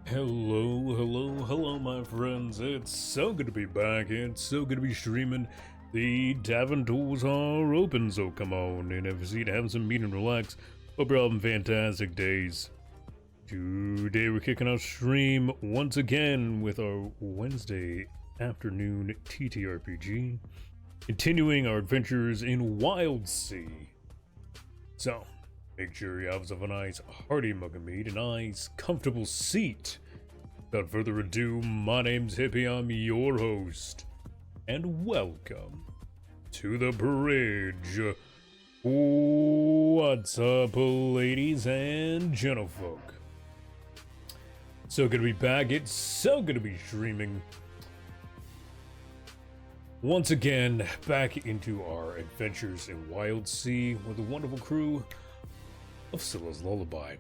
Hello, my friends. It's so good to be back. It's so good to be streaming. The tavern doors are open, so come on and have a seat, have some meat and relax. Hope you're all having fantastic days. Today we're kicking off stream once again with our Wednesday afternoon TTRPG, continuing our adventures in Wildsea. So, make sure you have yourself a nice hearty mug of meat, a nice comfortable seat. Without further ado, my name's Hippie, I'm your host, and welcome to the bridge. What's up, ladies and gentlefolk? So good to be back, it's so good to be streaming. Once again, back into our adventures in Wildsea with a wonderful crew of Scylla's Lullaby.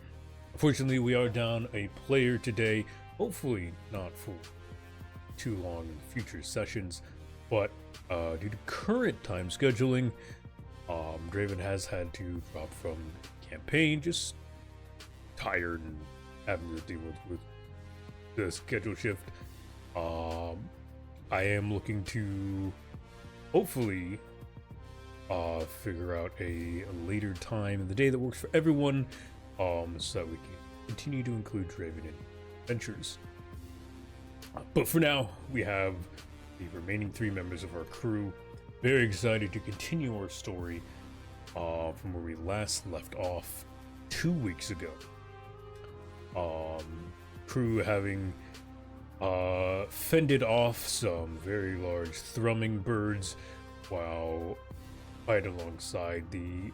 Unfortunately, we are down a player today, hopefully not for too long in future sessions, but due to current time scheduling, Draven has had to drop from campaign, just tired and having to deal with the schedule shift. I am looking to hopefully figure out a later time in the day that works for everyone, so that we can continue to include Draven in adventures. But for now, we have the remaining 3 members of our crew. Very excited to continue our story from where we last left off 2 weeks ago. Crew having fended off some very large thrumming birds while right alongside the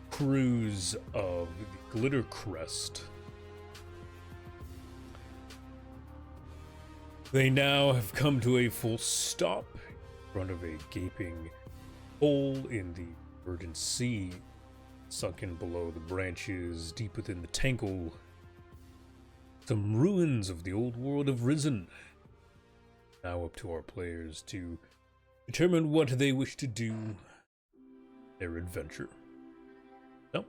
crews of the Glitter Crest. They now have come to a full stop in front of a gaping hole in the verdant sea, sunken below the branches, deep within the tangle. Some ruins of the old world have risen. Now up to our players to determine what they wish to do their adventure. So,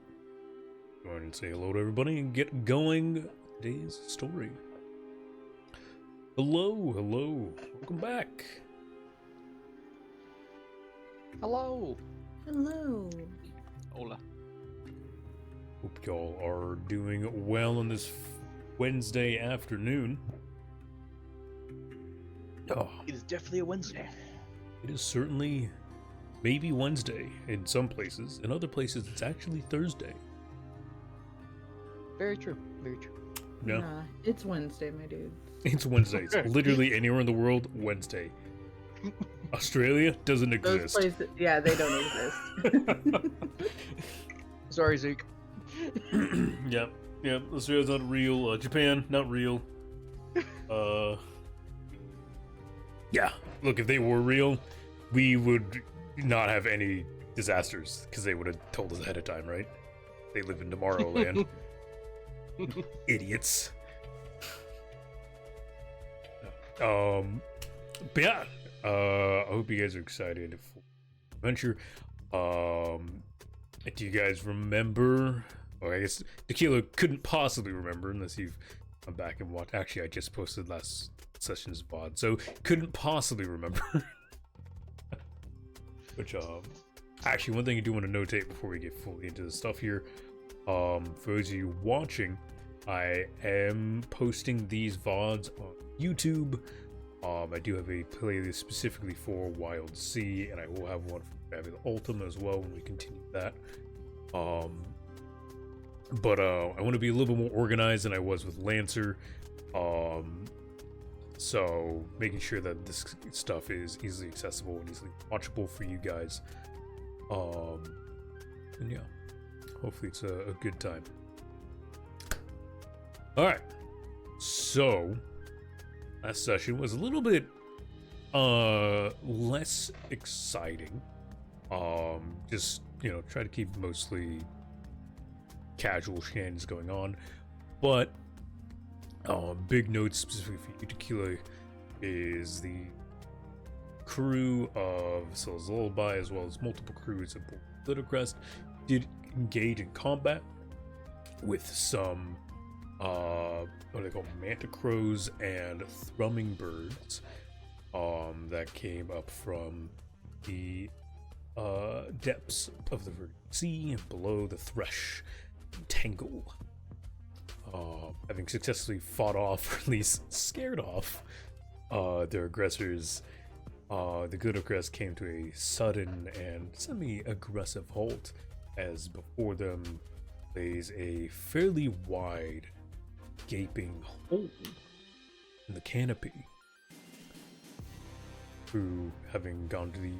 go ahead and say hello to everybody and get going today's story. Hello, welcome back. Hello. Hello. Hola. Hope y'all are doing well on this Wednesday afternoon. Oh, It is definitely a Wednesday. it is certainly maybe Wednesday in some places. In other places, it's actually Thursday. Very true. Very true. Yeah, Nah, it's Wednesday, my dude. it's Wednesday. It's literally anywhere in the world, Wednesday. Australia doesn't Those exist. places, yeah, they don't exist. Sorry, Zeke. Yep. Australia's not real. Japan, not real. Yeah. Look, if they were real, we would not have any disasters because they would have told us ahead of time, right? They live in Tomorrowland. Idiots. But yeah, I hope you guys are excited for the adventure. Do you guys remember? Or I guess Tequila couldn't possibly remember unless you've come back and watched. Actually, I just posted last session's VOD, so couldn't possibly remember. Which, actually, one thing I do want to notate before we get fully into the stuff here, for those of you watching, I am posting these VODs on YouTube. I do have a playlist specifically for Wildsea, and I will have one for Gravity Ultima as well when we continue that. But I want to be a little bit more organized than I was with Lancer. So making sure that this stuff is easily accessible and easily watchable for you guys. And yeah, hopefully it's a good time. Alright, so last session was a little bit less exciting. Just, try to keep mostly casual shenanigans going on, but big notes specifically for you, Tequila, is the crew of Scylla's Lullaby, as well as multiple crews of Glitter Crest, did engage in combat with some what are they called? Manticrows and thrumming birds that came up from the depths of the sea and below the thresh tangle. Having successfully fought off, or at least scared off, their aggressors, the Glittercrest came to a sudden and semi-aggressive halt as before them lays a fairly wide, gaping hole in the canopy. Who, having gone to the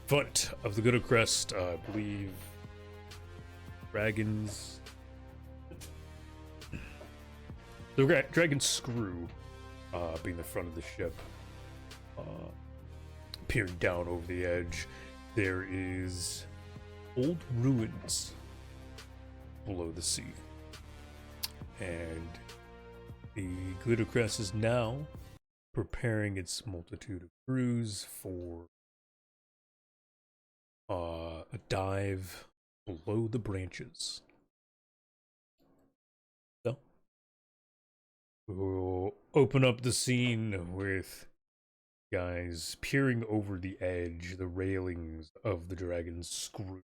front of the Glittercrest, I believe dragons. The dragon screw, being the front of the ship, peering down over the edge, there is old ruins below the sea, and the Glittercrest is now preparing its multitude of crews for a dive below the branches. So we'll open up the scene with guys peering over the edge, the railings of the dragon's screw,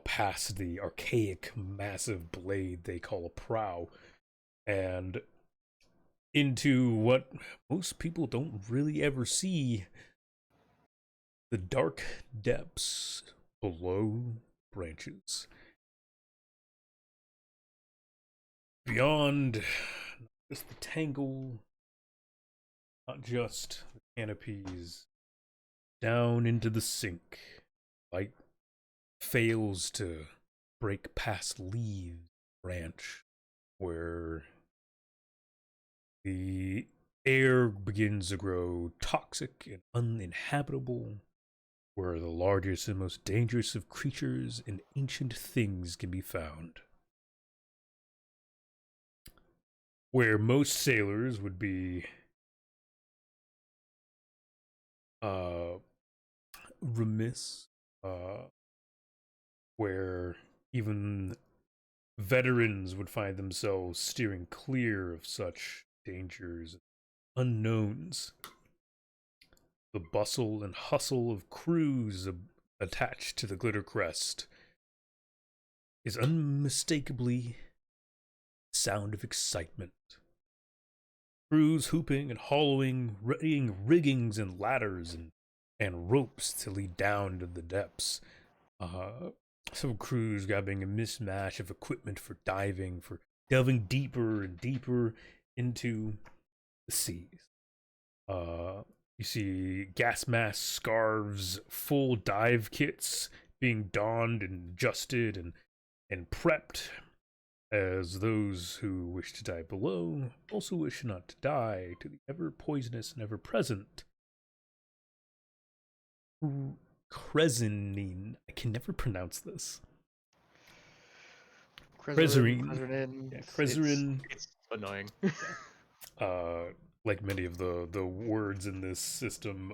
past the archaic, massive blade they call a prow, and into what most people don't really ever see, the dark depths below branches. Beyond not just the tangle, not just the canopies, down into the sink. Light fails to break past leaves branch, where the air begins to grow toxic and uninhabitable, where the largest and most dangerous of creatures and ancient things can be found. Where most sailors would be remiss, where even veterans would find themselves steering clear of such dangers, unknowns. The bustle and hustle of crews attached to the Glittercrest is unmistakably the sound of excitement. Crews hooping and hollowing, readying riggings and ladders and ropes to lead down to the depths. Some crews grabbing a mismatch of equipment for diving, for delving deeper and deeper into the seas. You see gas masks, scarves, full dive kits being donned and adjusted and prepped, as those who wish to dive below also wish not to die to the ever poisonous and ever present Crezinine. I can never pronounce this. Crezerin. Yeah, Crezerin. It's annoying. Like many of the words in this system,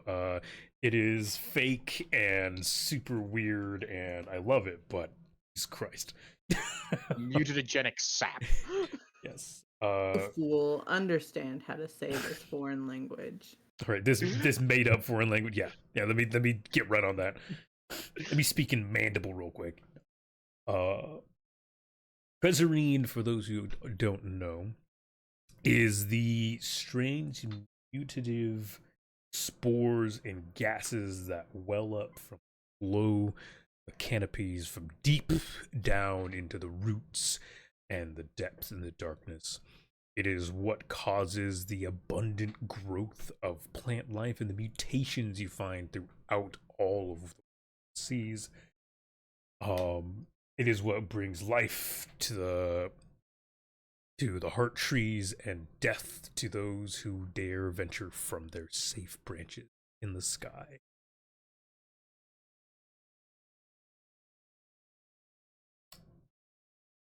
it is fake and super weird, and I love it, but Jesus Christ. Mutagenic sap. Yes. The fool understand how to say this foreign language. Right, this made up foreign language. Yeah. Let me get right on that. Let me speak in mandible real quick. Creserine, for those who don't know, is the strange mutative spores and gases that well up from below the canopies, from deep down into the roots and the depths and the darkness. It is what causes the abundant growth of plant life and the mutations you find throughout all of the seas. It is what brings life to the heart trees and death to those who dare venture from their safe branches in the sky.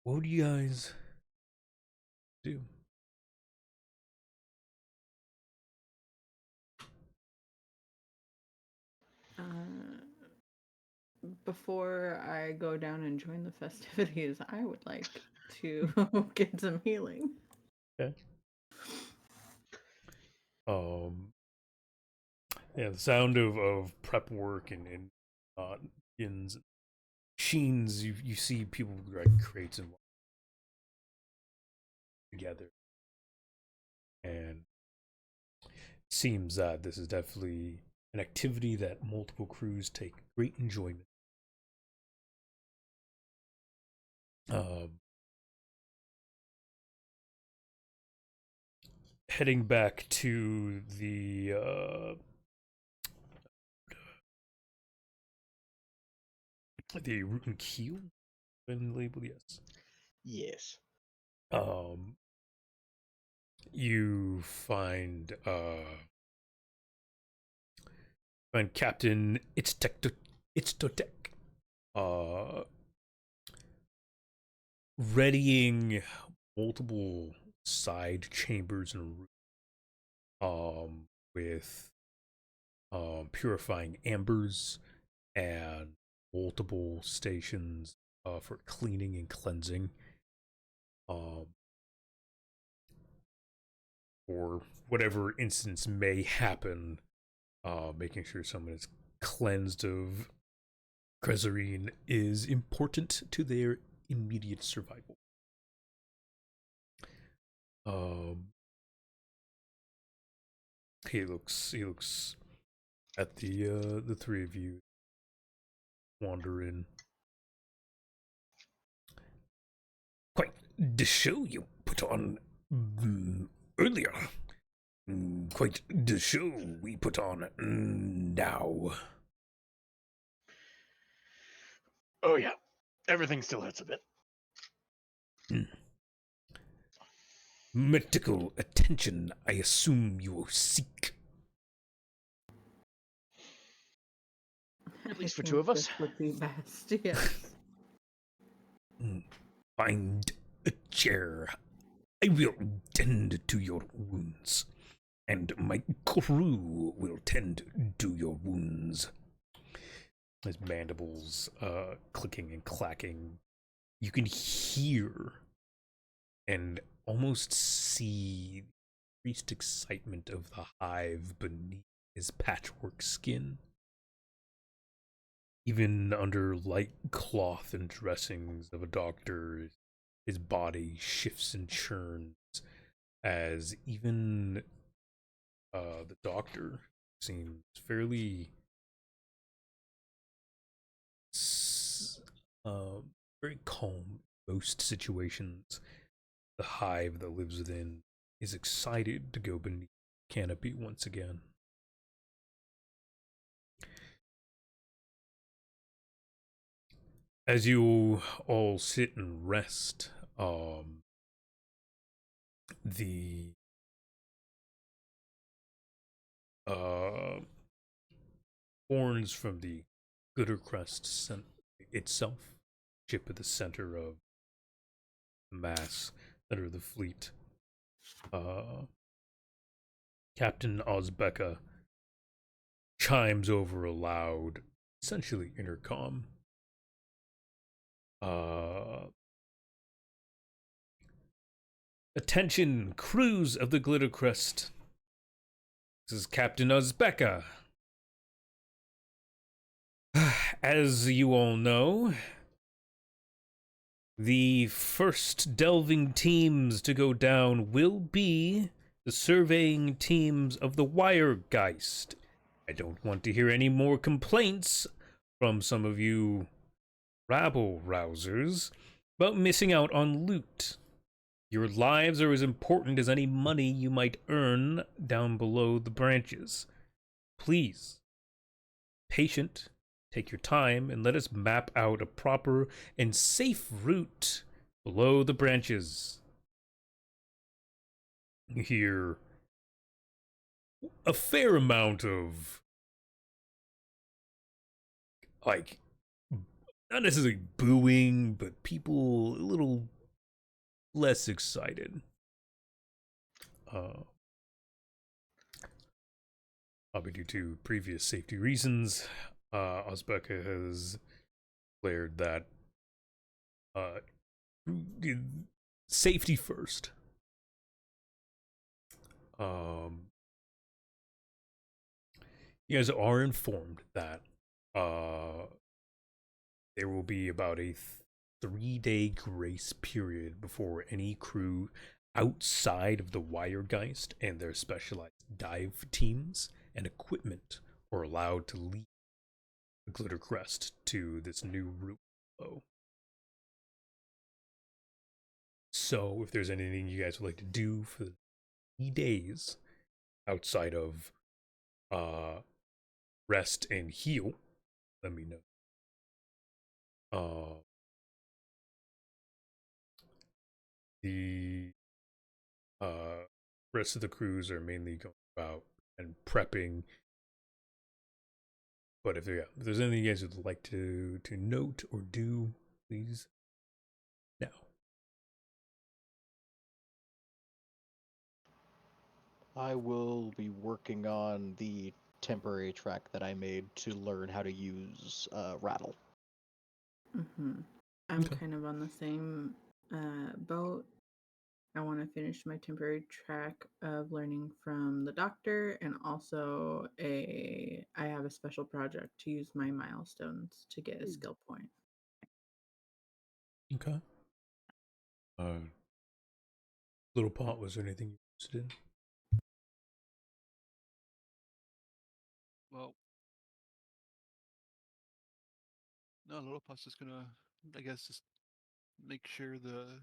What do you guys do? Before I go down and join the festivities, I would like to get some healing. Okay. Yeah, the sound of prep work and ins sheens. You see people like crates and together, and seems that this is definitely an activity that multiple crews take great enjoyment. Heading back to the root and keel, been labeled, yes. Yes. You find Captain Itztotek readying multiple side chambers and with purifying ambers and multiple stations for cleaning and cleansing, or whatever instance may happen, making sure someone is cleansed of Krezarine is important to their immediate survival. He looks at the three of you wander in. Quite the show you put on earlier. Quite the show we put on now. Oh yeah, everything still hurts a bit. Medical attention, I assume you will seek. At least for two of us. This would be best, yes. Find a chair. I will tend to your wounds, and my crew will tend to your wounds. His mandibles clicking and clacking. You can hear and almost see the increased excitement of the hive beneath his patchwork skin. Even under light cloth and dressings of a doctor, his body shifts and churns as even the doctor seems fairly very calm in most situations. The hive that lives within is excited to go beneath the canopy once again. As you all sit and rest, the horns from the Glittercrest itself, ship at the center of the mass, center of the fleet, Captain Ozbeka chimes over a loud, essentially intercom. Attention, crews of the Glittercrest. This is Captain Ozbeka. As you all know, the first delving teams to go down will be the surveying teams of the Wiregeist. I don't want to hear any more complaints from some of you rabble-rousers about missing out on loot. Your lives are as important as any money you might earn down below the branches. Please, patient, take your time, and let us map out a proper and safe route below the branches. You hear a fair amount of, like, not necessarily booing, but people a little less excited. Probably due to previous safety reasons. Ozbeka has declared that safety first. You guys are informed that there will be about a 3-day grace period before any crew outside of the Wiregeist and their specialized dive teams and equipment are allowed to leave the Glitter Crest to this new route below. So, if there's anything you guys would like to do for the 3 days outside of rest and heal, let me know. The rest of the crews are mainly going about and prepping. But if there's anything you guys would like to note or do, please now. I will be working on the temporary track that I made to learn how to use Rattle. I'm Okay. kind of on the same boat. I want to finish my temporary track of learning from the doctor, and also I have a special project to use my milestones to get a skill point. Okay. Little Pot, was there anything you interested in? Well, no, Little Pus is gonna, I guess, just make sure the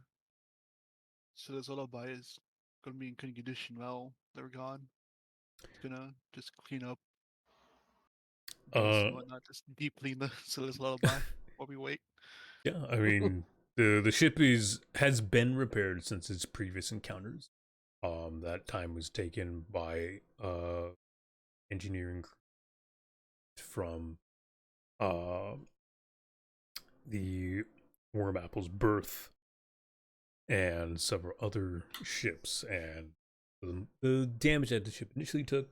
lullaby is gonna be in good condition while they're gone. It's gonna just clean up dust and whatnot, just deep clean the Silas lullaby while we wait. Yeah, I mean, the ship has been repaired since its previous encounters. That time was taken by engineering from the Worm Apple's birth and several other ships, and the damage that the ship initially took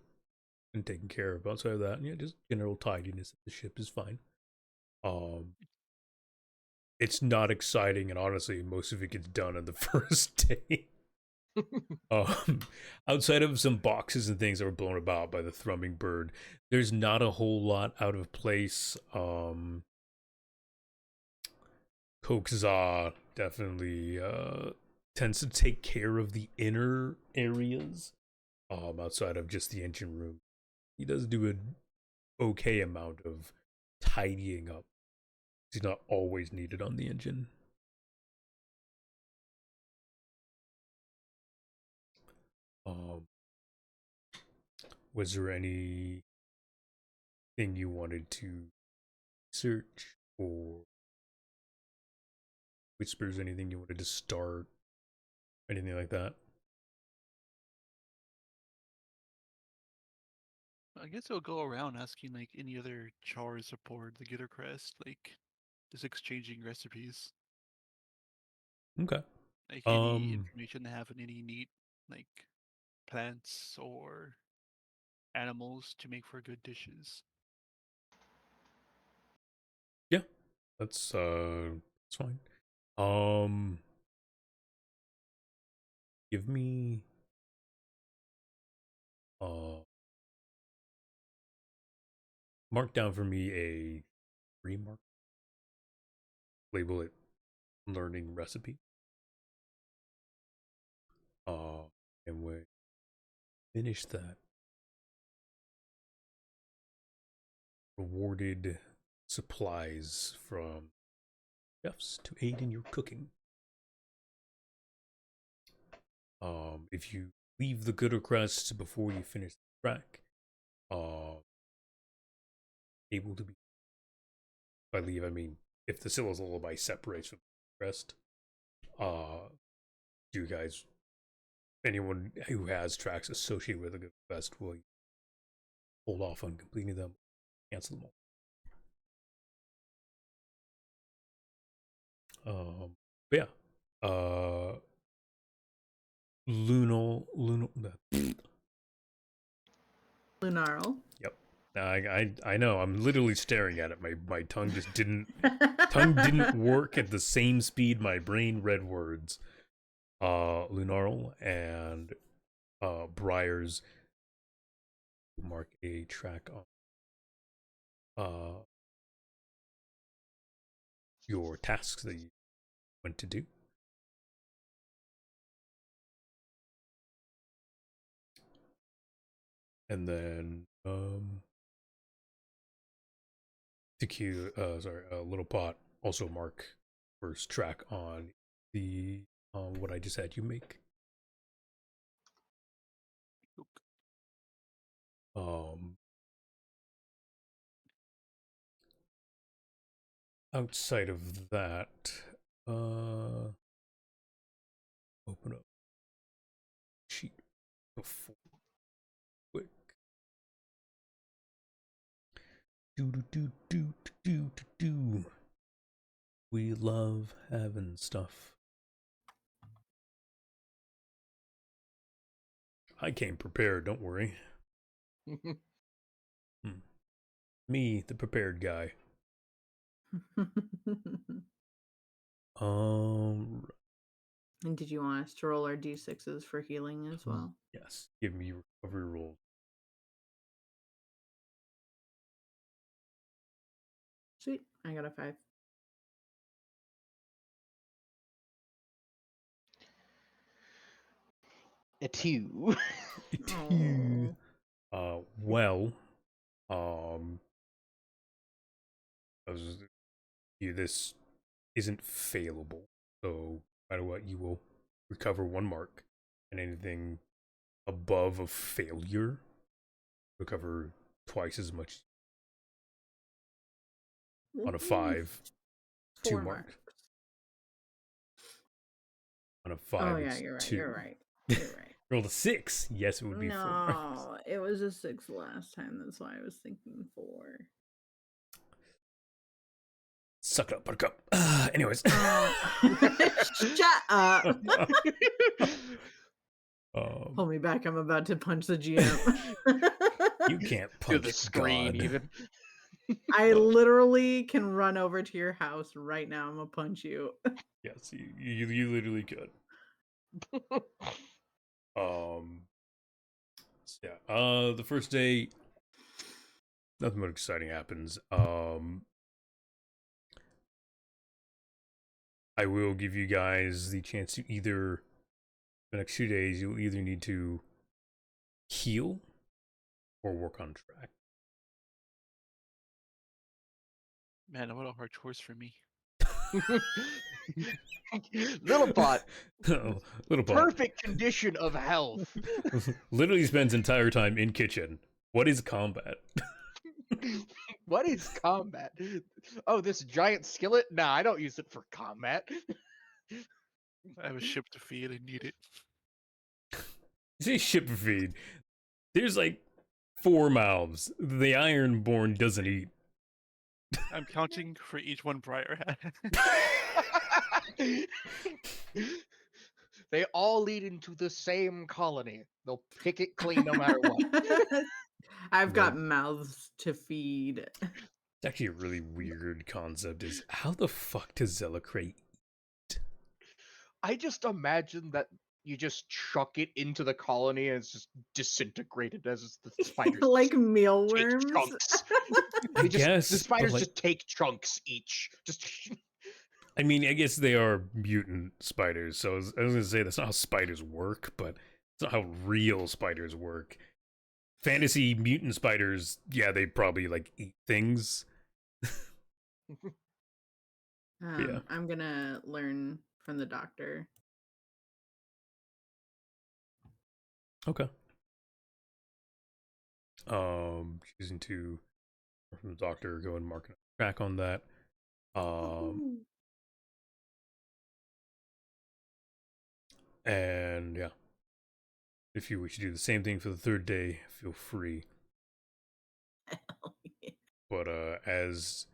and taken care of. Outside of that, yeah, just general tidiness of the ship is fine. It's not exciting, and honestly, most of it gets done on the first day. Outside of some boxes and things that were blown about by the thrumming bird, there's not a whole lot out of place. Kokza definitely tends to take care of the inner areas outside of just the engine room. He does do an okay amount of tidying up. He's not always needed on the engine. Was there anything you wanted to search, or whispers, anything you wanted to start, anything like that? I guess I'll go around asking like any other chars aboard the Gitter Crest, like just exchanging recipes. Okay. Like any information they have on any neat like plants or animals to make for good dishes. Yeah, that's fine. Give me mark down for me a remark. Label it learning recipe. And we finish that, rewarded supplies from chefs to aid in your cooking. If you leave the Gooder Crest before you finish the track, able to be, by leave I mean if the Scylla's Lullaby separates from the rest, you guys, anyone who has tracks associated with the Gooder Crest will hold off on completing them, cancel them all. But yeah, Lunal. Lunarl. Yep. I know. I'm literally staring at it. My tongue just didn't work at the same speed my brain read words. Lunarl and Briars mark a track on your tasks that you went to do. And then Little Pot also mark first track on the what I just had you make. Outside of that, open up sheet before quick. Do. We love having stuff. I came prepared, don't worry. Me, the prepared guy. And did you want us to roll our d6s for healing as well? Yes. Give me recovery rolls. Sweet. I got a 5. A 2. Well, this isn't failable, so no matter what, you will recover 1 mark, and anything above a failure, recover twice as much. On a 5, 2 marks. On a 5, oh yeah, it's you're right. 2. You're right. You're right. Rolled a 6. Yes, it would be 4 marks. No, it was a 6 last time. That's why I was thinking 4. Suck it up, buttercup. Anyways. Shut up. Pull me back. I'm about to punch the GM. You can't punch the screen, God. even. I literally can run over to your house right now. I'm gonna punch you. Yes, you literally could. Yeah. The first day, nothing much exciting happens. I will give you guys the chance to either, the next 2 days, you'll either need to heal or work on track. Man, what a hard choice for me. Little Pot. Little Pot. Perfect condition of health. Literally spends entire time in kitchen. What is combat? What is combat? Oh, this giant skillet? Nah, I don't use it for combat. I have a ship to feed. I need it. You say ship feed. There's like 4 mouths the Ironborn doesn't eat. I'm counting for each one Briar had. They all lead into the same colony. They'll pick it clean no matter what. I've got mouths to feed. It's actually a really weird concept. Is how the fuck does Zelicrate eat? I just imagine that you just chuck it into the colony and it's just disintegrated as the spiders like take mealworms. chunks. I guess the spiders but, just take chunks each. Just I mean, I guess they are mutant spiders, so I was gonna say that's not how spiders work, but it's not how real spiders work. Fantasy mutant spiders, yeah, they probably like eat things. Yeah. I'm gonna learn from the doctor. Okay. Choosing to from the doctor, go and mark a track on that. And yeah, if you wish to do the same thing for the 3rd day, feel free. Hell yeah. But as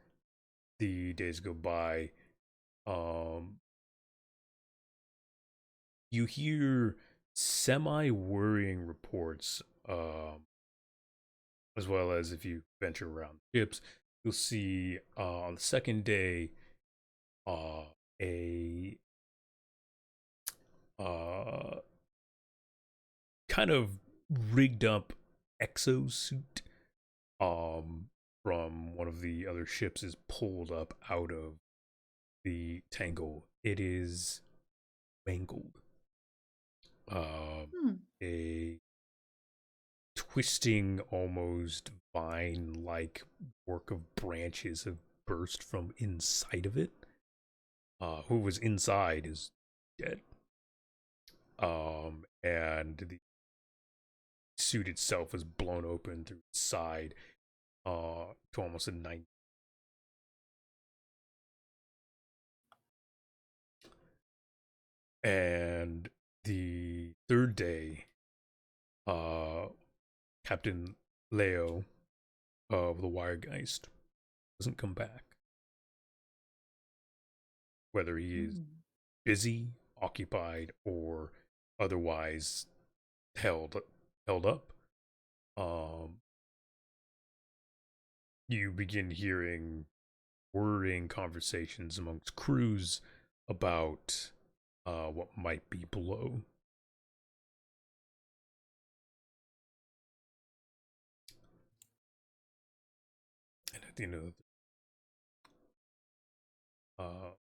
the days go by, you hear semi-worrying reports of as well as if you venture around the ships, you'll see on the second day a kind of rigged up exosuit from one of the other ships is pulled up out of the tangle. It is mangled. A twisting, almost vine-like work of branches have burst from inside of it. Who was inside is dead. And the suit itself is blown open through its side to almost a 90. And the third day, Captain Leo of the Wiregeist doesn't come back. Whether he is busy, occupied, or otherwise held up, you begin hearing worrying conversations amongst crews about what might be below. And at the end of the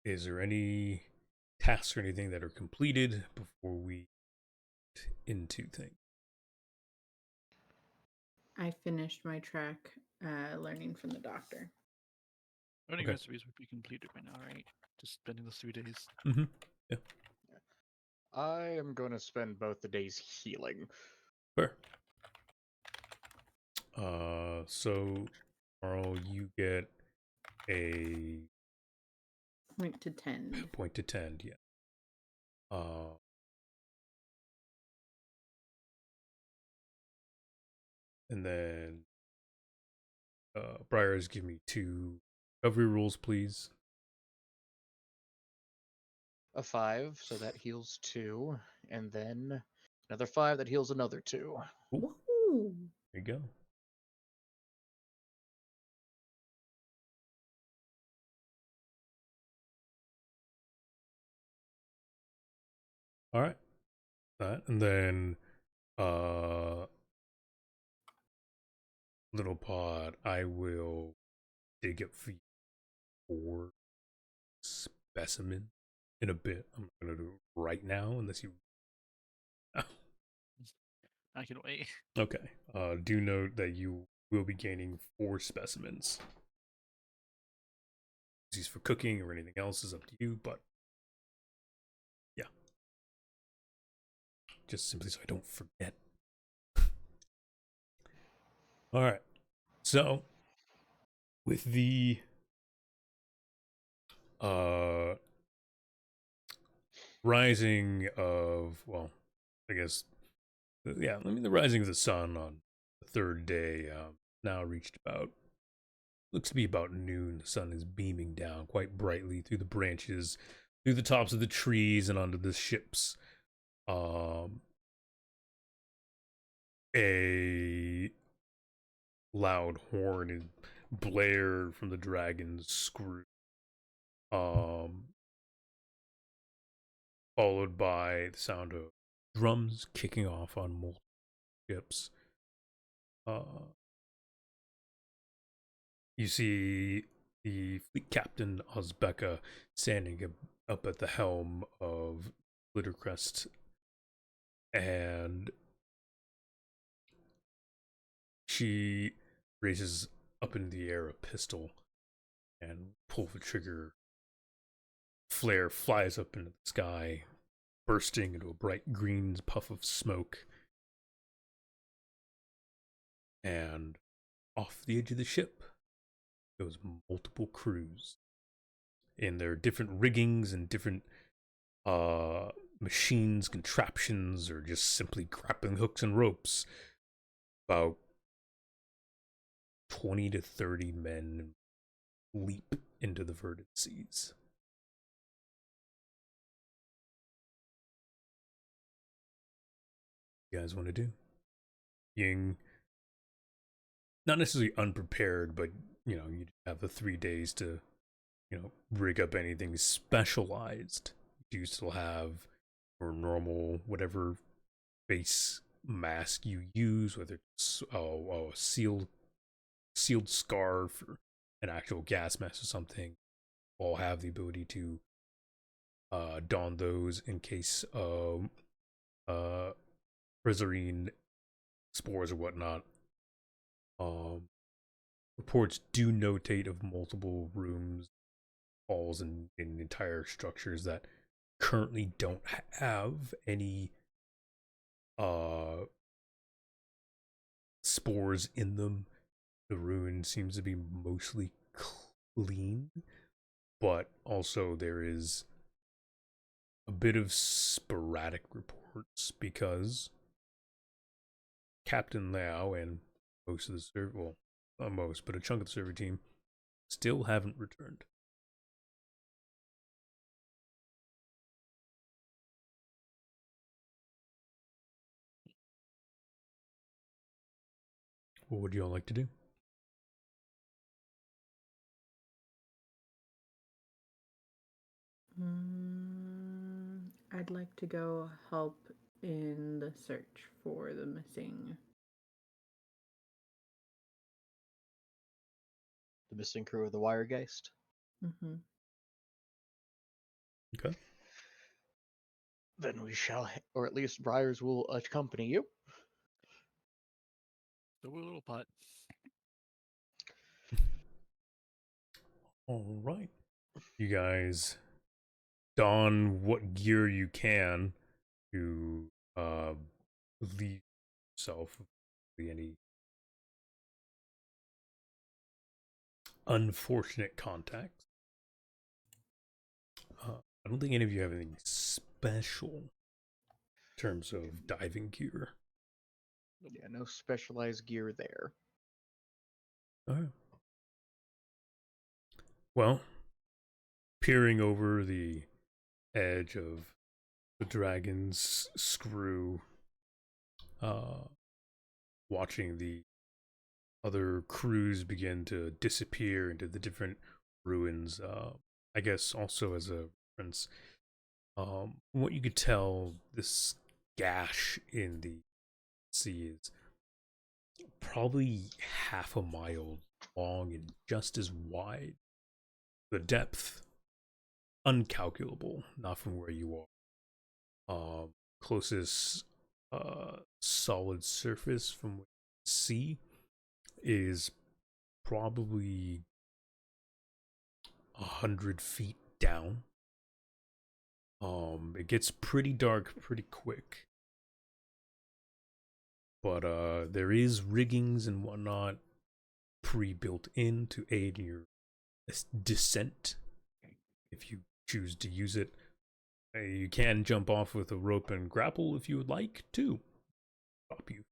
is there any tasks or anything that are completed before we get into things? I finished my track learning from the doctor. Learning Okay. recipes would be completed by now, right? Just spending those 3 days. Mm-hmm. Yeah. I am going to spend both the days healing. Fair. So, Carl, you get a Point to 10. point to 10, yeah. And then Briars, give me 2 recovery rules, please. A 5, so that heals 2, and then another 5 that heals another 2. Woohoo! There you go. All right. That, and then Little Pod, I will dig up for you 4 specimen in a bit. I'm not gonna do it right now unless you. I can wait. Okay. Do note that you will be gaining 4 specimens. These for cooking or anything else is up to you, but yeah. Just simply so I don't forget. All right. So, with the rising of, well, I guess, yeah, I mean, the rising of the sun on the third day now reached about, looks to be about noon. The sun is beaming down quite brightly through the branches, through the tops of the trees, and onto the ships. A loud horn is blared from the dragon's screw, followed by the sound of drums kicking off on multiple ships. You see the fleet captain Ozbeka standing up at the helm of Glittercrest, and she raises up in the air a pistol and pulls the trigger. Flare flies up into the sky, bursting into a bright green puff of smoke. And off the edge of the ship goes multiple crews in their different riggings and different machines, contraptions, or just simply grappling hooks and ropes. About 20 to 30 men leap into the verdant seas. You guys want to do? being not necessarily unprepared, but you have the 3 days to rig up anything specialized. Do you still have your normal whatever face mask you use, whether it's a sealed scarf or an actual gas mask or something? All have the ability to don those in case of Rizarine spores or whatnot. Reports do notate of multiple rooms, halls, and entire structures that currently don't have any spores in them. The ruin seems to be mostly clean, but also there is a bit of sporadic reports because Captain Liao and most of the server, well, not most, but a chunk of the server team still haven't returned. What would you all like to do? I'd like to go help in the search for the missing. The missing crew of the Wiregeist. Mm-hmm. Okay. Then we shall, or at least Briars will accompany you. So we're a little pot. All right. You guys don what gear you can to leave yourself any unfortunate contacts. I don't think any of you have anything special in terms of diving gear. Yeah, no specialized gear there. All right. Well, peering over the edge of the dragon's screw, watching the other crews begin to disappear into the different ruins. I guess also as a reference, what you could tell, this gash in the sea is probably half a mile long and just as wide. The depth, uncalculable, not from where you are. Closest solid surface from what you see is probably 100 feet down. It gets pretty dark pretty quick, but there is riggings and whatnot pre-built in to aid your descent if you choose to use it. You can jump off with a rope and grapple if you would like to. Stop you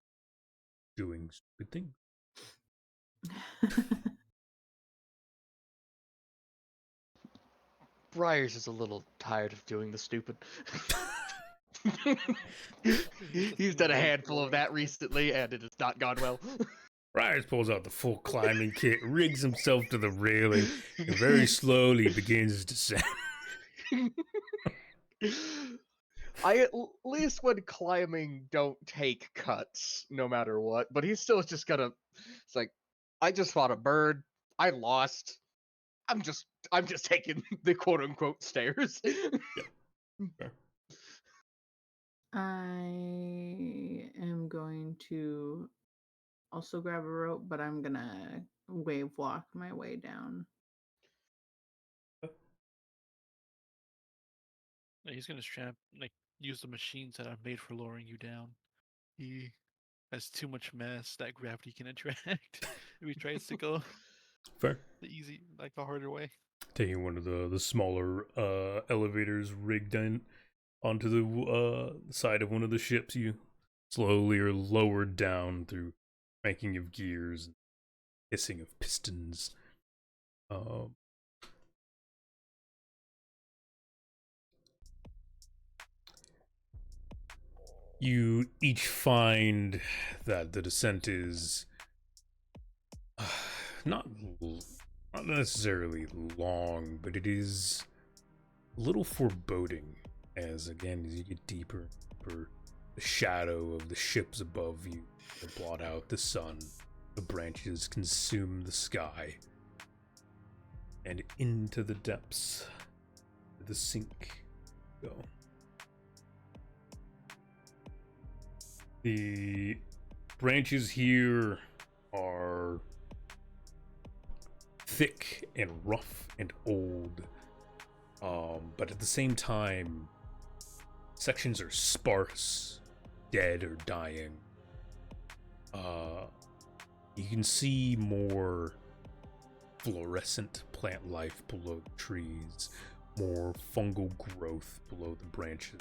doing stupid things. Briars is a little tired of doing the stupid. He's done a handful of that recently, and it has not gone well. Briars pulls out the full climbing kit, rigs himself to the railing, and very slowly begins his descent. I at least when climbing don't take cuts no matter what, but he's still just gonna. It's like, I just fought a bird. I lost. I'm just taking the quote unquote stairs. Fair. I am going to also grab a rope, but I'm gonna wave walk my way down. He's gonna use the machines that I've made for lowering you down. He has too much mass that gravity can attract if he tries to go Fair. the harder way. Taking one of the smaller elevators rigged in onto the side of one of the ships, you slowly are lowered down through cranking of gears and hissing of pistons. You each find that the descent is not not necessarily long, but it is a little foreboding. As again, as you get deeper, the shadow of the ships above you blot out the sun. The branches consume the sky, and into the depths of the sink go. The branches here are thick and rough and old, but at the same time, sections are sparse, dead or dying. You can see more fluorescent plant life below the trees, more fungal growth below the branches.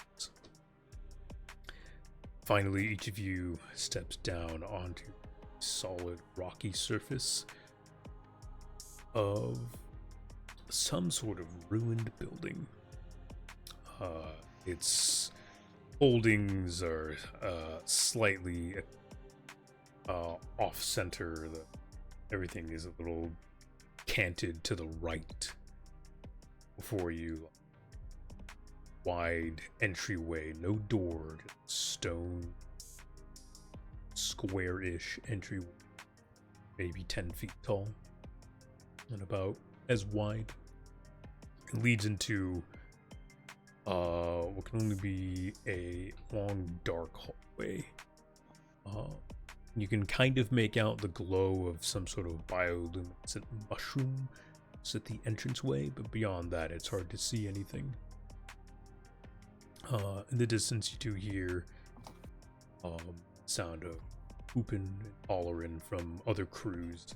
Finally, each of you steps down onto a solid rocky surface of some sort of ruined building. Its holdings are slightly off-center. Everything is a little canted to the right. Before you, wide entryway, no door, just stone, square-ish entryway, maybe 10 feet tall and about as wide. It leads into what can only be a long, dark hallway. You can kind of make out the glow of some sort of bioluminescent mushroom at the entranceway, but beyond that, it's hard to see anything. In the distance, you do hear sound of whooping and hollering from other crews,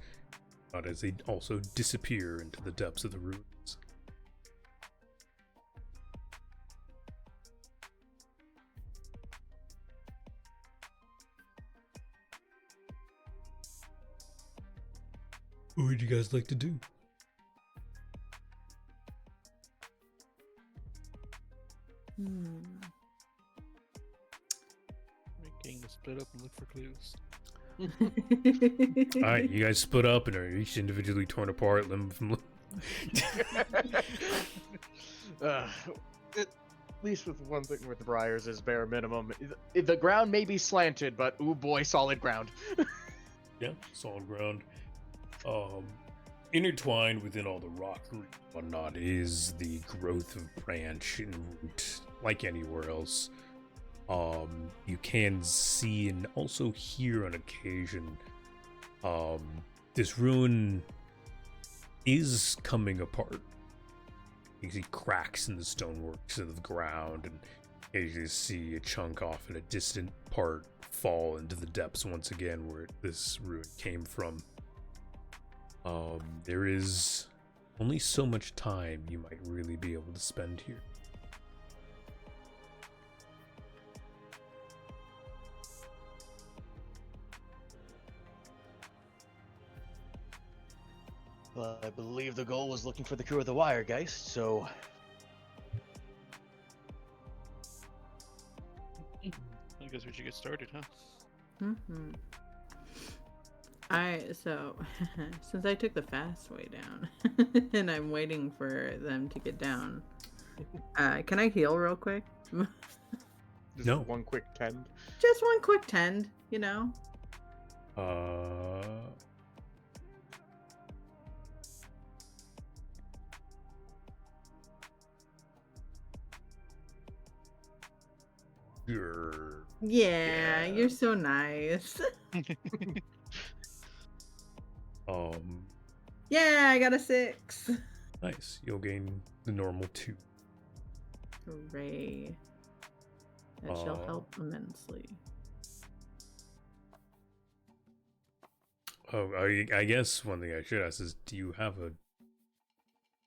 as they also disappear into the depths of the ruins. What would you guys like to do? Making to split up and look for clues. Alright, you guys split up and are each individually torn apart, limb from limb. At least with one thing with the Briars is bare minimum. The ground may be slanted, but ooh boy, solid ground. Yeah, solid ground. Intertwined within all the rock and whatnot is the growth of branch and root, like anywhere else. You can see and also hear on occasion, this ruin is coming apart. You see cracks in the stoneworks of the ground, and you just see a chunk off in a distant part fall into the depths once again where this ruin came from. There is only so much time you might really be able to spend here. Well, I believe the goal was looking for the crew of the Wiregeist, so I guess we should get started, huh? Since I took the fast way down and I'm waiting for them to get down, can I heal real quick? Just No. one quick tend. Just one quick tend, you know? Yeah, you're so nice. Yeah, I got a 6. Nice. You'll gain the normal 2. Hooray. That shall help immensely. Oh, I guess one thing I should ask is, do you have a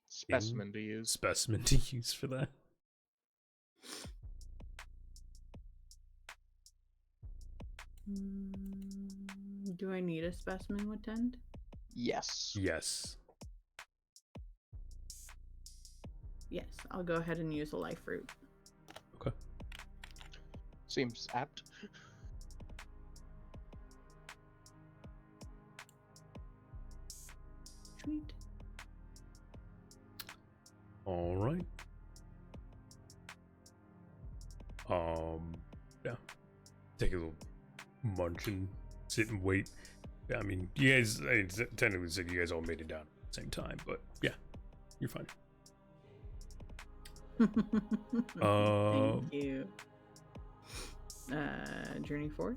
Specimen to use. specimen to use for that? Do I need a specimen with tend? Yes. Yes. Yes, I'll go ahead and use a life root. Okay. Seems apt. Sweet. All right. Yeah. Take a little munch and sit and wait. I mean, you guys, I technically said you guys all made it down at the same time, but yeah, you're fine. Thank you. Journey forth.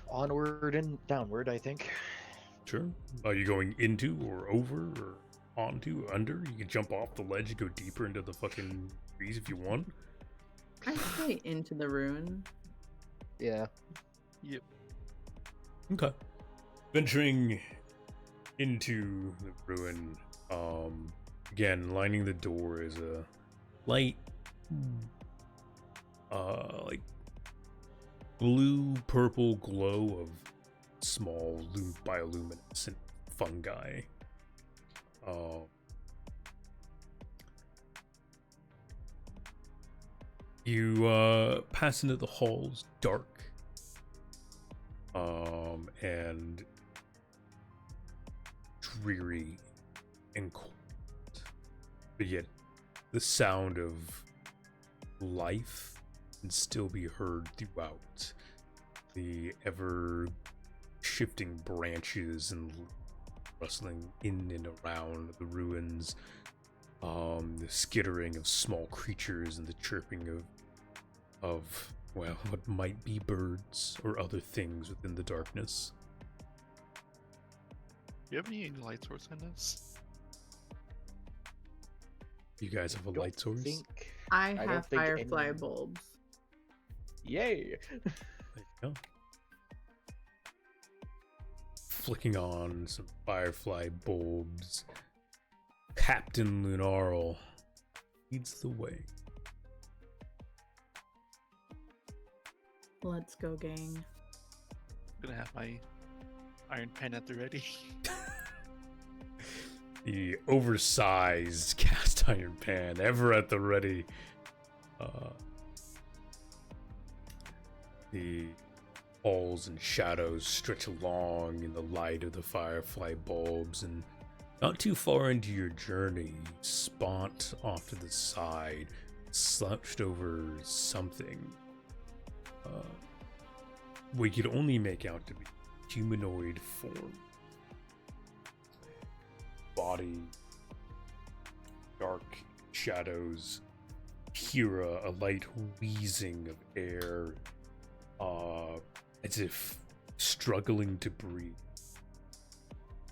Onward and downward, I think. Sure. Are you going into or over or onto, under? You can jump off the ledge and go deeper into the fucking trees if you want. I say into the ruin. Yeah. Yep. Okay. Venturing into the ruin, again, lining the door is a light, like blue purple glow of small bioluminescent fungi. You pass into the halls, dark, and dreary and cold, but yet the sound of life can still be heard throughout. The ever shifting branches and rustling in and around the ruins, the skittering of small creatures and the chirping of well, what might be birds or other things within the darkness. Do you have any light source in this? You guys have a Don't light source? think- I don't have think firefly any- bulbs. Yay! There you go. Flicking on some firefly bulbs, Captain Lunarl leads the way. Let's go, gang. I'm gonna have my iron pen at the ready. The oversized cast iron pan, ever at the ready. The halls and shadows stretch along in the light of the firefly bulbs, and not too far into your journey, you spot off to the side, slouched over something. We could only make out to be humanoid form. Body, dark shadows, hear a light wheezing of air, as if struggling to breathe,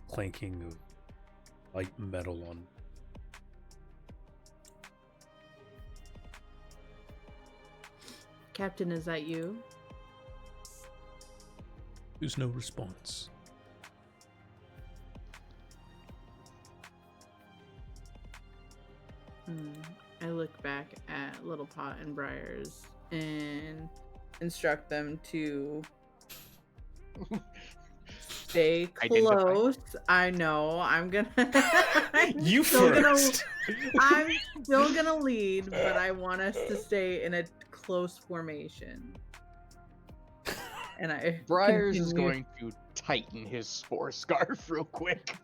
clanking of light metal on. Captain, is that you? There's no response. I look back at Little Pot and Briars and instruct them to stay Identify. close. I know. I'm gonna. You still first. I'm still gonna lead, but I want us to stay in a close formation. And I. Briars is continue- going to tighten his spore scarf real quick.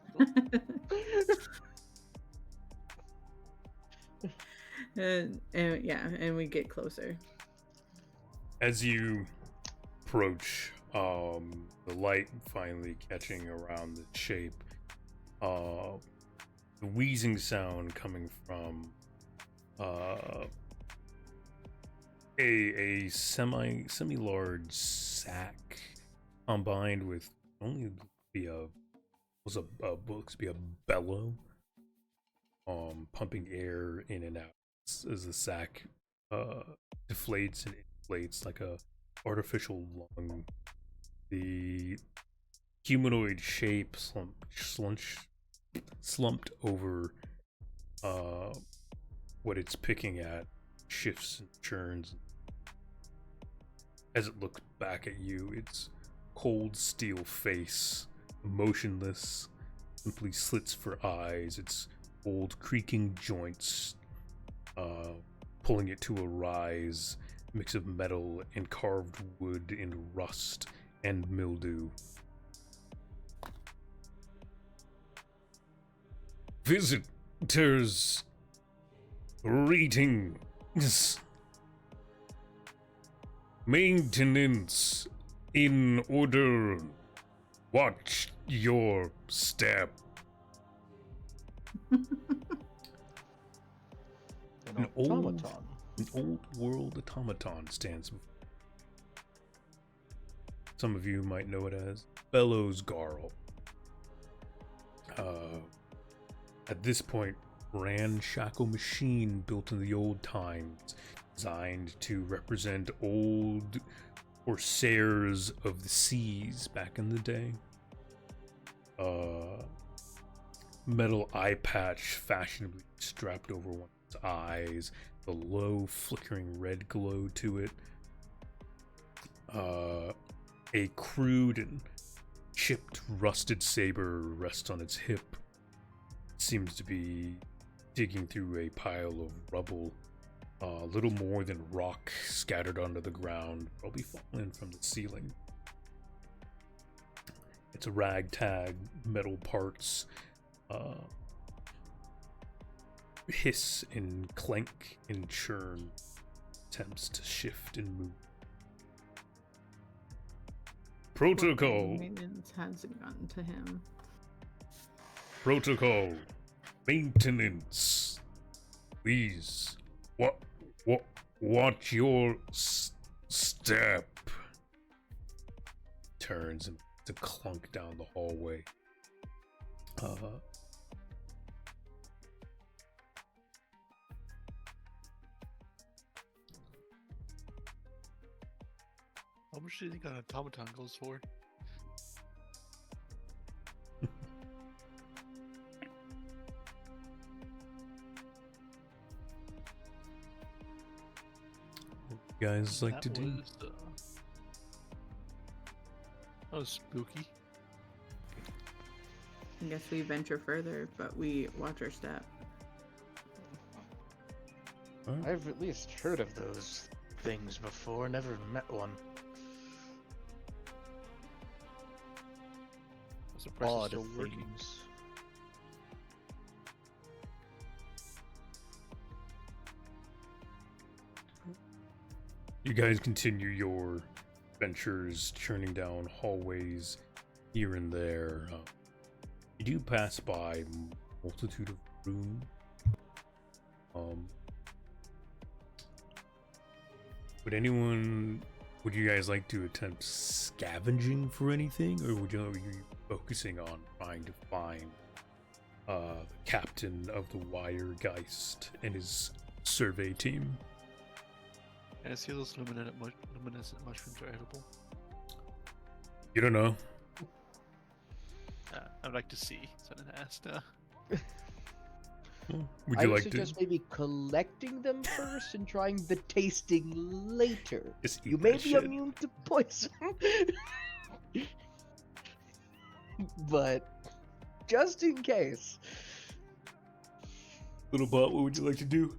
and yeah, and we get closer. As you approach, the light finally catching around the shape, the wheezing sound coming from a semi-large sack combined with only looks to be a bellow, pumping air in and out as the sack deflates and inflates like a artificial lung. The humanoid shape slumped over what it's picking at, shifts and churns. As it looks back at you, its cold steel face, motionless, simply slits for eyes, its old creaking joints pulling it to a rise, mix of metal and carved wood and rust and mildew. Visitors, greetings. Maintenance in order. Watch your step. An automaton. An old world automaton stands before. Some of you might know it as Bellows Garl. At this point, ramshackle machine built in the old times, designed to represent old corsairs of the seas back in the day. Metal eye patch fashionably strapped over one's eyes, the low flickering red glow to it. A crude and chipped rusted saber rests on its hip. Seems to be digging through a pile of rubble, little more than rock scattered onto the ground, probably fallen from the ceiling. It's a ragtag, metal parts hiss and clank and churn, attempts to shift and move. Protocol. Maintenance hasn't gotten to him. Protocol. Maintenance. Please. Watch your step. Turns and to clunk down the hallway. How much do you think an automaton goes for? You guys like to That do? was, that was spooky. I guess we venture further, but we watch our step. I've at least heard of those things before, never met one. I'm surprised it's Odd still working. things. You guys continue your ventures, churning down hallways here and there. You do pass by a multitude of rooms. Would you guys like to attempt scavenging for anything, or would you be focusing on trying to find the captain of the Wiregeist and his survey team? And I see those luminescent mushrooms are edible. You don't know. I'd like to see. So I asked. Would I you would like to? suggest maybe collecting them first and trying the tasting later. Just eat You may that be shit. immune to poison. But just in case. Little bot, what would you like to do?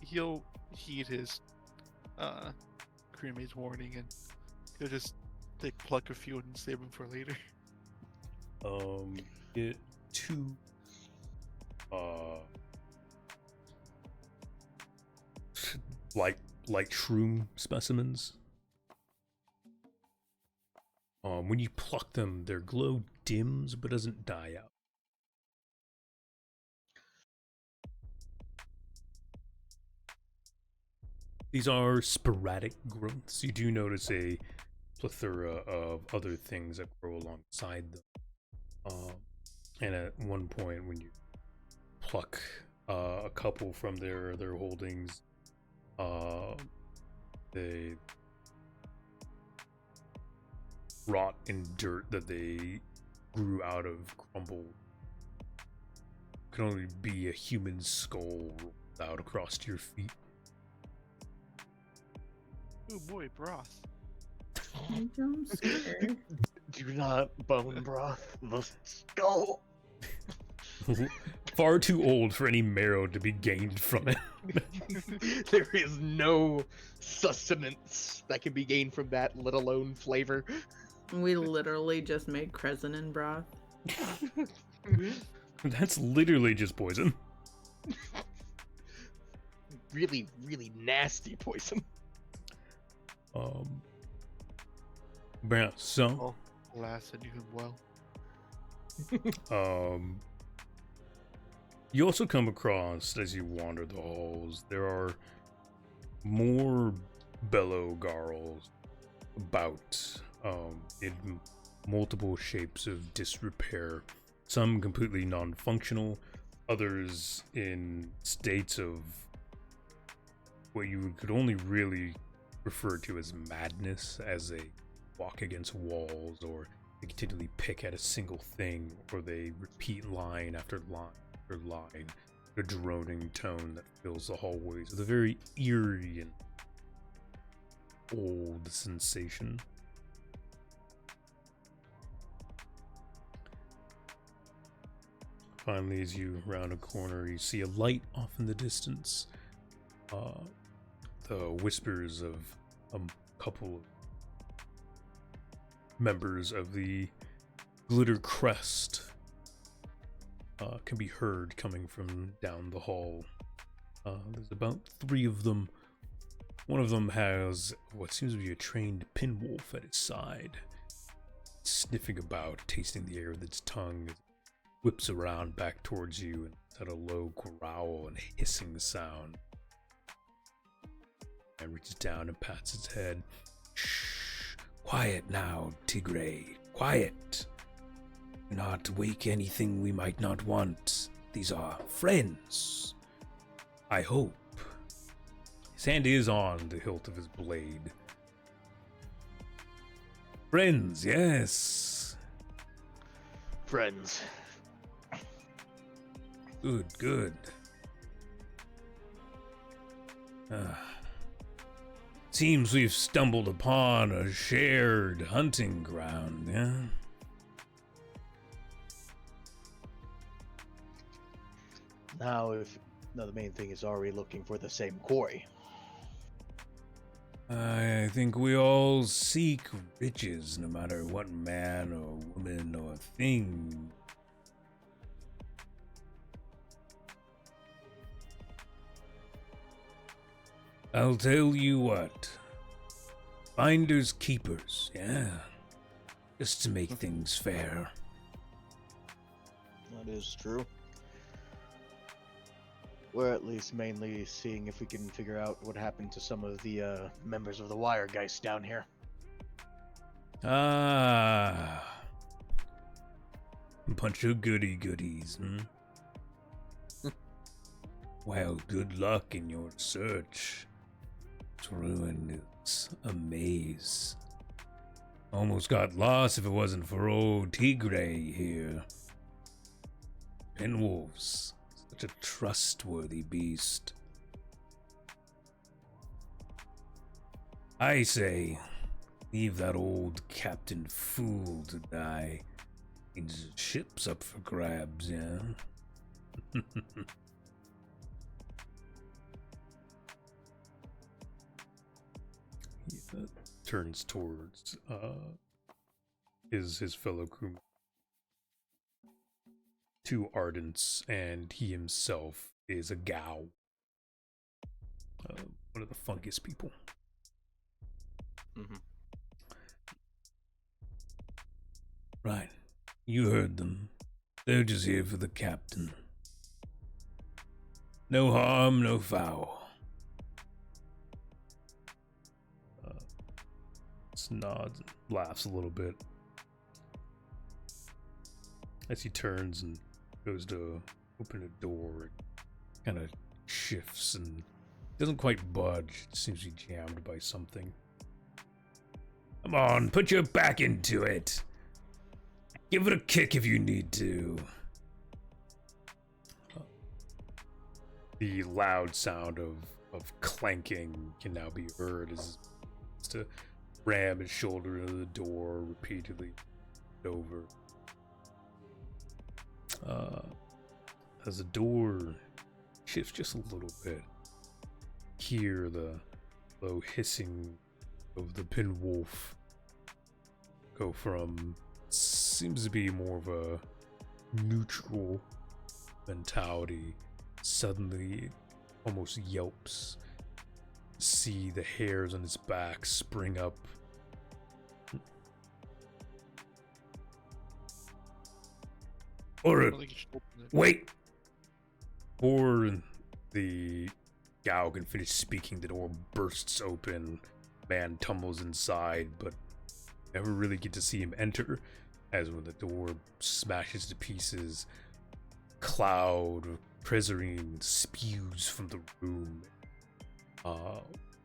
He'll heed his crewmate's warning, and he'll just pluck a few and save them for later. Get two light shroom specimens. When you pluck them, their glow dims but doesn't die out. These are sporadic growths. You do notice a plethora of other things that grow alongside them. And at one point, when you pluck a couple from their holdings, they rot in dirt that they grew out of crumble. Could only be a human skull rolled out across your feet. Oh boy, broth. I'm scared. Do not bone broth the skull. Far too old for any marrow to be gained from it. There is no sustenance that can be gained from that, let alone flavor. We literally just made Krezenin broth. That's literally just poison. Really, really nasty poison. Yeah, so Oh, alas, I knew him well. you also come across, as you wander the halls, there are more bellow garls about, in multiple shapes of disrepair. Some completely non-functional, others in states of what you could only really refer to as madness, as they walk against walls, or they continually pick at a single thing, or they repeat line after line after line, a droning tone that fills the hallways with a very eerie and old sensation. Finally, as you round a corner, you see a light off in the distance. The whispers of a couple of members of the Glitter Crest can be heard coming from down the hall. There's about 3 of them. One of them has what seems to be a trained pinwolf at his side, sniffing about, tasting the air with its tongue. It whips around back towards you and at a low growl and hissing sound. And reaches down and pats its head. Shh! Quiet now, Tigray. Quiet! Do not wake anything we might not want. These are friends. I hope. His hand is on the hilt of his blade. Friends, yes. Friends. Good, good. Seems we've stumbled upon a shared hunting ground, yeah? Now, the main thing is, are we looking for the same quarry? I think we all seek riches, no matter what man or woman or thing. I'll tell you what. Finders keepers, yeah. Just to make things fair. That is true. We're at least mainly seeing if we can figure out what happened to some of the members of the Wiregeist down here. Ah. A bunch of goody-goodies, Well, good luck in your search. This ruin is a maze. Almost got lost if it wasn't for old Tigray here. Pinwolves, such a trustworthy beast. I say, leave that old captain fool to die. His ship's up for grabs, yeah? He turns towards his fellow crewmen. 2 Ardents, and he himself is a Gao. One of the fungus people. Mm-hmm. Right. You heard them. They're just here for the captain. No harm, no foul. Nods and laughs a little bit as he turns and goes to open a door. It kind of shifts and doesn't quite budge. It seems to be jammed by something. Come on, put your back into it. Give it a kick if you need to. The loud sound of clanking can now be heard as to ram his shoulder into the door repeatedly over. As the door shifts just a little bit, hear the low hissing of the pinwolf go from seems to be more of a neutral mentality, suddenly almost yelps. See the hairs on his back spring up. Or I think you should open it. wait! Before the gal can finish speaking, the door bursts open. Man tumbles inside, but never really get to see him enter. As when the door smashes to pieces, cloud of Prezarine spews from the room,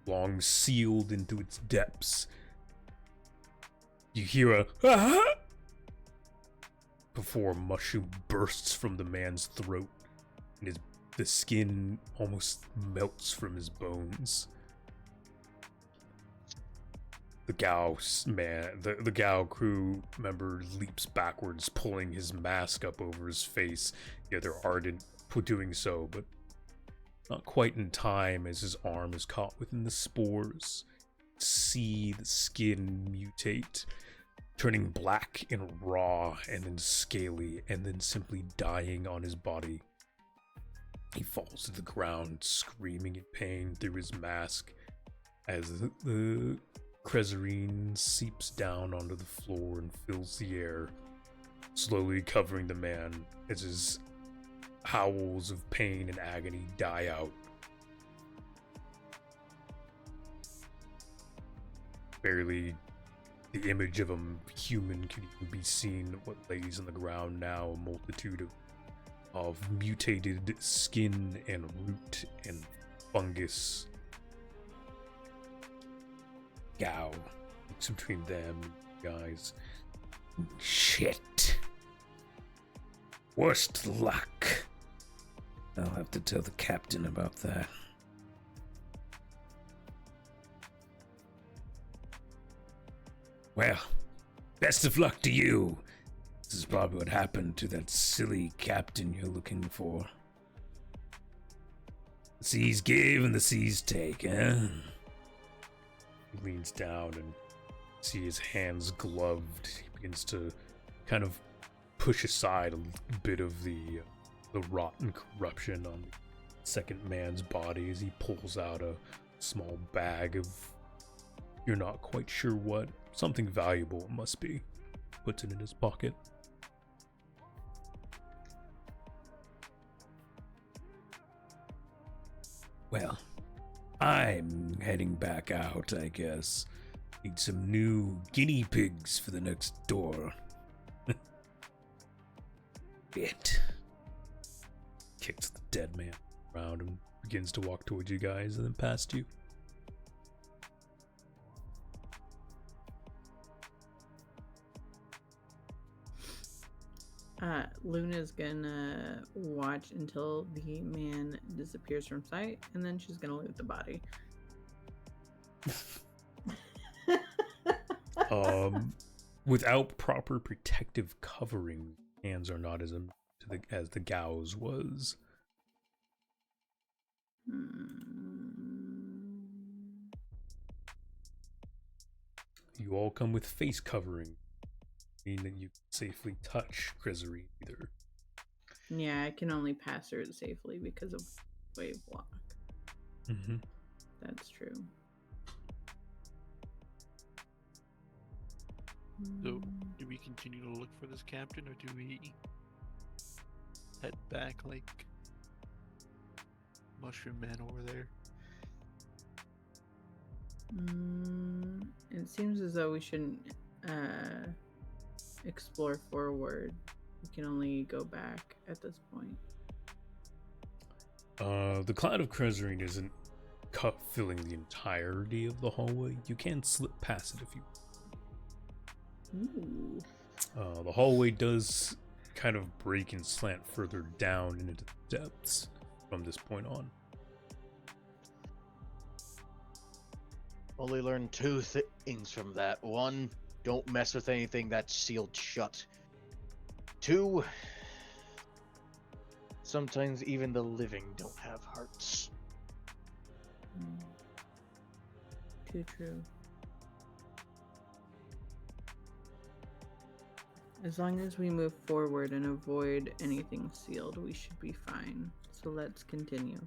long sealed into its depths. You hear a "Ah!" before a mushroom bursts from the man's throat, and the skin almost melts from his bones. The the Gao crew member leaps backwards, pulling his mask up over his face. The other ardent for doing so, but not quite in time as his arm is caught within the spores. See the skin mutate, turning black and raw, and then scaly, and then simply dying on his body. He falls to the ground, screaming in pain through his mask as the Prezarine seeps down onto the floor and fills the air, slowly covering the man as his howls of pain and agony die out. Barely the image of a human can even be seen what lays on the ground now, a multitude of mutated skin and root and fungus. Gao looks between them, guys. Shit. Worst luck. I'll have to tell the captain about that. Well, best of luck to you. This is probably what happened to that silly captain you're looking for. The seas give and the seas take, eh? He leans down and see his hands gloved. He begins to kind of push aside a bit of the rot and corruption on the second man's body as he pulls out a small bag of, you're not quite sure what, something valuable it must be. Puts it in his pocket. Well, I'm heading back out, I guess. Need some new guinea pigs for the next door. Bit. Kicks the dead man around and begins to walk towards you guys and then past you. Luna's gonna watch until the man disappears from sight, and then she's gonna loot the body. Without proper protective covering, hands are not as the Gao's was. You all come with face covering, meaning that you can safely touch Prezarine either. Yeah, I can only pass her safely because of wave block. Mm-hmm. That's true. So, do we continue to look for this captain, or do we head back like Mushroom Man over there? It seems as though we shouldn't explore forward. We can only go back at this point. The cloud of Prezarine isn't filling the entirety of the hallway. You can slip past it if you. Ooh. The hallway does kind of break and slant further down into the depths from this point on. Only learned two things from that. One, don't mess with anything that's sealed shut. Two, Sometimes even the living don't have hearts. Too true. As long as we move forward and avoid anything sealed, we should be fine. So let's continue.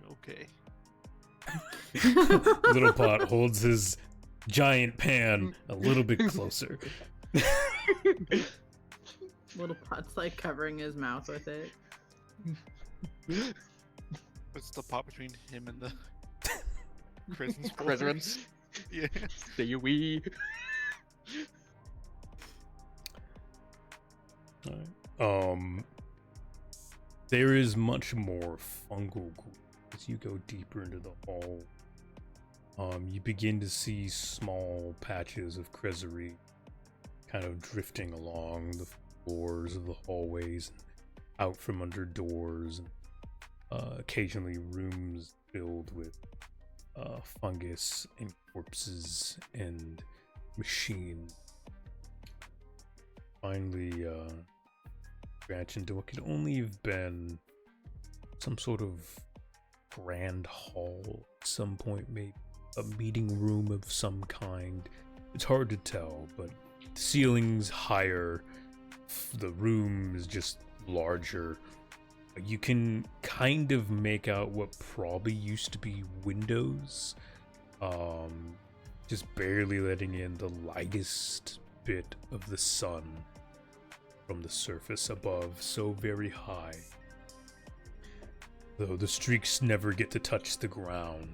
Okay. Little Pot holds his giant pan a little bit closer. Little Pot's like covering his mouth with it. What's the pot between him and the prison's Presidents. Yeah. Say we. There is much more fungal growth as you go deeper into the hall. You begin to see small patches of crezery kind of drifting along the floors of the hallways, out from under doors, and occasionally rooms filled with fungus and corpses and machines. Finally, branch into what could only have been some sort of grand hall at some point, maybe a meeting room of some kind. It's hard to tell, but the ceiling's higher, the room is just larger. You can kind of make out what probably used to be windows, just barely letting in the lightest bit of the sun from the surface above, so very high, though the streaks never get to touch the ground.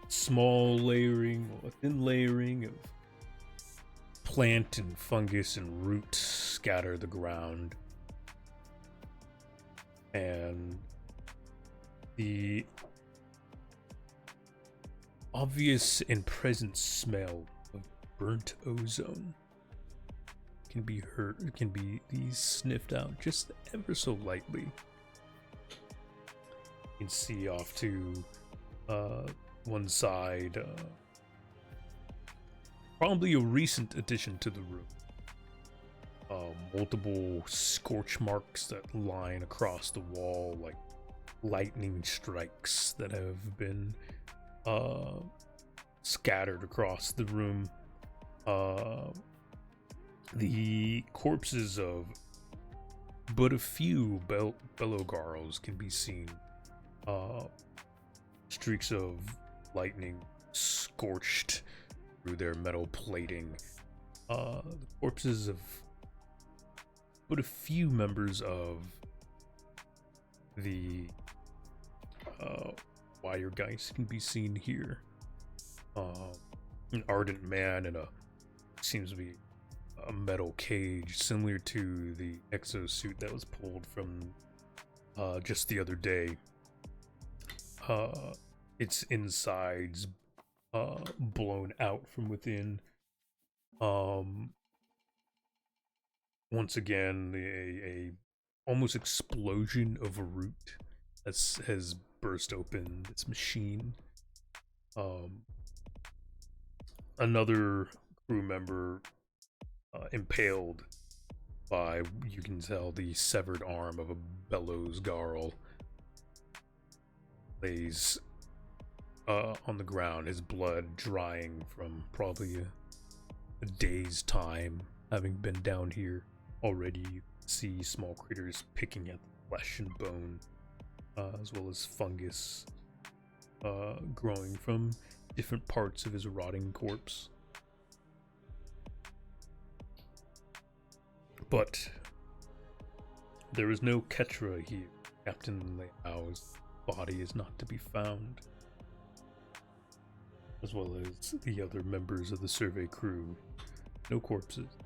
Small layering, or thin layering of plant and fungus and roots scatter the ground, and the obvious and present smell of burnt ozone can be sniffed out just ever so lightly. You can see off to one side, probably a recent addition to the room. Multiple scorch marks that line across the wall like lightning strikes that have been scattered across the room. The corpses of but a few Bellogarls can be seen. Streaks of lightning scorched through their metal plating. The corpses of but a few members of the Wiregeist can be seen here. An ardent man in seems to be a metal cage, similar to the exosuit that was pulled from just the other day. Its insides blown out from within. Once again, a almost explosion of a root has burst open its machine. Another crew member impaled by, you can tell, the severed arm of a Bellows Garl lays on the ground, his blood drying from probably a day's time having been down here already. You can see small critters picking at the flesh and bone, as well as fungus growing from different parts of his rotting corpse. But there is no Ketra here. Captain Leao's body is not to be found, as well as the other members of the survey crew. No corpses.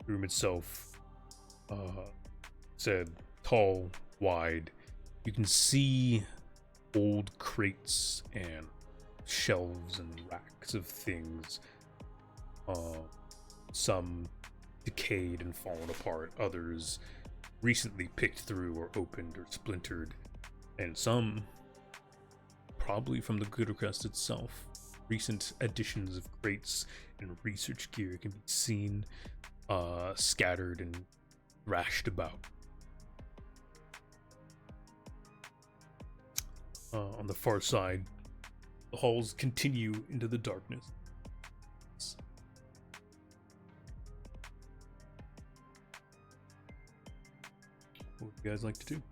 The room itself said tall, wide. You can see old crates and shelves and racks of things. Some decayed and fallen apart, others recently picked through or opened or splintered, and some probably from the Glittercrest itself. Recent additions of crates and research gear can be seen scattered and thrashed about. On the far side, the halls continue into the darkness. What would you guys like to do?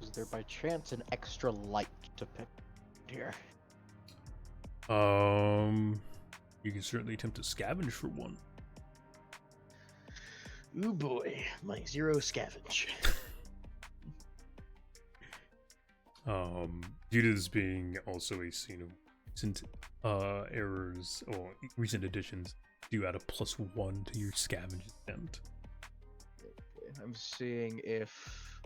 Is there by chance an extra light to pick here? You can certainly attempt to scavenge for one. Ooh boy, my 0 scavenge. Due to this being also a scene of recent errors or recent additions, you add a +1 to your scavenge attempt. I'm seeing if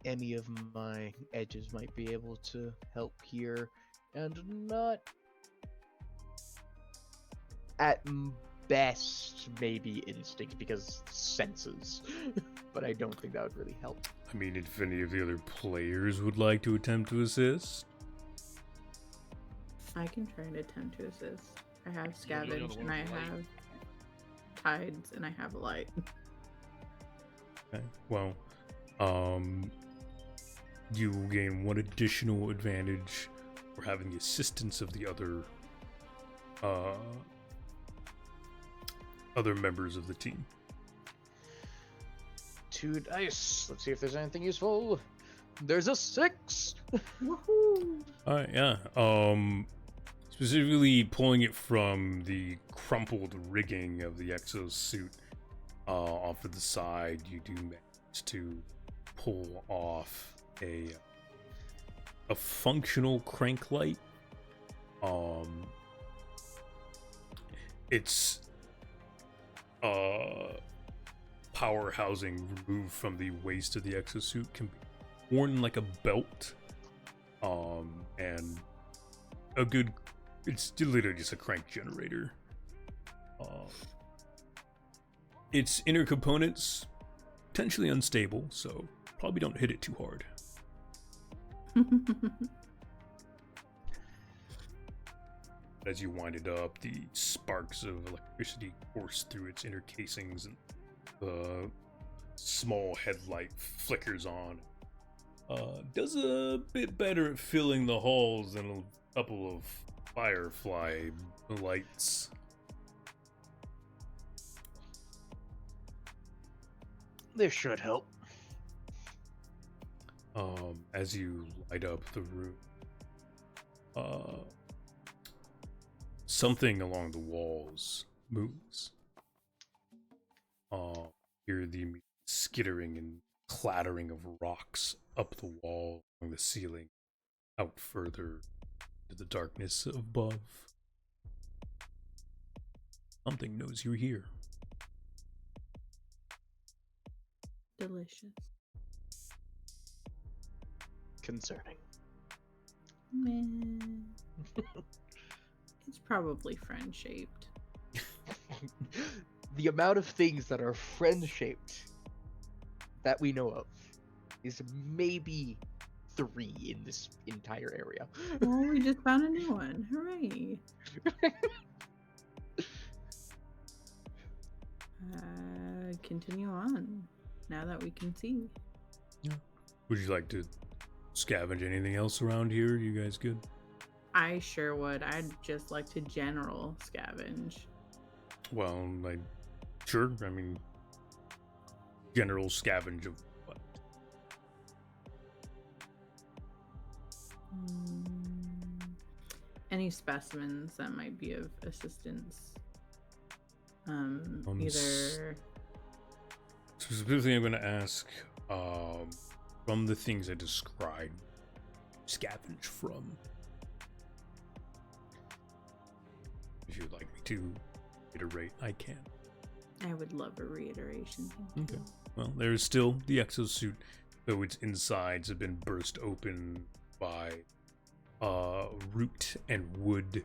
any of my edges might be able to help here, and not at best maybe instinct because senses, but I don't think that would really help. I mean, if any of the other players would like to attempt to assist. I can try to attempt to assist. I have You're the only scavenge, one and I with light. have tides, and I have light. Okay. Well, you will gain one additional advantage for having the assistance of the other members of the team. 2 dice. Let's see if there's anything useful. There's a 6. Woohoo! Alright, yeah. Specifically pulling it from the crumpled rigging of the exosuit off to the side, you do manage to pull off a functional crank light. It's power housing removed from the waist of the exosuit can be worn like a belt, and it's literally just a crank generator. Its inner components potentially unstable, so probably don't hit it too hard. As you wind it up, the sparks of electricity course through its inner casings, and the small headlight flickers on. Does a bit better at filling the halls than a couple of firefly lights. This should help. As you light up the room, something along the walls moves. Hear the skittering and clattering of rocks up the wall, along the ceiling, out further to the darkness above. Something knows you're here. Delicious. Concerning. Man. It's probably friend-shaped. The amount of things that are friend-shaped that we know of is maybe 3 in this entire area. Well, we just found a new one. Hooray. Continue on. Now that we can see. Would you like to scavenge anything else around here? You guys good? I sure would. I'd just like to general scavenge. Well, sure. I mean, general scavenge of what? Any specimens that might be of assistance. s- Either Specifically, I'm going to ask, from the things I described, scavenge from. If you'd like me to iterate, I can. I would love a reiteration. Thank Okay. you. Well, there is still the exosuit, though its insides have been burst open by root and wood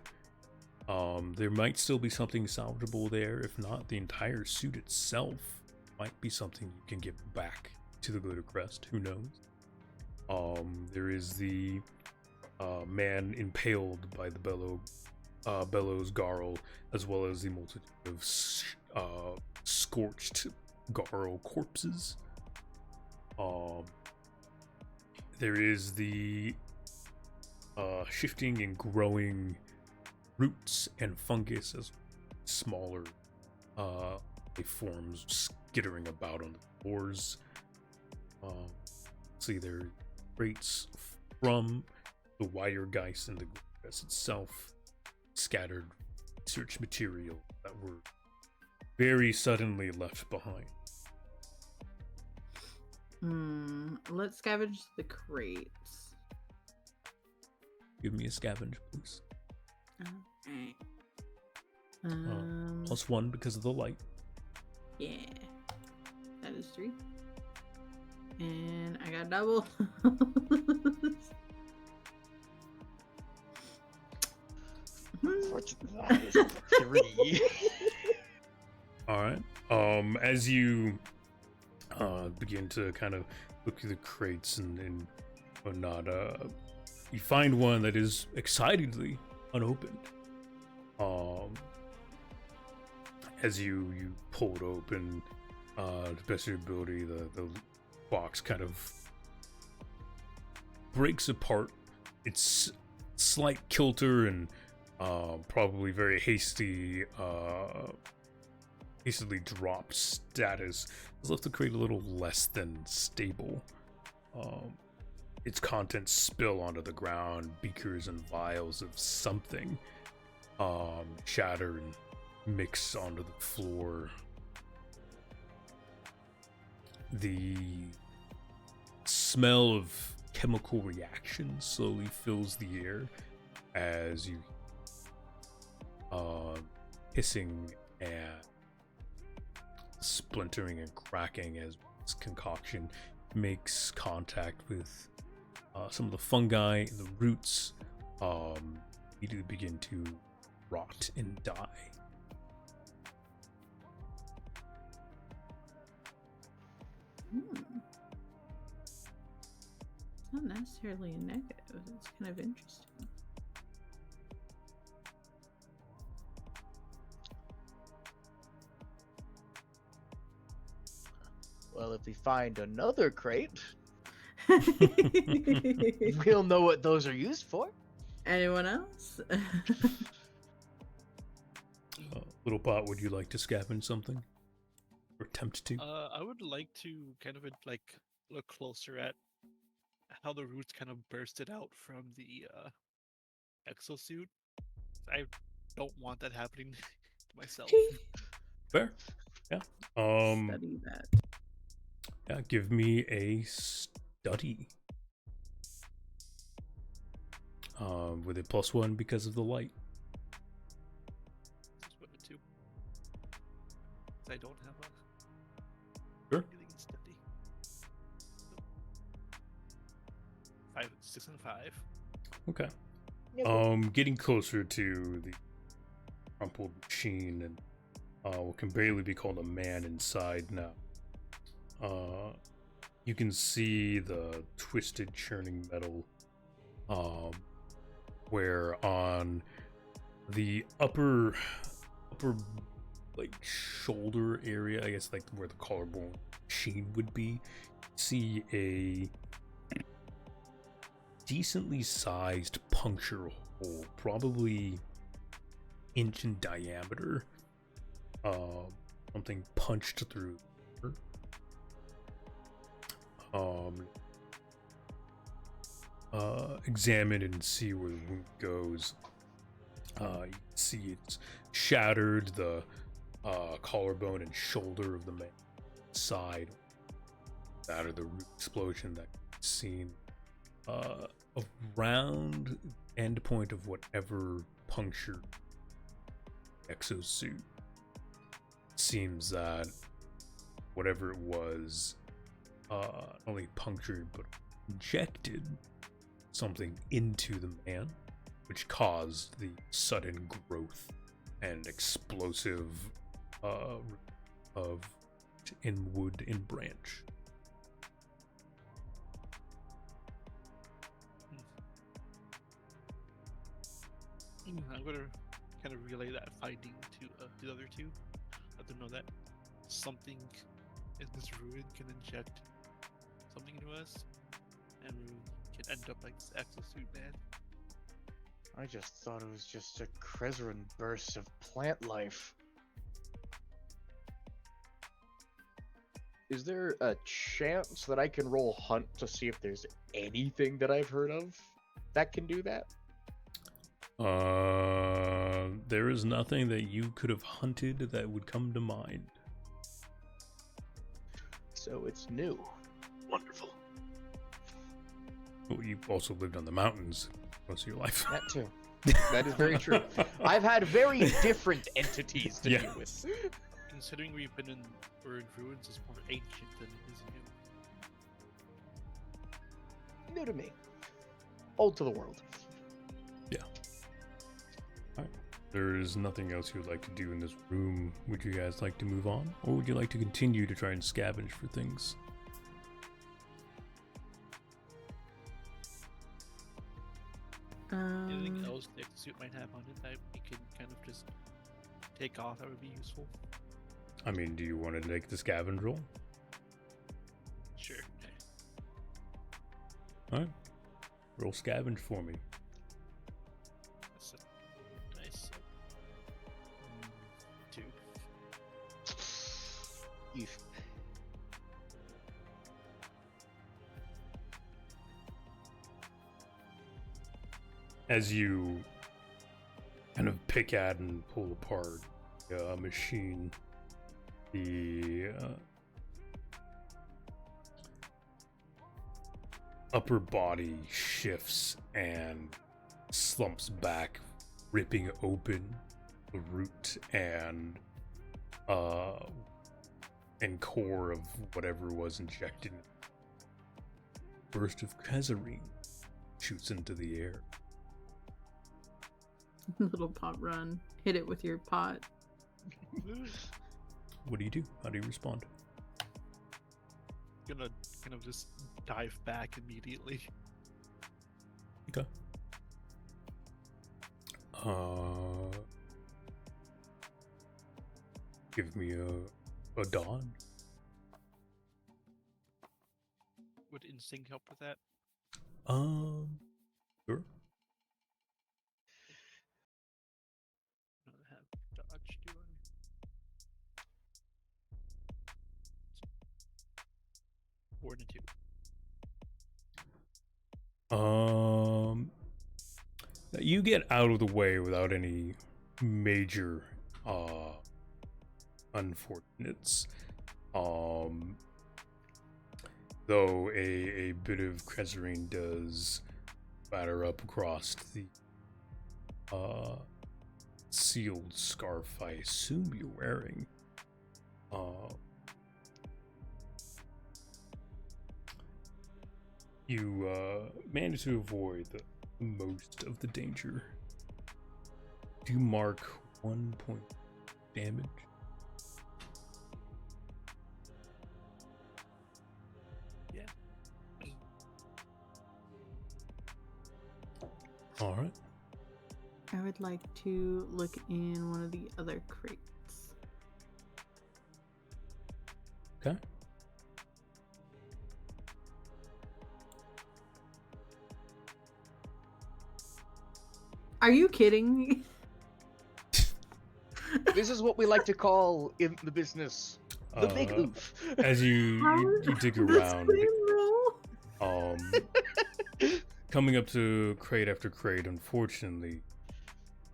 There might still be something salvageable there. If not, the entire suit itself might be something you can get back to the Glitter Crest. Who knows? There is the man impaled by the bellows Garl, as well as the multitude of scorched Garl corpses. There is the shifting and growing roots and fungus as smaller life forms skittering about on the floors. See, there are crates from the Wiregeist and the grass itself, scattered research material that were very suddenly left behind. Let's scavenge the crates. Give me a scavenge, please. Okay. +1 because of the light. Yeah. That is 3. And I got double. That is 3. All right. As you begin to kind of look through the crates and whatnot, you find one that is excitedly unopened. As you pull it open, to the best of your ability, the box kind of breaks apart. It's slight kilter and probably very hastily dropped status has left the crate a little less than stable. Its contents spill onto the ground, beakers and vials of something shatter and mix onto the floor. The smell of chemical reaction slowly fills the air as you hissing and splintering and cracking as this concoction makes contact with some of the fungi and the roots immediately begin to rot and die. It's not necessarily a negative. It's kind of interesting. Well, if we find another crate, we'll know what those are used for. Anyone else? Little Pot, would you like to scavenge something? Or attempt to? I would like to kind of like look closer at how the roots kind of bursted out from the exosuit. I don't want that happening to myself. Fair. Yeah. Study that. Yeah, give me a study. With a +1 because of the light. Just put it 2. 'Cause I don't have a Sure. healing study. 5, 6, and 5. Okay. Getting closer to the crumpled machine and what can barely be called a man inside now. You can see the twisted churning metal, where on the upper like shoulder area, I guess like where the collarbone machine would be, see a decently sized puncture hole, probably inch in diameter. Something punched through. Examine and see where the wound goes. You can see it's shattered the collarbone and shoulder of the man's side. That or the root explosion that you've seen around end point of whatever punctured exosuit. Seems that whatever it was not only punctured but injected something into the man, which caused the sudden growth and explosive of in wood and branch. I'm gonna kind of relay that finding to the other two. Let them know that something in this ruin can inject something into us, and we can end up like this exosuit man. I just thought it was just a Krezeran burst of plant life. Is there a chance that I can roll hunt to see if there's anything that I've heard of that can do that? There is nothing that you could have hunted that would come to mind. So it's new. Wonderful. Well, you've also lived on the mountains most of your life. That too. That is very true. I've had very different entities to deal with. Considering we're in ruins, is more ancient than it is new. New to me. Old to the world. There is nothing else you would like to do in this room. Would you guys like to move on? Or would you like to continue to try and scavenge for things? Anything else the exosuit might have on it that we can kind of just take off that would be useful? I mean, do you want to take the scavenge roll? Sure. Alright. Roll scavenge for me. That's a nice 2. Eef. As you kind of pick at and pull apart a machine, the upper body shifts and slumps back, ripping open the root and core of whatever was injected. Burst of Krezeran shoots into the air. Little pot run. Hit it with your pot. What do you do? How do you respond? Gonna kind of just dive back immediately. Okay. Give me a dawn. Would instinct help with that? Sure. I don't have dodge, do I? 4 and a 2. You get out of the way without any major unfortunates. Though a bit of Krezeran does batter up across the sealed scarf I assume you're wearing. You manage to avoid most of the danger. Do mark 1 point damage. Yeah. All right. I would like to look in one of the other crates. Okay. Are you kidding me? This is what we like to call in the business the big oof. As you dig The around, same roll? coming up to crate after crate, unfortunately,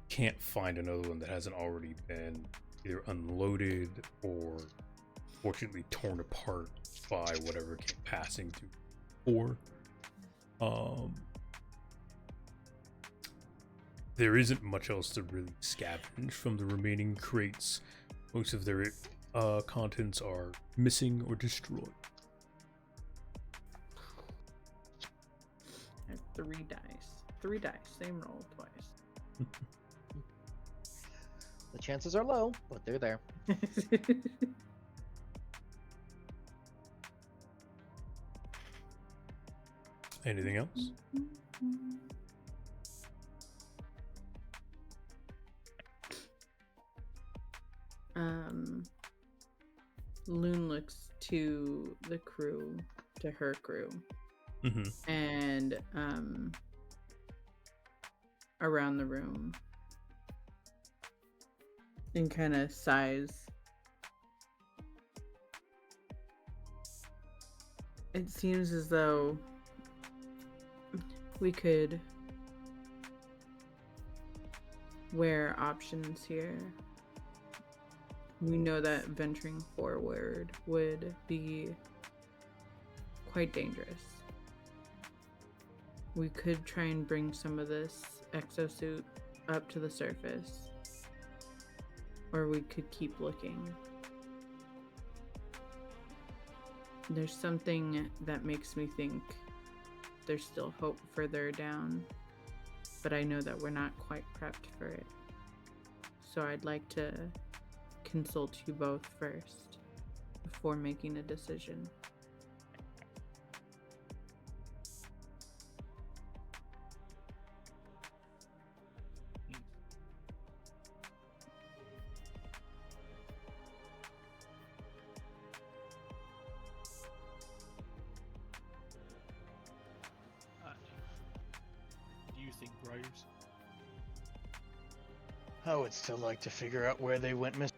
can't find another one that hasn't already been either unloaded or fortunately torn apart by whatever came passing through. Or, there isn't much else to really scavenge from the remaining crates. Most of their contents are missing or destroyed. I have 3 dice. 3 dice. Same roll twice. The chances are low, but they're there. Anything else? Loon looks to the crew, to her crew, Mm-hmm. and around the room, and kind of sighs. It seems as though we could weigh options here. We know that venturing forward would be quite dangerous. We could try and bring some of this exosuit up to the surface, or we could keep looking. There's something that makes me think there's still hope further down, but I know that we're not quite prepped for it. So I'd like to consult you both first before making a decision. Do you think, Briars? I would still like to figure out where they went missing.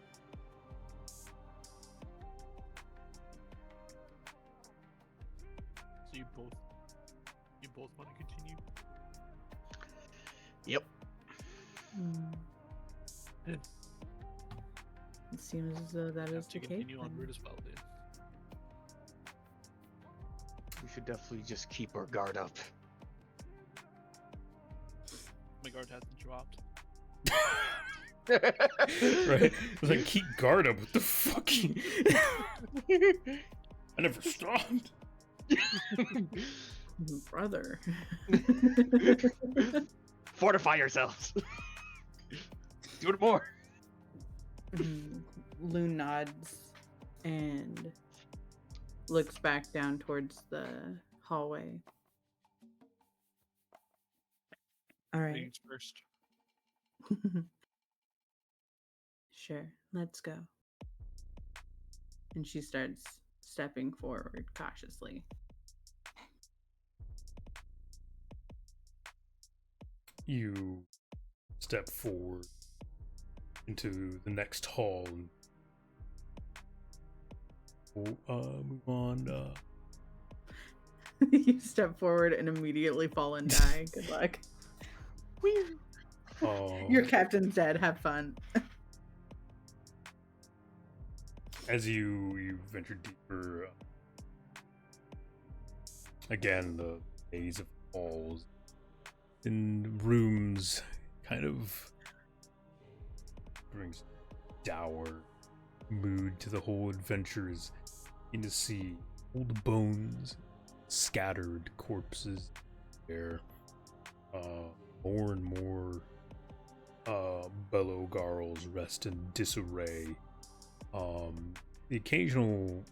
So you both want to continue? Yep. Yeah. It seems as though that is Have to the case. continue then. onward as well, then. We should definitely just keep our guard up. My guard hasn't dropped. Right? It's like, keep guard up. What the fuck? I never stopped. Brother. Fortify yourselves. Do it more. Loon nods and looks back down towards the hallway. All right. Ladies first. Sure, let's go. And she starts stepping forward cautiously. You step forward into the next hall and move on. You step forward and immediately fall and die. Good luck. Your captain's dead. Have fun. As you venture deeper, again, the maze of halls and rooms kind of brings dour mood to the whole adventure. As you to see old bones, scattered corpses there, more and more bellow garls rest in disarray. The occasional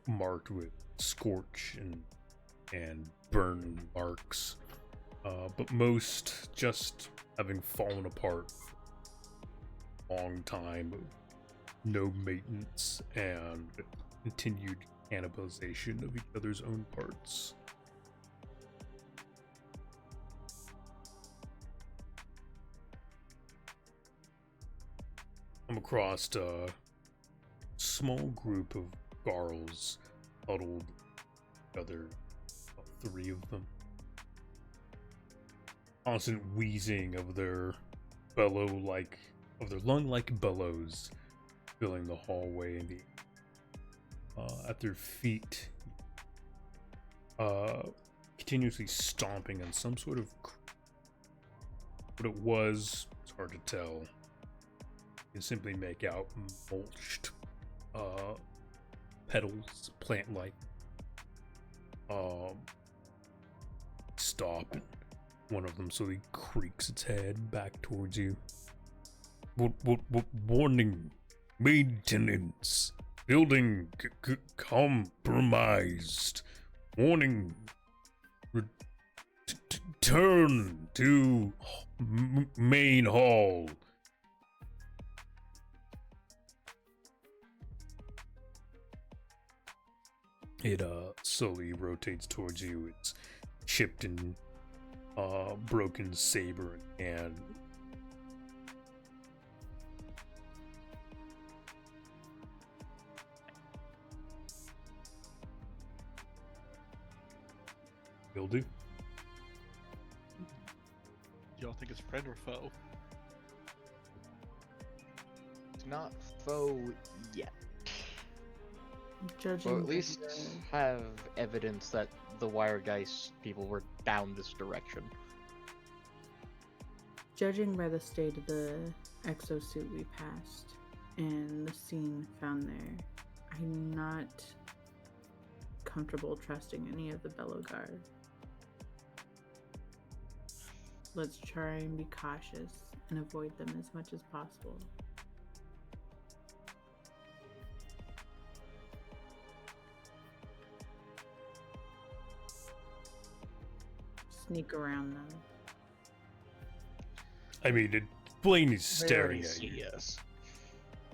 marked with scorch and burn marks, but most just having fallen apart for a long time, no maintenance, and continued cannibalization of each other's own parts. I'm across a small group of Garls huddled together, about 3 of them. Constant wheezing of their lung-like bellows filling the hallway and at their feet, continuously stomping on some sort of what it was. It's hard to tell. You can simply make out mulched petals, plant-like. Stop and one of them slowly creaks its head back towards you. Warning, maintenance, building compromised. Warning, turn to main hall. It slowly rotates towards you. It's chipped and broken saber in hand. Will do. Y'all think it's friend or foe? It's not foe yet. Judging Or at by least the- have evidence that the Wiregeist people were down this direction. Judging by the state of the exosuit we passed and the scene found there, I'm not comfortable trusting any of the Belloguard. Let's try and be cautious and avoid them as much as possible. Sneak around them. I mean, it plainly They staring already at see you. us.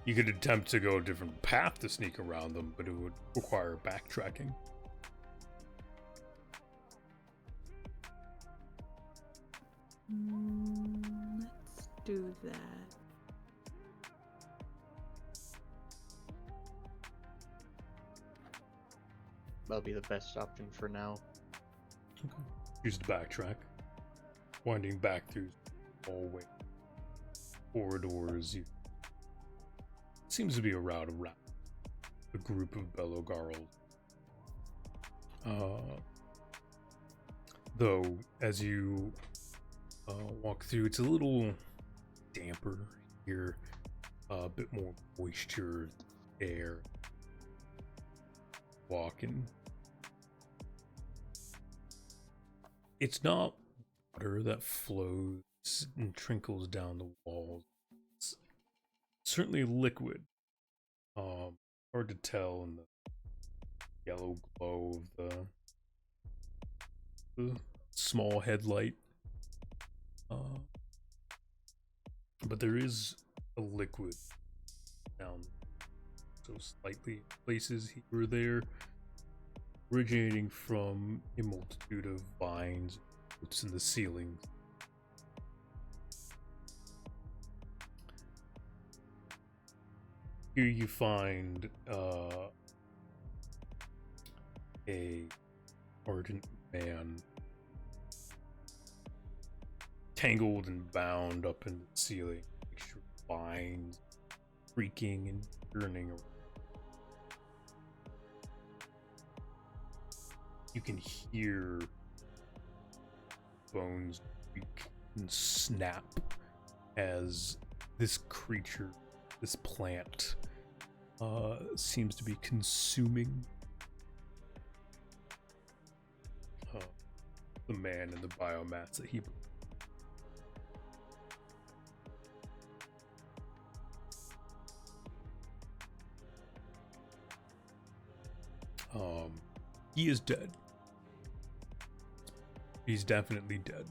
You could attempt to go a different path to sneak around them, but it would require backtracking. Let's do that. That'll be the best option for now. Use the backtrack, winding back through hallway corridors. Seems to be a route around a group of Bellogarls. Though, as you walk through, it's a little damper here, a bit more moisture, air. Walking. It's not water that flows and trickles down the walls. It's certainly liquid. Hard to tell in the yellow glow of the small headlight. But there is a liquid down so slightly places here or there, originating from a multitude of vines and roots in the ceiling. Here you find a ardent man tangled and bound up in the ceiling, mixture of vines creaking and turning around. You can hear bones creak and snap as this creature, this plant, seems to be consuming the man and the biomass that he. He is dead. He's definitely dead.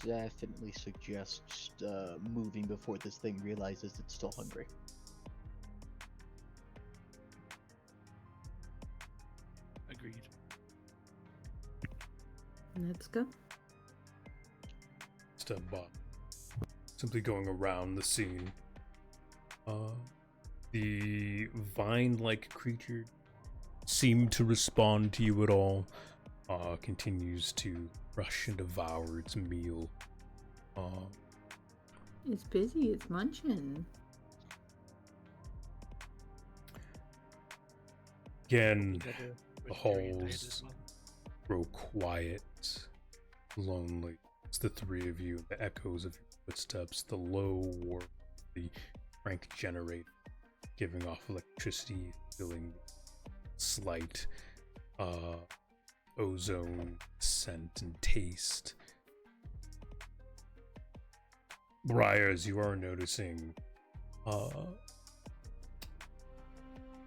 Definitely suggest moving before this thing realizes it's still hungry. Agreed. Let's go. Step by. Simply going around the scene. The vine-like creature seemed to respond to you at all. Continues to rush and devour its meal. It's busy, it's munching. Again, Together the with Fury and Diet halls as well. grow quiet, lonely. It's the three of you, the echoes of your footsteps, the low war, the crank generator giving off electricity, filling slight ozone scent and taste. Briars, you are noticing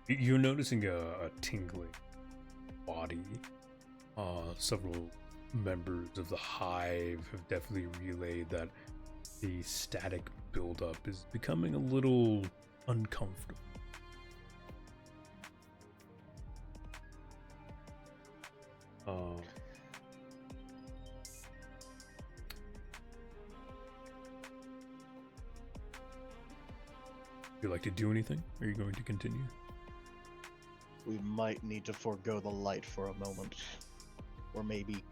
you're noticing a tingling body. Several members of the hive have definitely relayed that the static buildup is becoming a little uncomfortable. Would you like to do anything? Are you going to continue? We might need to forego the light for a moment. Or maybe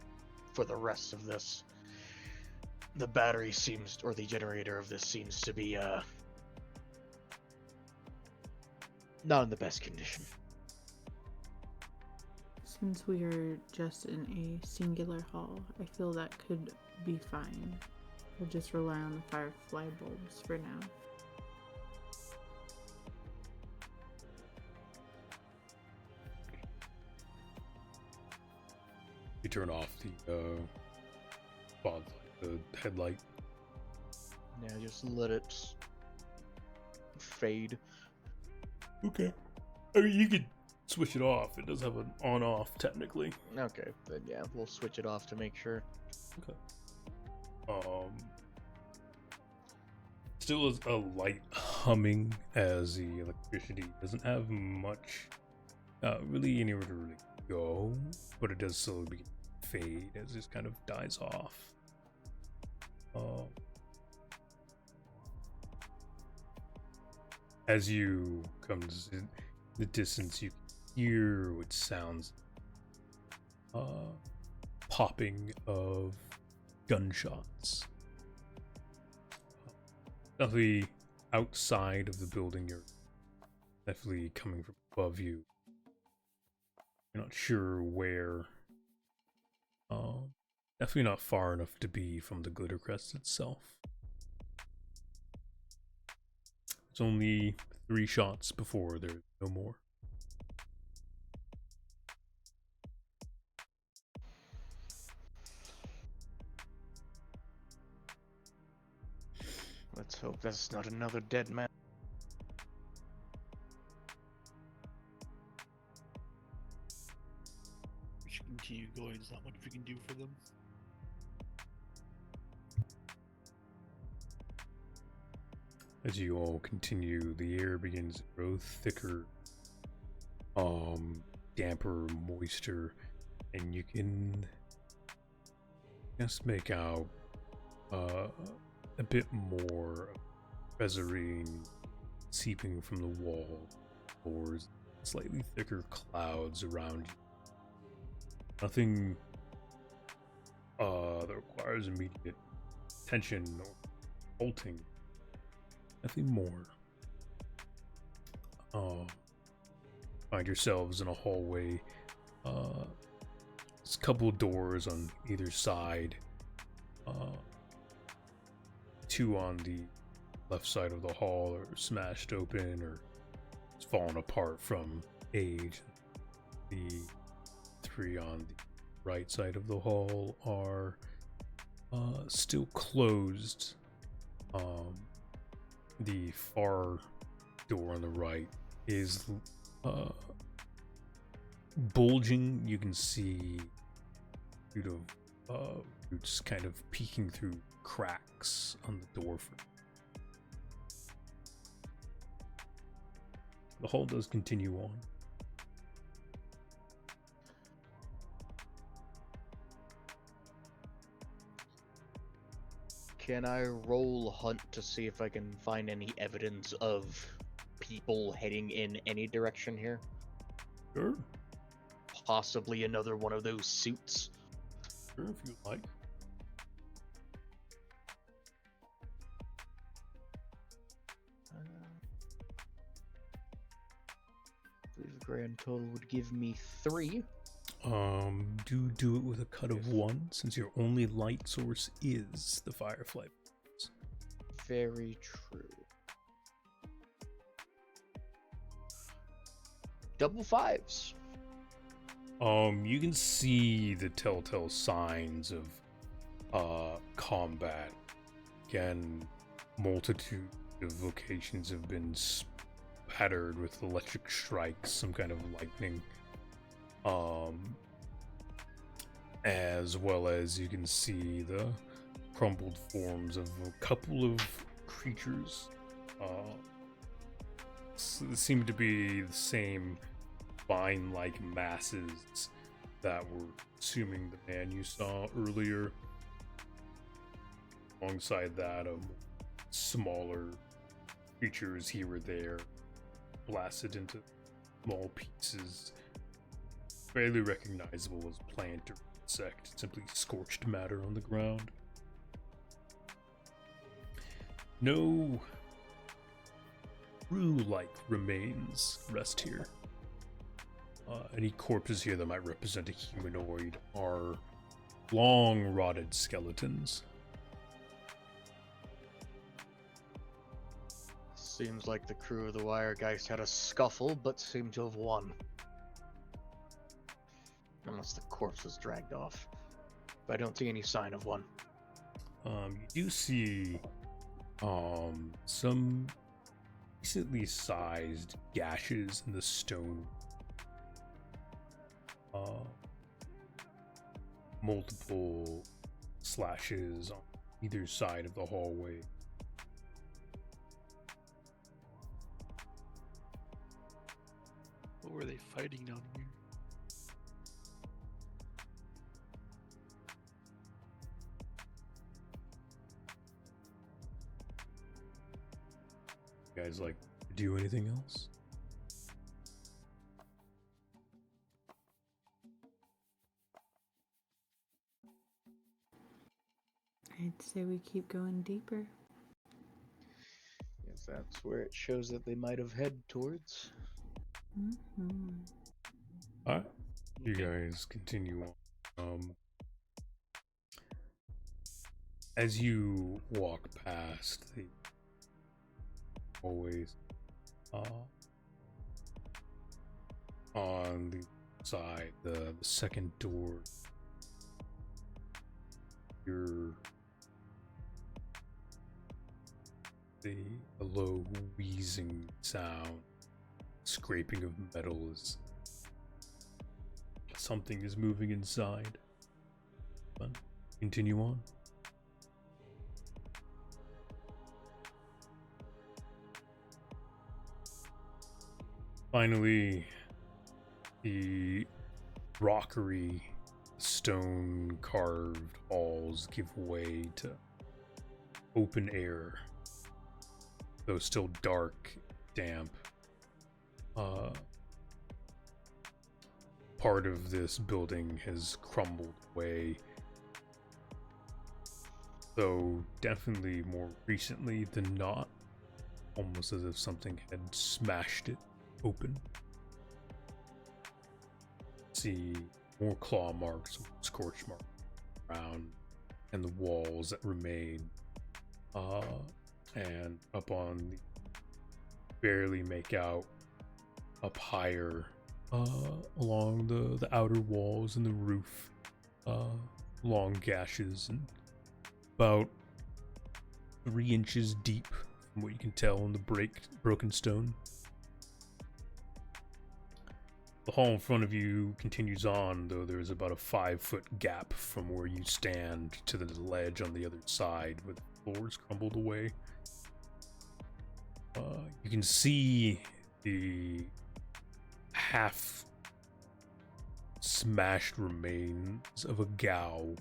for the rest of this. The battery seems, or the generator of this seems to be, not in the best condition. Since we are just in a singular hall, I feel that could be fine. We'll just rely on the firefly bulbs for now. You turn off the spotlight, the headlight. Yeah, just let it fade. Okay. I mean, you could switch it off. It does have an on-off technically. Okay, then yeah, we'll switch it off to make sure. Okay. Still is a light humming as the electricity doesn't have much, really anywhere to really go, but it does slowly begin to fade as this kind of dies off. As you come to the distance, you hear what sounds popping of gunshots. Definitely outside of the building, you're definitely coming from above you. You're not sure where. Definitely not far enough to be from the Glitter Crest itself. It's only 3 shots before there's no more. Let's hope that's not another dead man. We should continue going. There's not much we can do for them. As you all continue, the air begins to grow thicker, damper, moister, and you can just make out a bit more resinine seeping from the wall, or slightly thicker clouds around you. Nothing that requires immediate attention or halting. Nothing more. Find yourselves in a hallway. There's a couple of doors on either side. 2 on the left side of the hall are smashed open or fallen apart from age. The 3 on the right side of the hall are still closed. The far door on the right is bulging. You can see roots kind of peeking through cracks on the door frame. The hall does continue on. Can I roll hunt to see if I can find any evidence of people heading in any direction here? Sure. Possibly another one of those suits. Sure, if you like. The grand total would give me 3. Do it with a cut of 1, since your only light source is the firefly. Very true. double fives. You can see the telltale signs of combat. Again, multitude of locations have been spattered with electric strikes, some kind of lightning. As well as you can see the crumpled forms of a couple of creatures. Seem to be the same vine-like masses that were consuming the man you saw earlier. Alongside that, smaller creatures here or there, blasted into small pieces, barely recognizable as plant or insect, simply scorched matter on the ground. No crew-like remains rest here. Any corpses here that might represent a humanoid are long rotted skeletons. Seems like the crew of the Wiregeist had a scuffle, but seemed to have won. Unless the corpse was dragged off. But I don't see any sign of one. You do see some decently sized gashes in the stone. Multiple slashes on either side of the hallway. What were they fighting down here? You guys like to do anything else? I'd say we keep going deeper. Yes, that's where it shows that they might have head towards. Mm-hmm. Alright, you guys continue on. As you walk past the hallways, on the side, the second door, a low wheezing sound, scraping of metals. Something is moving inside. But continue on. Finally, the rockery, stone carved halls give way to open air, though still dark, damp. Part of this building has crumbled away, though definitely more recently than not, almost as if something had smashed it open. See more claw marks, scorch marks around, and the walls that remain. And up on the, barely make out up higher, along the outer walls and the roof, long gashes and about 3 inches deep from what you can tell in the broken stone. The hall in front of you continues on, though there is about a 5-foot gap from where you stand to the ledge on the other side, with the floors crumbled away. You can see the half smashed remains of a gal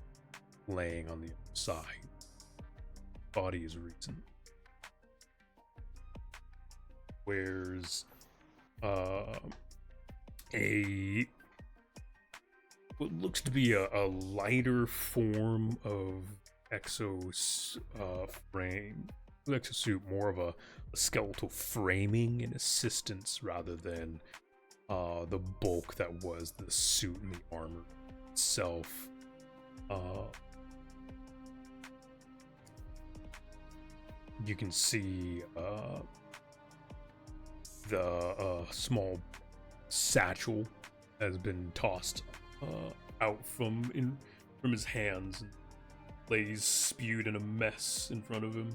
laying on the other side. Body is recent. Wears what looks to be a lighter form of exosuit, more of a skeletal framing and assistance rather than the bulk that was the suit and the armor itself. You can see the small satchel has been tossed out from his hands and lays spewed in a mess in front of him.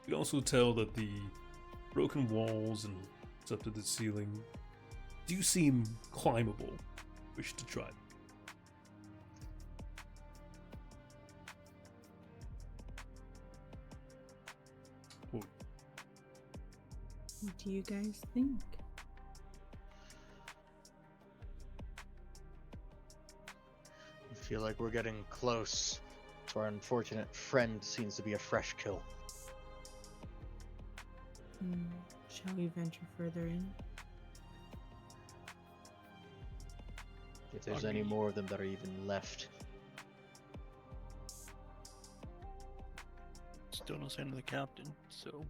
You can also tell that the broken walls and up to the ceiling do seem climbable. Wish to try. What do you guys think? I feel like we're getting close to our unfortunate friend. Seems to be a fresh kill. Shall we venture further in? If there's any more of them that are even left. Still no sign of the captain, so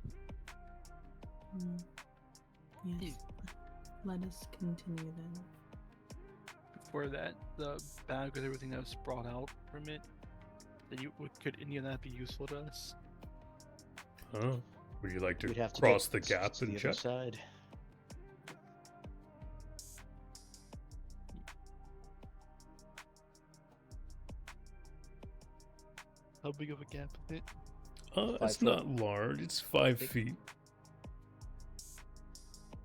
Yes. Let us continue then. before that, the bag with everything that was brought out from it, could any of that be useful to us? Huh? Would you like to We'd have to cross get the gap to and the check? other side. How big of a gap is it? It's 5 not large. It's 5 Big. feet.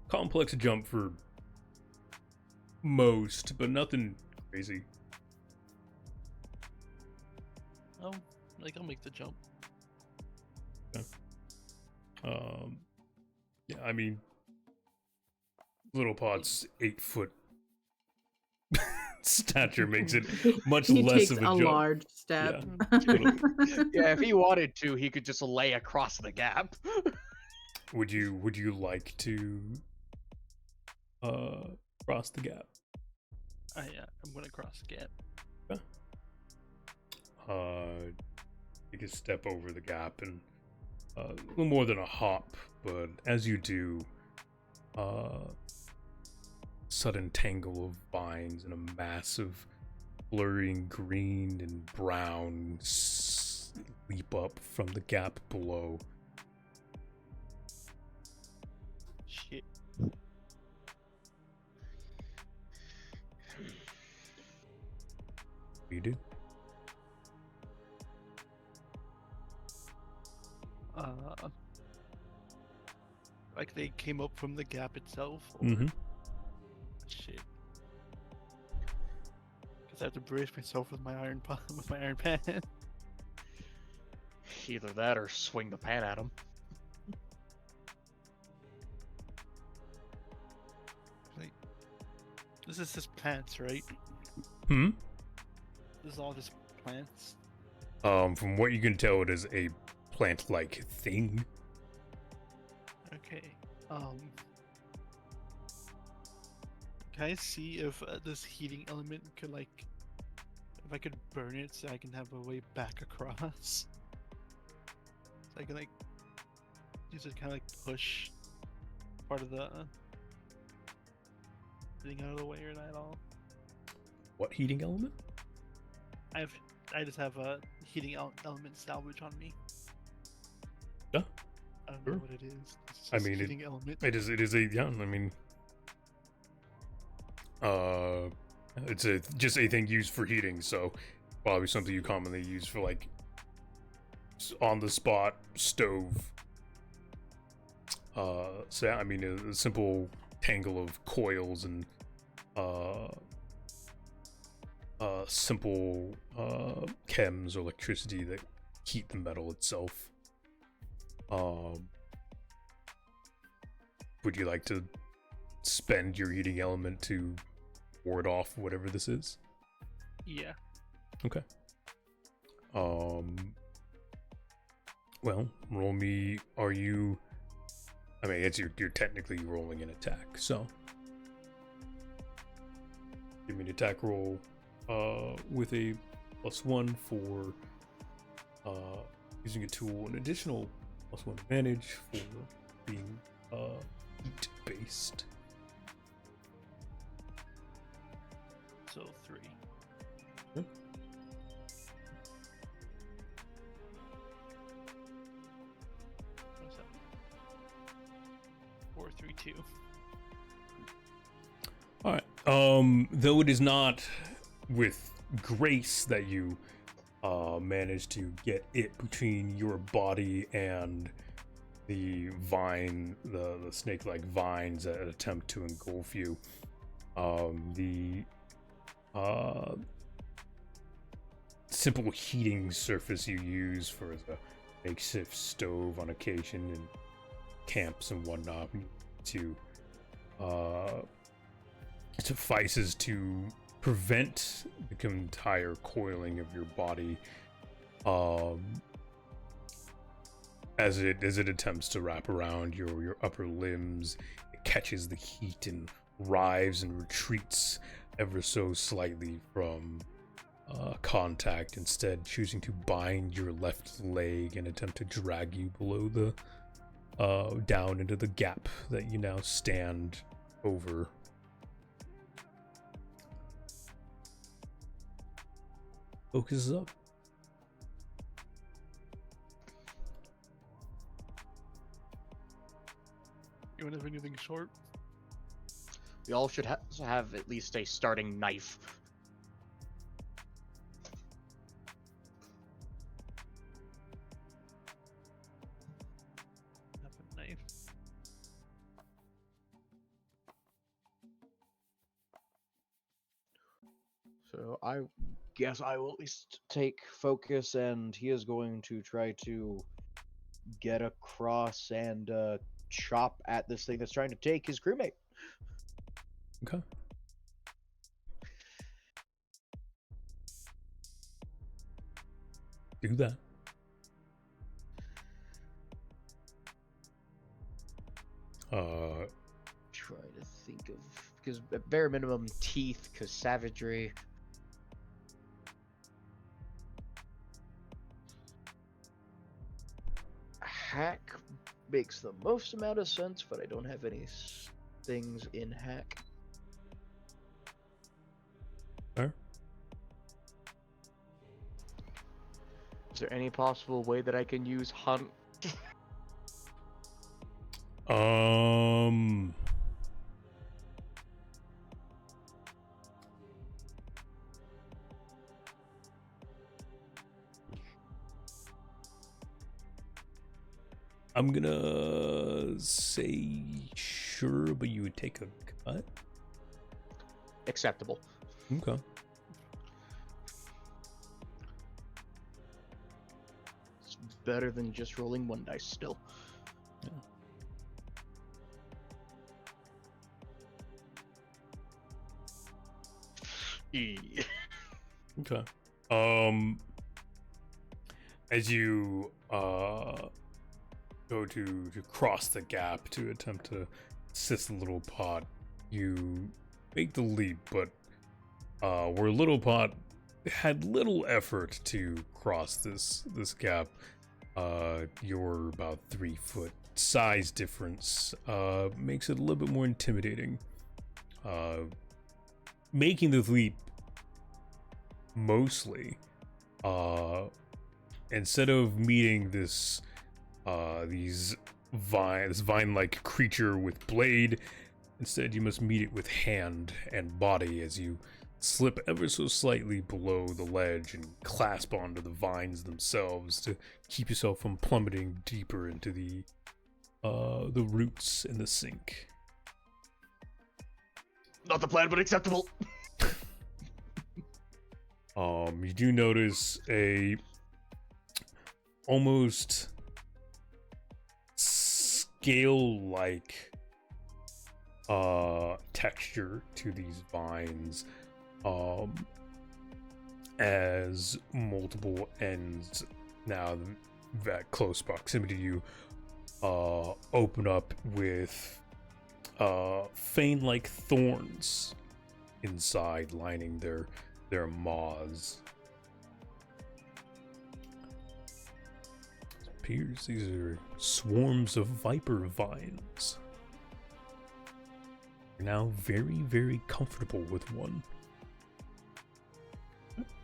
Complex jump for most, but nothing crazy. Oh, I'll make the jump. Yeah, I mean, Little Pot's 8 foot stature makes it much He less takes of a a jump. large step. totally. Yeah, if he wanted to, he could just lay across the gap. Would you like to cross the gap? I'm gonna cross the gap. Take a step over the gap and a little more than a hop, but as you do, sudden tangle of vines and a mass of blurring green and brown leap up from the gap below. Shit. You do? Like they came up from the gap itself? Or... Mm-hmm. Shit. Because I have to brace myself with my iron pan. Either that or swing the pan at him. Like, this is just plants, right? Hmm? This is all just plants. From what you can tell, it is a plant-like thing. Okay. Can I see if this heating element could if I could burn it so I can have a way back across? So I can use it kind of push part of the thing out of the way or not at all. What heating element? I just have a heating element salvage on me. Yeah. I don't Sure. know what it is. It's I just a mean, heating element. It is a, yeah, I mean, it's just a thing used for heating, so probably something you commonly use for on the spot stove. So yeah, I mean, a simple tangle of coils and simple chems or electricity that heat the metal itself. Would you like to spend your heating element to ward off whatever this is? Yeah. Okay. Well, roll me. Are you? I mean, it's you're technically rolling an attack, so give me an attack roll. With a +1 for using a tool, an additional +1 advantage for being heat based. So 3. 432. All right. Though it is not with grace that you manage to get it between your body and the vine, the snake-like vines that attempt to engulf you. The simple heating surface you use for the makeshift stove on occasion and camps and whatnot to suffices to prevent the entire coiling of your body as it attempts to wrap around your upper limbs. It catches the heat and writhes and retreats ever so slightly from contact, instead choosing to bind your left leg and attempt to drag you below the down into the gap that you now stand over. Focus up. You want to have anything short? We all should have at least a starting knife. Have a knife. So I guess I will at least take focus, and he is going to try to get across and chop at this thing that's trying to take his crewmate. Okay. Do that. Try to think of, because at bare minimum teeth, because savagery. Hack makes the most amount of sense, but I don't have any things in hack. Fair. Is there any possible way that I can use hunt? I'm gonna say sure, but you would take a cut. Acceptable. Okay. It's better than just rolling one dice still. E. Okay. As you go to cross the gap to attempt to assist the little pot, you make the leap, but where little pot had little effort to cross this gap, your about 3 foot size difference makes it a little bit more intimidating. Making the leap mostly, instead of meeting this vine-like creature with blade, instead you must meet it with hand and body as you slip ever so slightly below the ledge and clasp onto the vines themselves to keep yourself from plummeting deeper into the roots in the sink. Not the plan, but acceptable. You do notice a almost scale-like texture to these vines, as multiple ends now that close proximity to you open up with fane-like thorns inside, lining their maws. It appears these are swarms of viper vines. You're now very, very comfortable with one.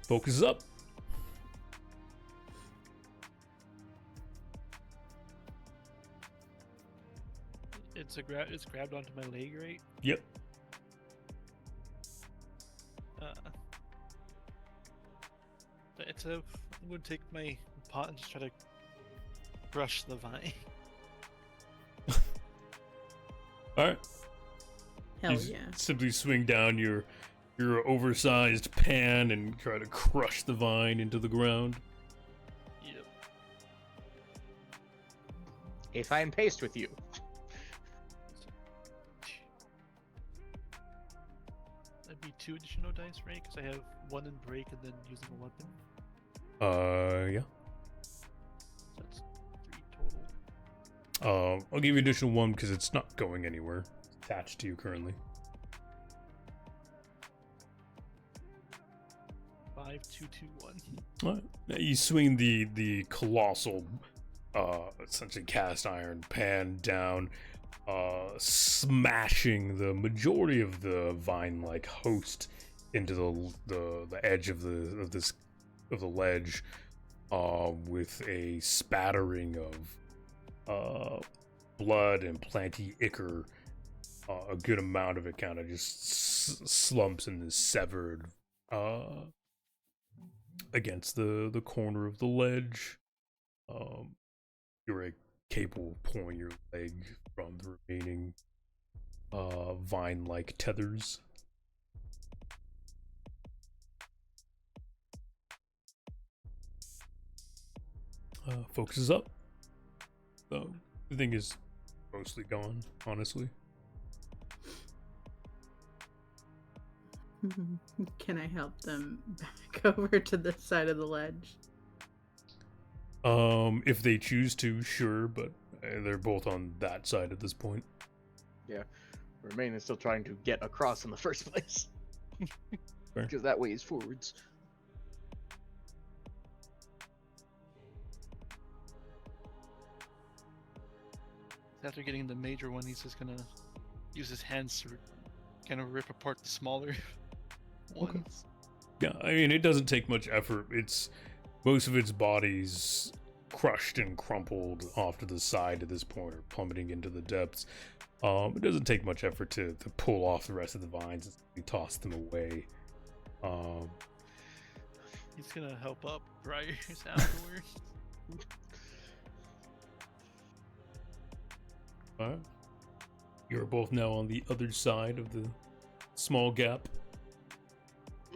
Focus up. It's grabbed onto my leg, right? Yep. I'm gonna take my pot and just try to crush the vine. All right. Hell You yeah. simply swing down your oversized pan and try to crush the vine into the ground. Yep. A fine paste with you. That'd be 2 additional dice, right? Because I have 1 in break and then using a weapon. Yeah. So that's 3 total. I'll give you additional 1 because it's not going anywhere. It's attached to you currently. 5, 2, 2, 1. All right. Now you swing the colossal, essentially cast iron pan down, smashing the majority of the vine-like host into the edge of the ledge, with a spattering of blood and planty ichor. A good amount of it kind of just slumps and is severed against the corner of the ledge. You're capable of pulling your leg from the remaining vine-like tethers. Focus is up. So the thing is mostly gone, honestly. Can I help them back over to the side of the ledge? If they choose to, sure, but they're both on that side at this point. Remain is still trying to get across in the first place. Fair. Because that way is forwards. After getting the major one, he's just gonna use his hands to kind of rip apart the smaller ones. Yeah, I mean, it doesn't take much effort. It's most of its body's crushed and crumpled off to the side at this point, or plummeting into the depths. It doesn't take much effort to pull off the rest of the vines and toss them away. He's gonna help up Briars afterwards. Alright. You're both now on the other side of the small gap.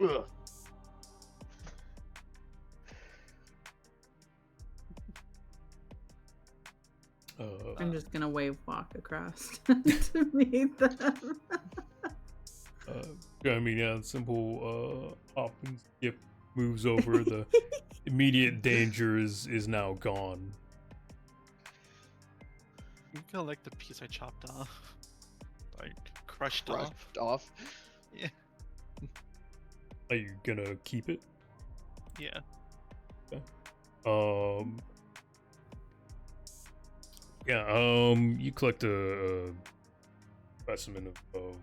Ugh. I'm just gonna wave walk across to meet them. I mean, yeah, simple hop and skip moves over. The immediate danger is now gone. You kind of like the piece I chopped off, like crushed off. Brushed off. Yeah, Are you gonna keep it? yeah. You collect a specimen of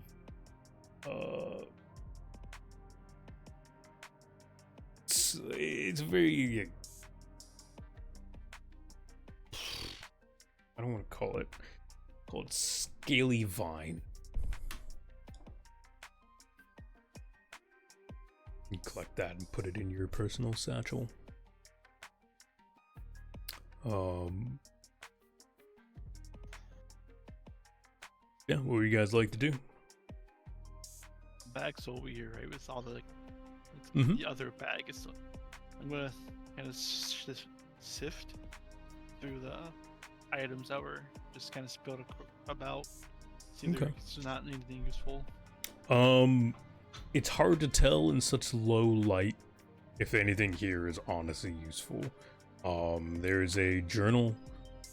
it's very, I don't want to call it scaly vine. You collect that and put it in your personal satchel. Yeah, what would you guys like to do? Bag's over here, right? With all the Mhm. the other bag. So I'm gonna kind of sift through the items that were just kind of spilled about. See if Okay. there's not anything useful. It's hard to tell in such low light if anything here is honestly useful. There's a journal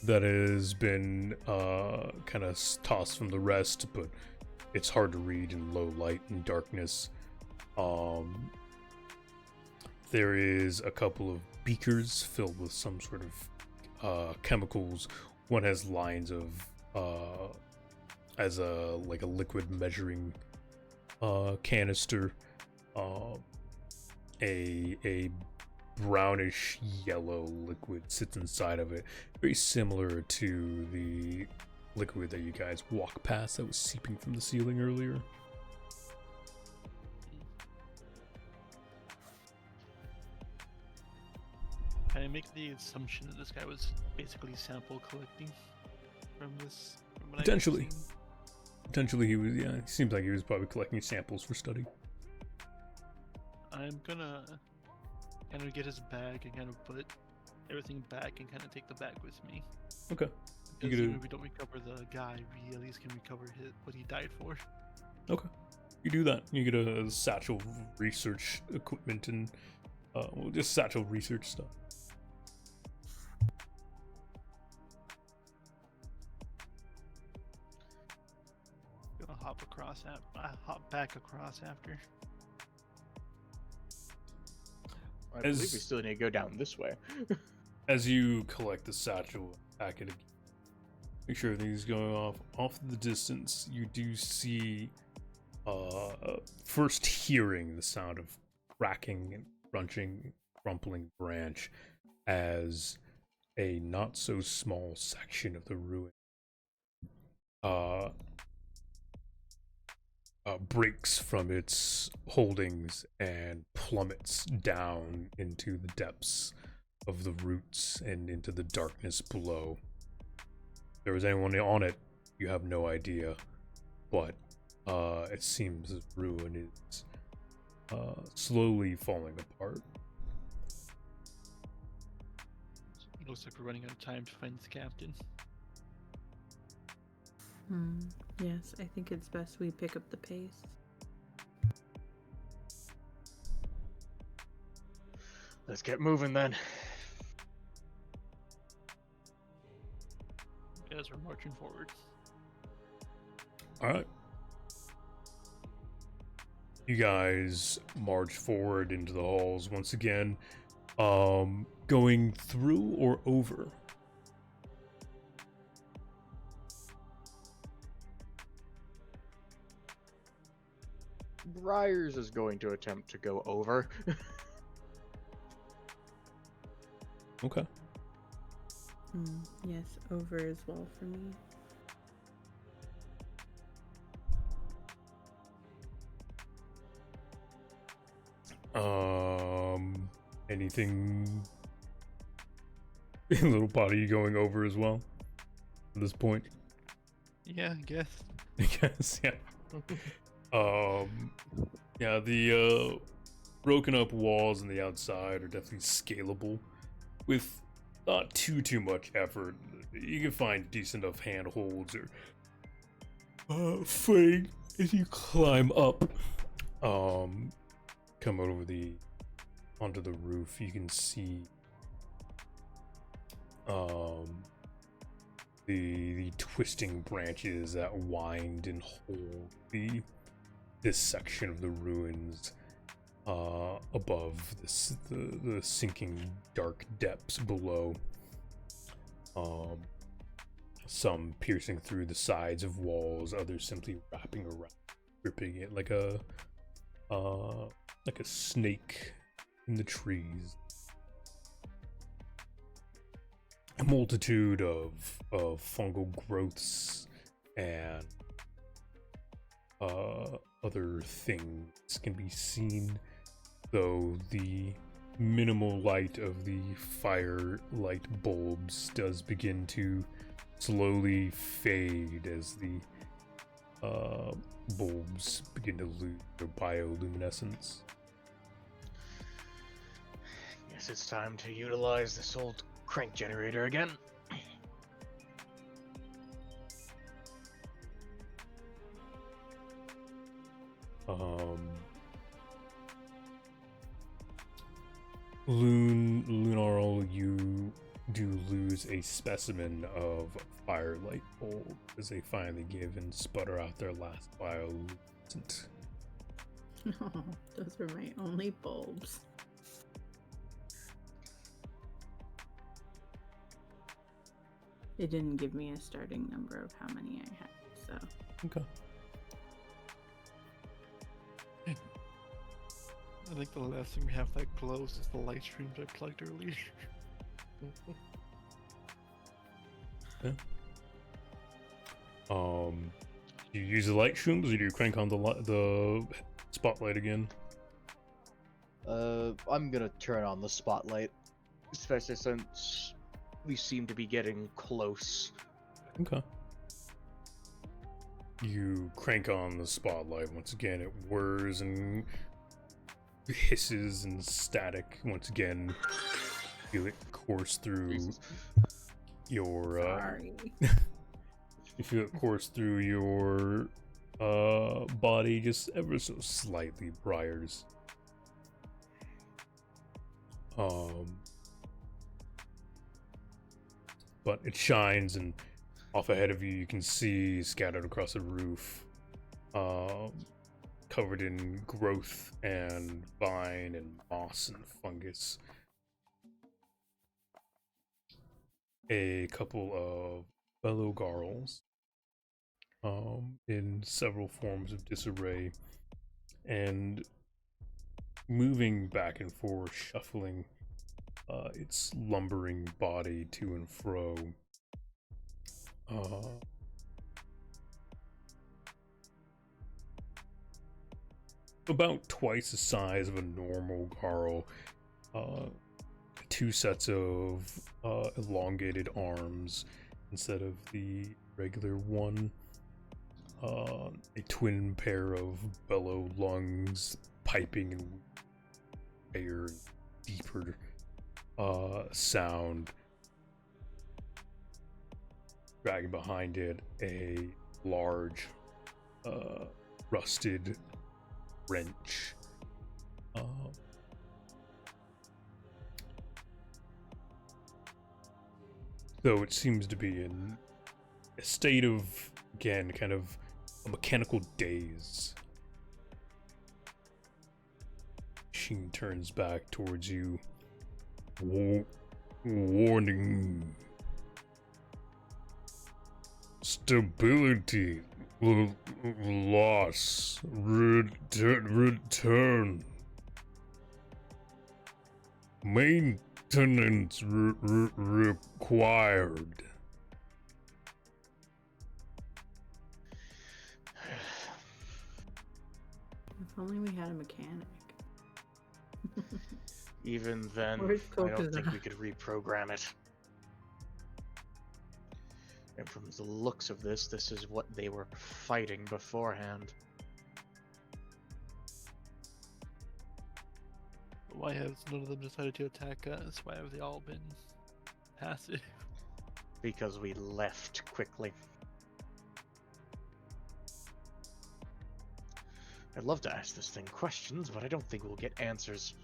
that has been kind of tossed from the rest, but it's hard to read in low light and darkness. There is a couple of beakers filled with some sort of chemicals. One has lines of as a liquid measuring canister. A brownish yellow liquid sits inside of it, very similar to the liquid that you guys walk past that was seeping from the ceiling earlier. Can I make the assumption that this guy was basically sample collecting from this? From what I've Potentially. seen? Potentially he was, yeah, it seems like he was probably collecting samples for study. I'm gonna kind of get his bag and kind of put everything back and kind of take the bag with me. Okay. You Because could even if we don't recover the guy, we at least can recover what he died for. Okay. You do that. You get a satchel of research equipment and well, just satchel research stuff. Gonna hop back across after. I believe we As- still need to go down this way. As you collect the satchel, pack it again. Make sure everything's going off the distance. You do see, first hearing the sound of cracking and crunching, crumpling branch as a not so small section of the ruin breaks from its holdings and plummets down into the depths of the roots and into the darkness below. If there was anyone on it, you have no idea, but it seems the ruin is slowly falling apart. It looks like we're running out of time to find the captain. Yes, I think it's best we pick up the pace. Let's get moving then. As we're marching forward. All right. You guys march forward into the halls once again, going through or over. Briars is going to attempt to go over. Okay. Yes, over as well for me. Anything? Little potty, you going over as well at this point? Yeah, I guess. I guess, yeah. Yeah, the broken up walls on the outside are definitely scalable with not too much effort. You can find decent enough handholds or footing as you climb up. Come over onto the roof. You can see the twisting branches that wind and hold this section of the ruins above the sinking dark depths below. Some piercing through the sides of walls, others simply wrapping around, gripping it like a snake in the trees. A multitude of fungal growths and other things can be seen, though the minimal light of the firelight bulbs does begin to slowly fade as the bulbs begin to lose their bioluminescence. Guess it's time to utilize this old crank generator again. Lunarl, you do lose a specimen of firelight bulb as they finally give and sputter out their last bioluminescent. Oh, those were my only bulbs. It didn't give me a starting number of how many I had, so. Okay. I think the last thing we have that glows is the light streams I plugged earlier. Do you use the light shrooms, or do you crank on the spotlight again? I'm gonna turn on the spotlight, especially since we seem to be getting close. Okay. You crank on the spotlight once again. It whirs and hisses and static once again. Feel it course through Jesus. your. Sorry. You feel it course through your body just ever so slightly, Briars. But it shines, and off ahead of you, you can see scattered across the roof, covered in growth and vine and moss and fungus, a couple of fellow garls, in several forms of disarray, and moving back and forth, shuffling its lumbering body to and fro. About twice the size of a normal garl. Two sets of elongated arms instead of the regular one. A twin pair of bellow lungs piping and air, deeper sound. Dragging behind it a large rusted wrench. Though it seems to be in a state of, again, kind of a mechanical daze. Machine turns back towards you. Warning. Stability loss. Return. Maintenance required. If only we had a mechanic. Even then, Where's I don't think Coca? we could reprogram it. And from the looks of this is what they were fighting beforehand. Why have none of them decided to attack us? Why have they all been passive? Because we left quickly. I'd love to ask this thing questions, but I don't think we'll get answers.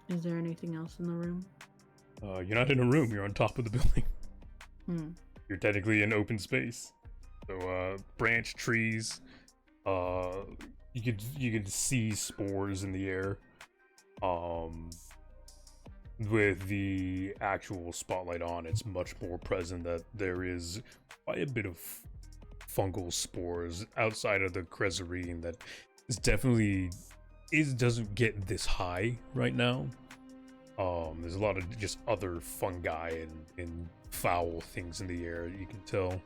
Is there anything else in the room? You're not in a room, you're on top of the building. Hmm. You're technically in open space. So, branch trees, you could see spores in the air. With the actual spotlight on, it's much more present that there is quite a bit of fungal spores outside of the Cresarine that is definitely doesn't get this high right now. There's a lot of just other fungi and foul things in the air, you can tell.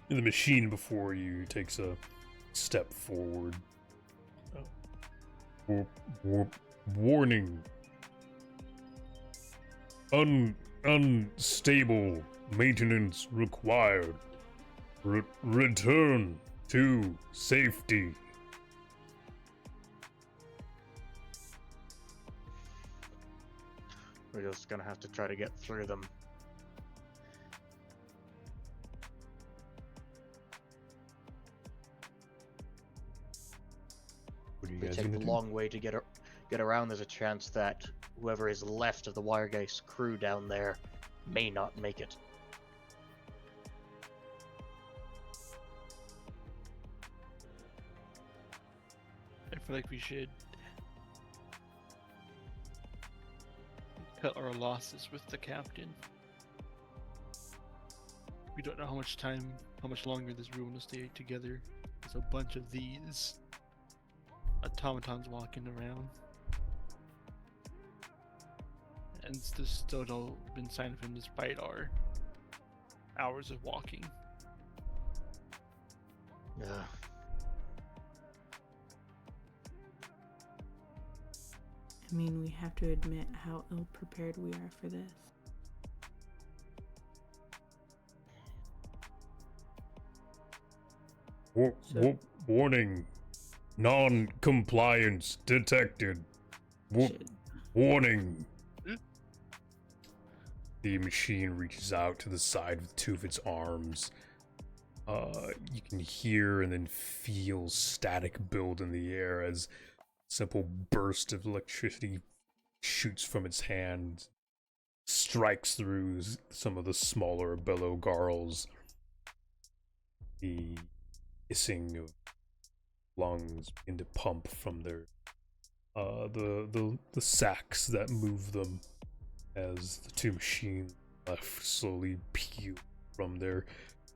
The machine before you takes a step forward. Warning. Unstable maintenance required. Return to safety. We're just gonna have to try to get through them. What are you If we guys take gonna the do? long way to get around, there's a chance that whoever is left of the Wiregeist crew down there may not make it. I feel like we should cut our losses with the captain. We don't know how much longer this room will stay together. There's a bunch of these automatons walking around. And there's still no been sign of him despite our hours of walking. Yeah. I mean, we have to admit how ill prepared we are for this. Warning. Non-compliance detected. Shit. Warning. The machine reaches out to the side with two of its arms. You can hear and then feel static build in the air as a simple burst of electricity shoots from its hand, strikes through some of the smaller bellow garls. The hissing of lungs begin to pump from their the sacks that move them as the two machines left slowly peel from their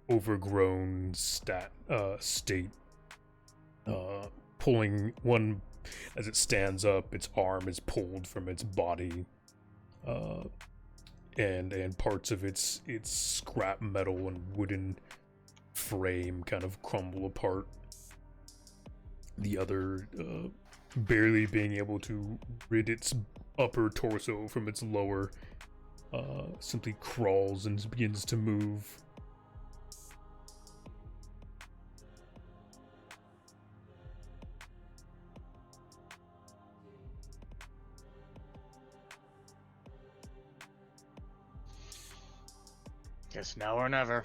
overgrown state, pulling one as it stands up. Its arm is pulled from its body, and parts of its scrap metal and wooden frame kind of crumble apart. The other, barely being able to rid its upper torso from its lower, simply crawls and begins to move. Guess now or never.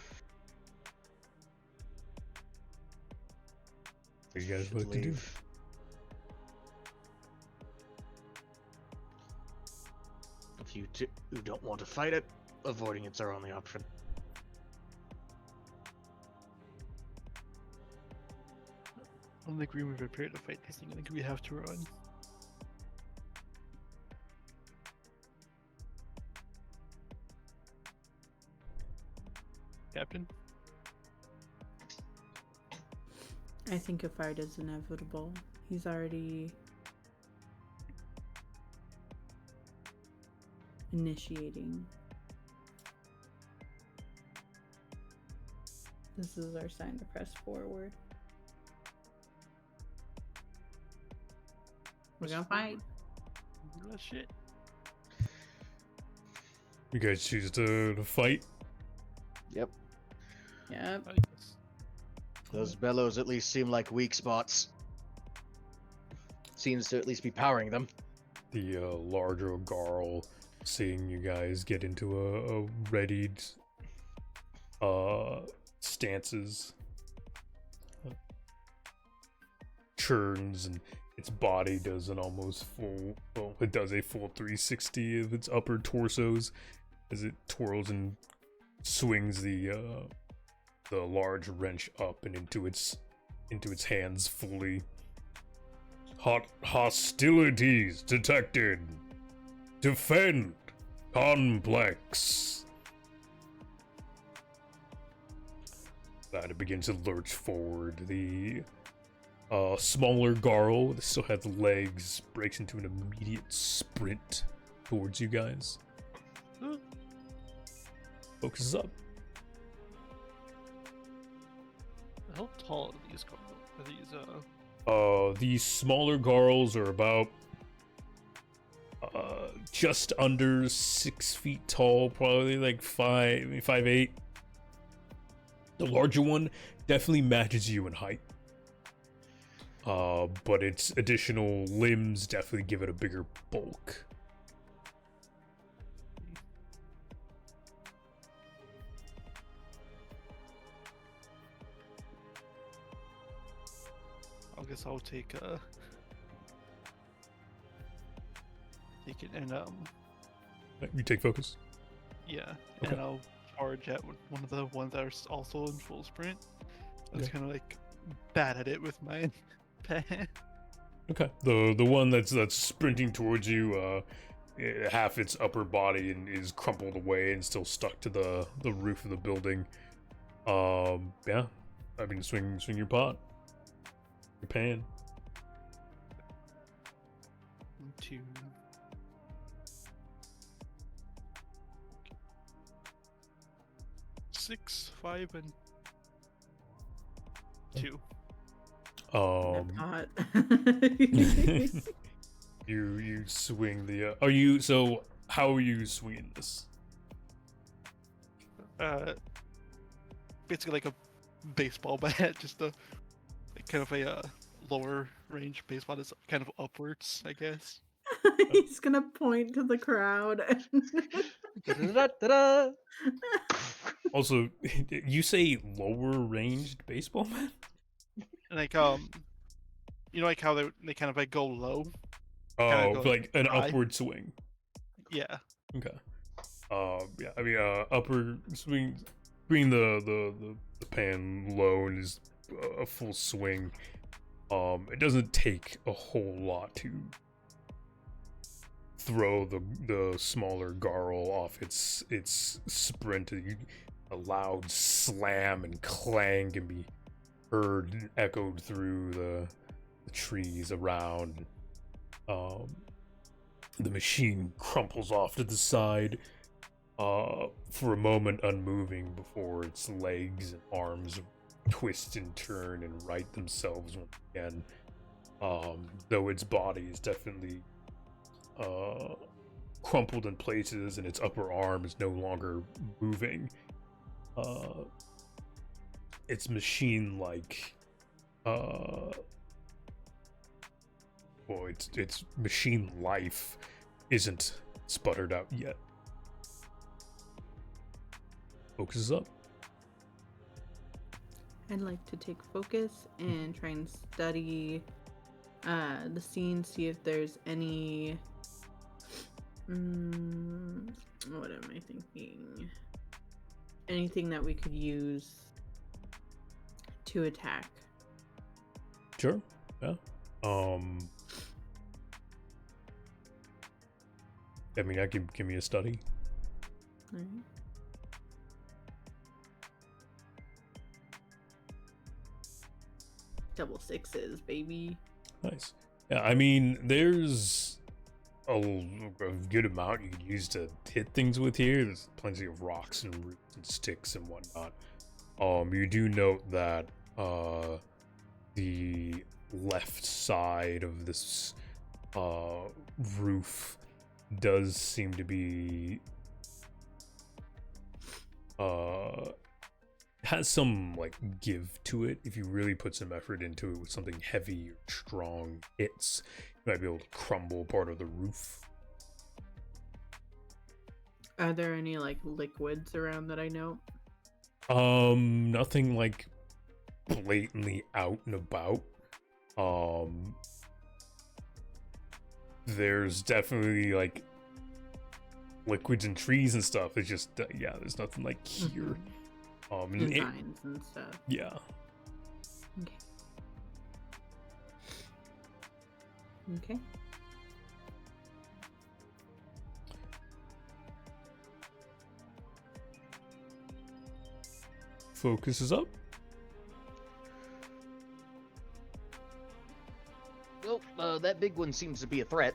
What do you guys Should like to do? leave. If you two who don't want to fight it, avoiding it's our only option. I don't think we were prepared to fight this thing. I think we have to run. Captain? I think a fight is inevitable. He's already initiating. This is our sign to press forward. We're gonna fight. Oh shit. You guys choose to fight? Yep. Yep. Oh, yes. Those bellows at least seem like weak spots. Seems to at least be powering them. The larger Garl, seeing you guys get into a readied stances, churns, and its body does an almost full, well, it does a full 360 of its upper torsos as it twirls and swings the large wrench up and into its hands fully. Hostilities detected. Defend complex. That it begins to lurch forward. The smaller Garl that still has legs breaks into an immediate sprint towards you guys. Focuses up. How tall are these? These smaller Garls are about just under 6 feet tall, probably like 5'8". The larger one definitely matches you in height. But its additional limbs definitely give it a bigger bulk. I guess I'll take it and You take focus. yeah, Okay. and I'll charge at one of the ones that are also in full sprint. I was Okay. kind of like bad at it with my pen. Okay. The one that's sprinting towards you, half its upper body and is crumpled away and still stuck to the roof of the building. Yeah. I mean, swing your pot. Your pan. 2, 6, 5, and 2. Um, Hot. you swing the. Are you so? How are you swinging this? Basically like a baseball bat, just a like kind of a lower range baseball that's kind of upwards, I guess. He's gonna point to the crowd. Da-da-da-da-da. Also, you say lower ranged baseball man? And like you know like how they kind of like go low. Oh, go, like an high. upward swing. Yeah. Okay. Yeah. I mean, upper swing, between the pan low and is a full swing. It doesn't take a whole lot to throw the smaller Garl off its sprint. A loud slam and clang can be heard and echoed through the trees around. The machine crumples off to the side, for a moment unmoving before its legs and arms twist and turn and right themselves once again. Though its body is definitely crumpled in places and its upper arm is no longer moving. Its machine-like, its machine life isn't sputtered out yet. Focuses up. I'd like to take focus and try and study the scene, see if there's any. What am I thinking? Anything that we could use to attack. Sure. Yeah. I mean, I can give me a study. All right. Double sixes, baby. Nice. Yeah, I mean, there's a good amount you could use to hit things with here. There's plenty of rocks and roots and sticks and whatnot. You do note that the left side of this roof does seem to be has some like give to it. If you really put some effort into it with something heavy or strong hits, you might be able to crumble part of the roof. Are there any like liquids around that I know? Nothing like blatantly out and about. There's definitely like liquids and trees and stuff. It's just yeah, there's nothing like here. Designs and stuff. Yeah. Okay. Okay. Focus is up. Well, that big one seems to be a threat.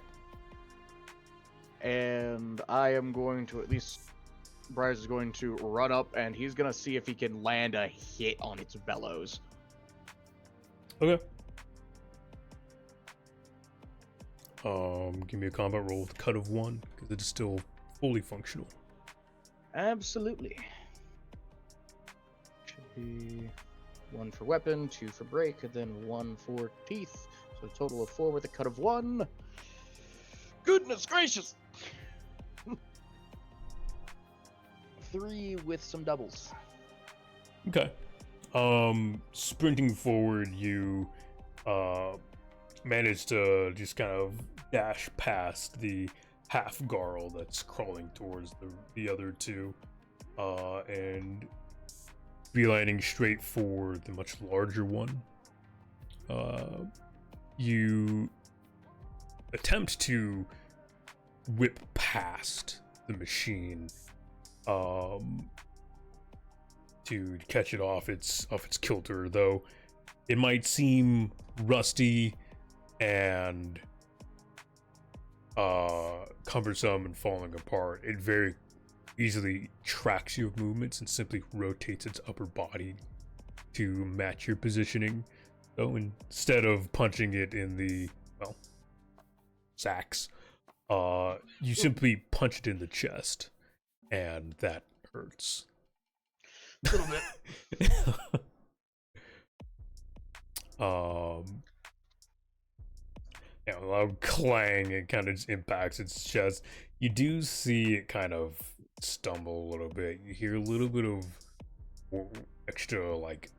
And I am going to, at least Bryce is going to run up and he's going to see if he can land a hit on its bellows. Okay. Give me a combat roll with a cut of 1, because it is still fully functional. Absolutely. Should be 1 for weapon, 2 for break, and then 1 for teeth. So a total of 4 with a cut of 1. Goodness gracious! 3 with some doubles. Okay. Sprinting forward, you manage to just kind of dash past the half Garl that's crawling towards the other two, and beelining straight for the much larger one. You attempt to whip past the machine, to catch it off its kilter, though it might seem rusty and cumbersome and falling apart. It very easily tracks your movements and simply rotates its upper body to match your positioning. So instead of punching it in the, well, sacks, you simply punch it in the chest, and that hurts. A little bit. Yeah, a loud clang, it kind of just impacts its chest. You do see it kind of stumble a little bit. You hear a little bit of extra, like,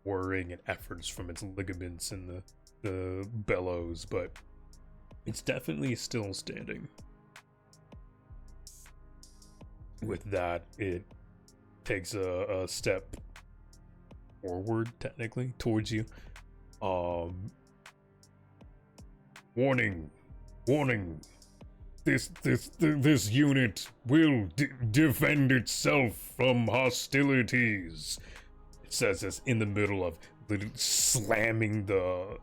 whirring and efforts from its ligaments and the bellows, but it's definitely still standing. With that, it takes a step forward, technically, towards you. Warning, warning. This unit will defend itself from hostilities. It says this in the middle of slamming the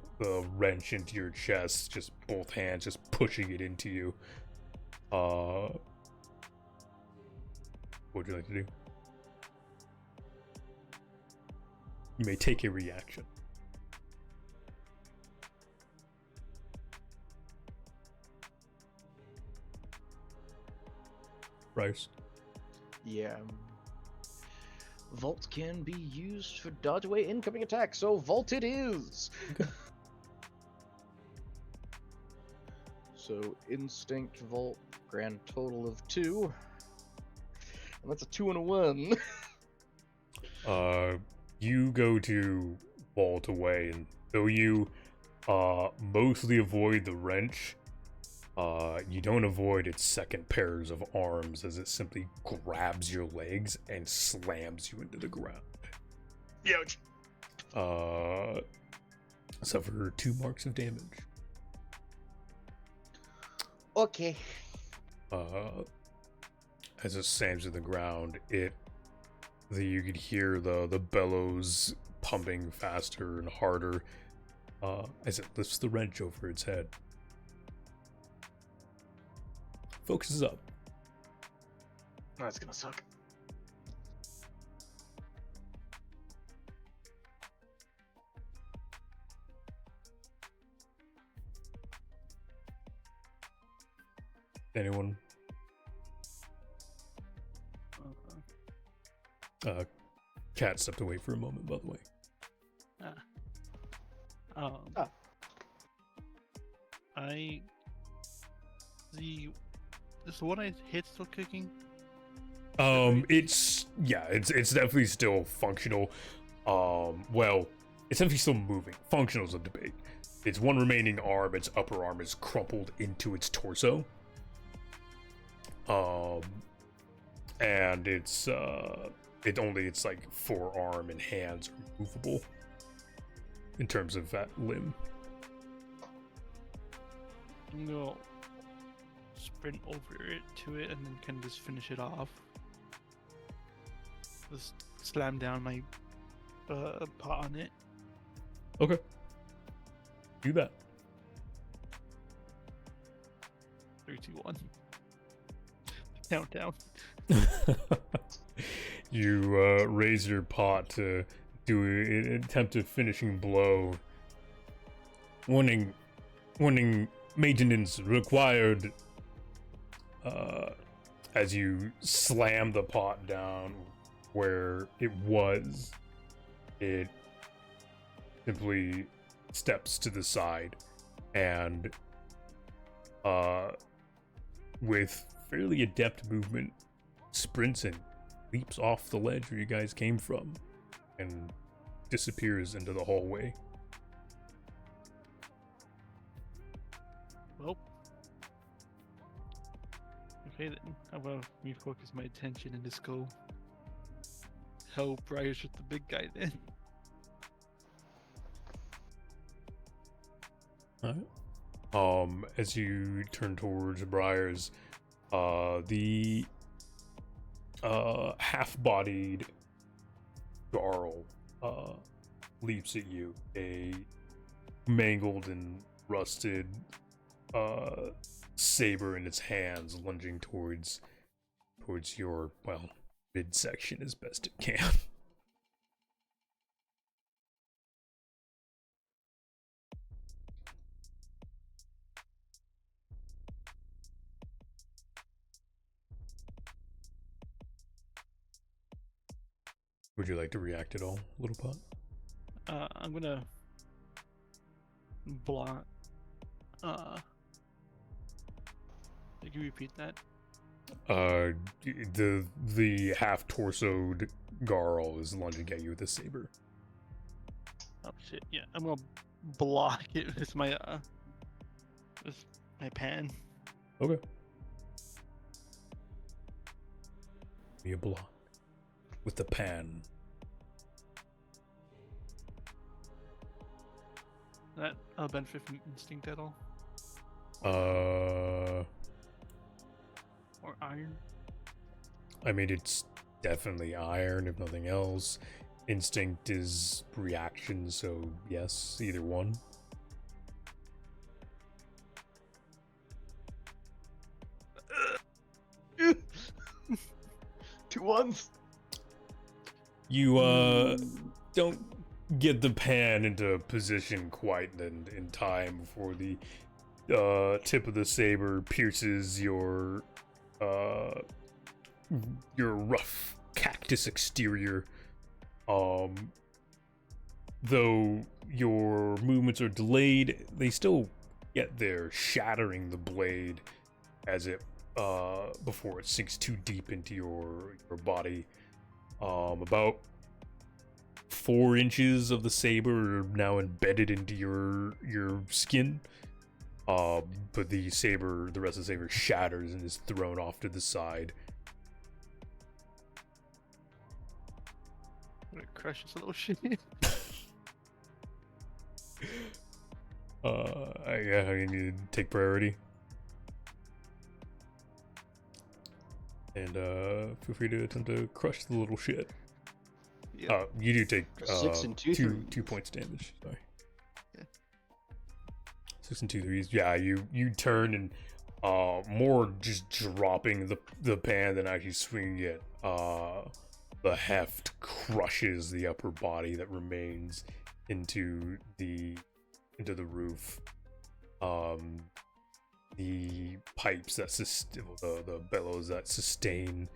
wrench into your chest, just both hands, just pushing it into you. What would you like to do? You may take a reaction. Bryce? Yeah. Vault can be used for dodge away incoming attacks, so Vault it is! Okay. So Instinct Vault, grand total of 2. And that's a 2 and a 1. You go to vault away, and though you mostly avoid the wrench, you don't avoid its second pairs of arms as it simply grabs your legs and slams you into the ground. Ouch. Suffer 2 marks of damage. Okay. As it slams to the ground, you could hear the bellows pumping faster and harder as it lifts the wrench over its head. Focuses up. That's gonna suck. Anyone? Cat stepped away for a moment, by the way. Is the one I hit still kicking? It's definitely still functional. Well, it's definitely still moving. Functional is a debate. Its one remaining arm, its upper arm, is crumpled into its torso. And its like forearm and hands are movable in terms of that limb. No. Sprint over it to it and then kind of just finish it off. Just slam down my paw on it. Okay. Do that. 3, 2, 1. Countdown. You raise your paw to do an attempt at finishing blow. Warning, maintenance required. As you slam the pot down where it was, it simply steps to the side and with fairly adept movement sprints and leaps off the ledge where you guys came from and disappears into the hallway. Well, okay then. How about me focus my attention and just go help Briars with the big guy then? Alright. As you turn towards Briars, the half-bodied Jarl leaps at you, a mangled and rusted saber in its hands, lunging towards towards your, well, midsection as best it can. Would you like to react at all, Little Pot? I'm gonna block. Can you repeat that? The half-torsoed Garl is lunging at you with a saber. Oh shit! Yeah, I'm gonna block it with my pan. Okay. Be a block with the pan. That benefit from instinct at all? Or iron? I mean, it's definitely iron, if nothing else. Instinct is reaction, so yes, either one. Two ones. You don't get the pan into position quite in time before the tip of the saber pierces your rough cactus exterior. Though your movements are delayed, they still get there, shattering the blade as it before it sinks too deep into your body. About 4 inches of the saber are now embedded into your skin. But the rest of the saber shatters and is thrown off to the side. I'm gonna crush this little shit. I need to take priority. And feel free to attempt to crush the little shit. Yeah. You do take 6 and 2 two threes. points damage. Sorry. Yeah. 6 and 2 threes. Yeah, you turn and more just dropping the pan than actually swinging it. The heft crushes the upper body that remains into the roof. The pipes that the bellows that sustain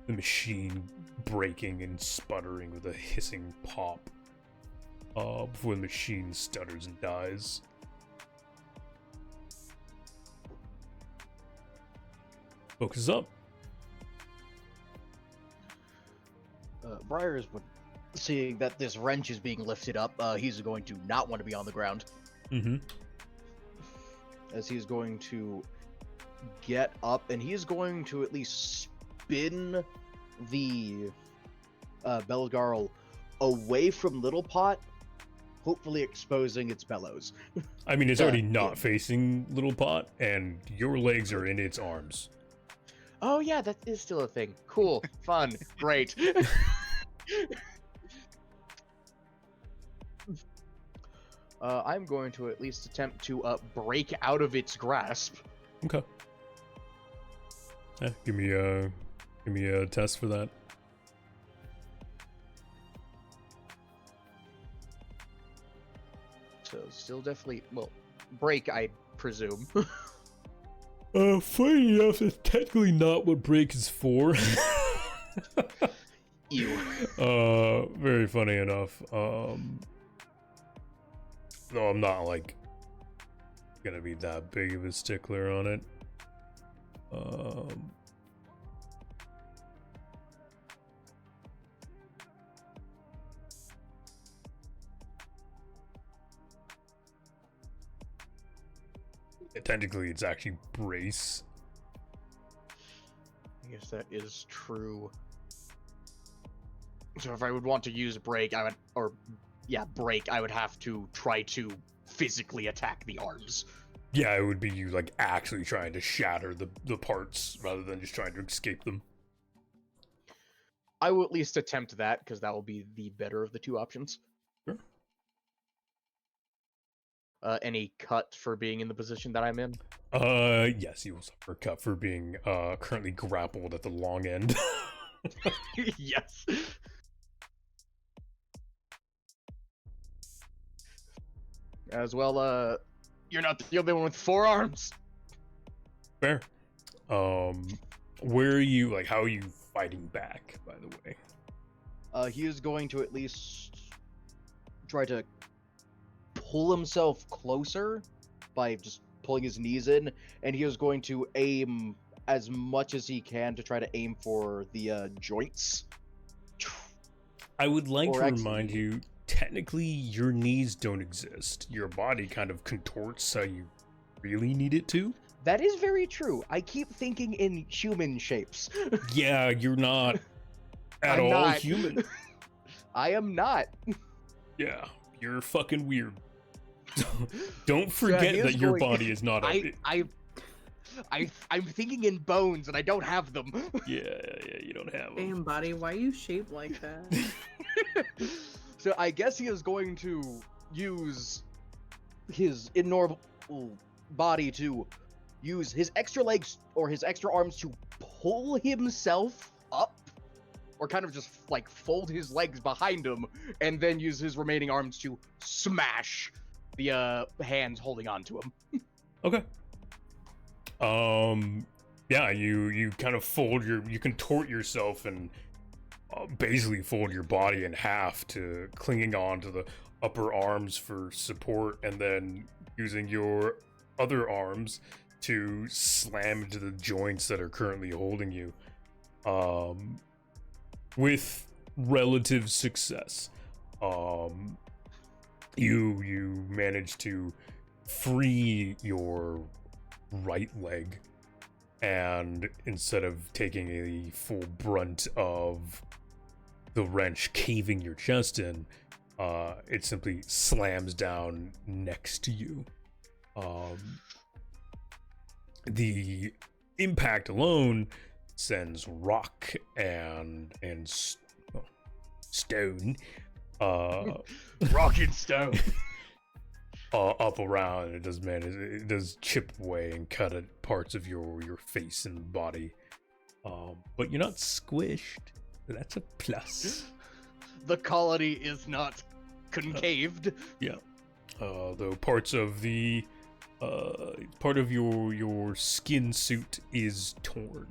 the machine breaking and sputtering with a hissing pop before the machine stutters and dies. Focus up. Briars would, seeing that this wrench is being lifted up, he's going to not want to be on the ground. Mm-hmm. As he's going to get up, and he's going to at least spin the Belgarl away from Little Pot, hopefully exposing its bellows. I mean, it's Yeah, already not yeah. facing Little Pot, and your legs are in its arms. Oh yeah, that is still a thing. Cool, fun, great. I'm going to at least attempt to break out of its grasp. Okay. Yeah, give me a test for that. So still definitely, well, break, I presume. Funny enough, it's technically not what break is for. Ew. Very funny enough. No, I'm not like gonna be that big of a stickler on it. Technically, it's actually brace. I guess that is true. So if I would want to use break, I would, or yeah, break, I would have to try to physically attack the arms. Yeah, it would be you like actually trying to shatter the parts rather than just trying to escape them. I will at least attempt that, because that will be the better of the two options. Sure. any cut for being in the position that I'm in? Yes, you will suffer a cut for being currently grappled at the long end. Yes. As well, you're not the only one with 4 arms. Fair. Where are you, like, how are you fighting back, by the way? He is going to at least try to pull himself closer by just pulling his knees in, and he is going to aim as much as he can to try to aim for the joints. I would like Or to actually- remind you, technically, your knees don't exist. Your body kind of contorts how you really need it to. That is very true. I keep thinking in human shapes. Yeah, you're not at I'm all not. human. I am not. Yeah, you're fucking weird. Don't forget he is that your going- body is not a... I'm thinking in bones and I don't have them. Yeah, you don't have them. Damn, body, why you shaped like that? So I guess he is going to use his abnormal body to use his extra legs or his extra arms to pull himself up, or kind of just like fold his legs behind him, and then use his remaining arms to smash the hands holding on to him. Okay. Yeah, you kind of you contort yourself and basically fold your body in half to clinging on to the upper arms for support, and then using your other arms to slam into the joints that are currently holding you. With relative success. You manage to free your right leg, and instead of taking a full brunt of the wrench caving your chest in, it simply slams down next to you. The impact alone sends rock and stone Rock and stone. up around. It does chip away and cut at parts of your face and body, but you're not squished. That's a plus. The colony is not concaved. Yeah. Though parts of the part of your skin suit is torn.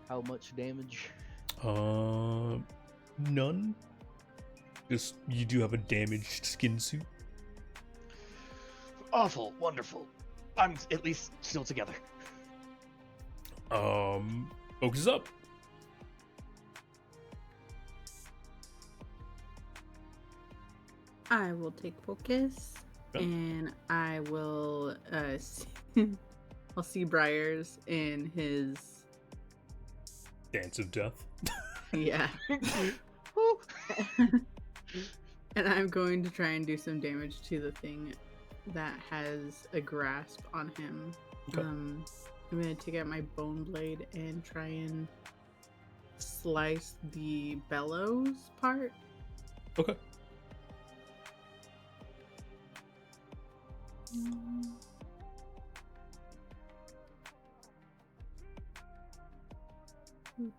How much damage? None. Just, you do have a damaged skin suit. Awful, wonderful. I'm at least still together. Focus up. I will take focus, Okay. and I will I'll see Briars in his Dance of death. yeah. And I'm going to try and do some damage to the thing that has a grasp on him. Okay. I'm gonna take out my bone blade and try and slice the bellows part. Okay. I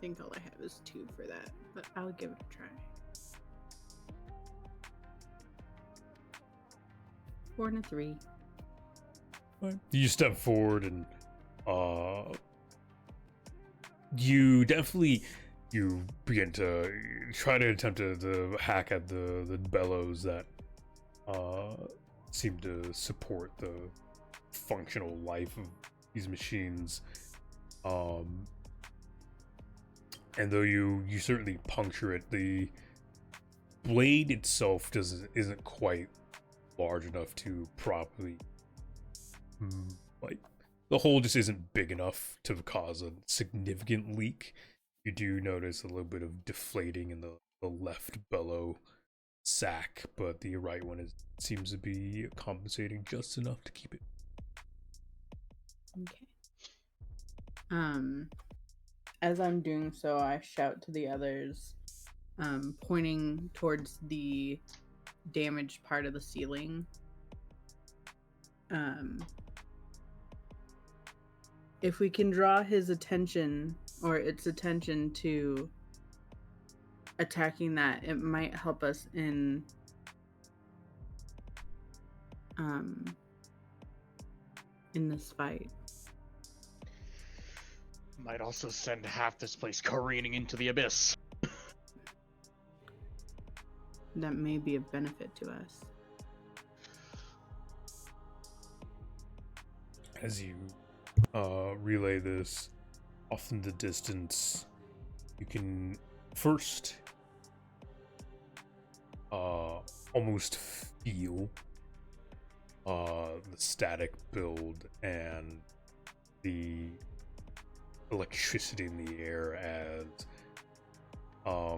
think all I have is 2 for that, but I'll give it a try. 4 and a 3. You step forward and you begin to try to attempt to hack at the bellows that seem to support the functional life of these machines. And though you certainly puncture it, the blade itself isn't quite large enough to properly, like, the hole just isn't big enough to cause a significant leak. You do notice a little bit of deflating in the left bellow sack, but the right one seems to be compensating just enough to keep it. Okay. As I'm doing so, I shout to the others, pointing towards the damaged part of the ceiling. If we can draw his attention or its attention to attacking that, it might help us in this fight. Might also send half this place careening into the abyss. That may be a benefit to us. As you relay this off in the distance, you can first almost feel the static build and the electricity in the air as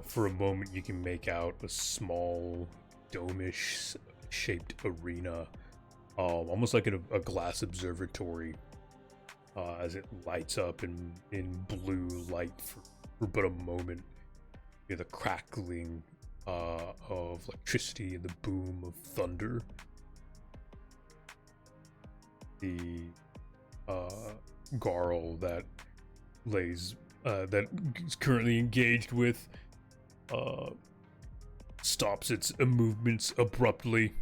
for a moment you can make out a small dome-ish shaped arena, almost like a glass observatory, as it lights up in blue light for but a moment. You hear the crackling of electricity and the boom of thunder. The Garl that is currently engaged with stops its movements abruptly.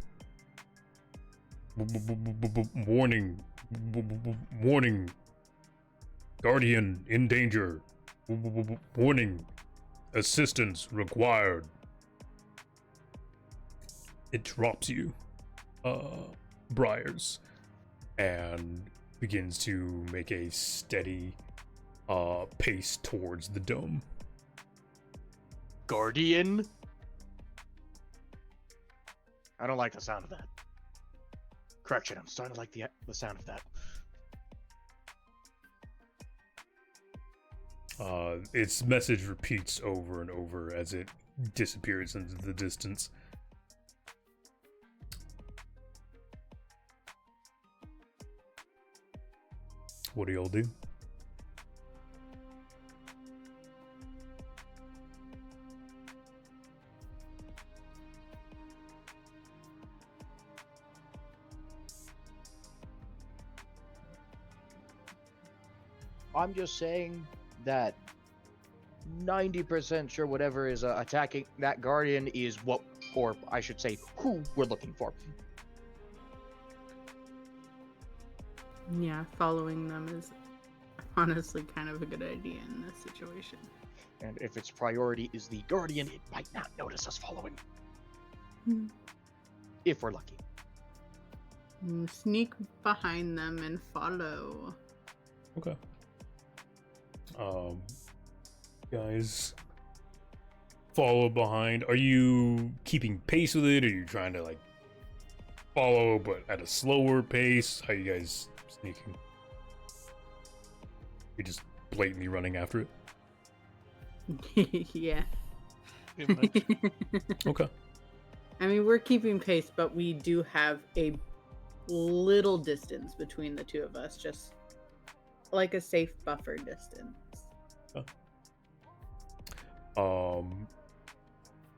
Warning, warning, Guardian in danger. Warning, assistance required. It drops you, Briars, and begins to make a steady pace towards the dome. Guardian? I don't like the sound of that. Correction, I'm starting to like the sound of that. Its message repeats over and over as it disappears into the distance. What do y'all do? I'm just saying that 90% sure whatever is attacking that Guardian is what, or I should say, who we're looking for. Yeah, following them is honestly kind of a good idea in this situation. And if its priority is the Guardian, it might not notice us following. If we're lucky. Sneak behind them and follow. Okay. Guys, follow behind. Are you keeping pace with it? Or are you trying to like follow but at a slower pace? How you guys sneaking? You're just blatantly running after it? Yeah. Pretty much. Okay. I mean, we're keeping pace, but we do have a little distance between the two of us, just like a safe buffer distance.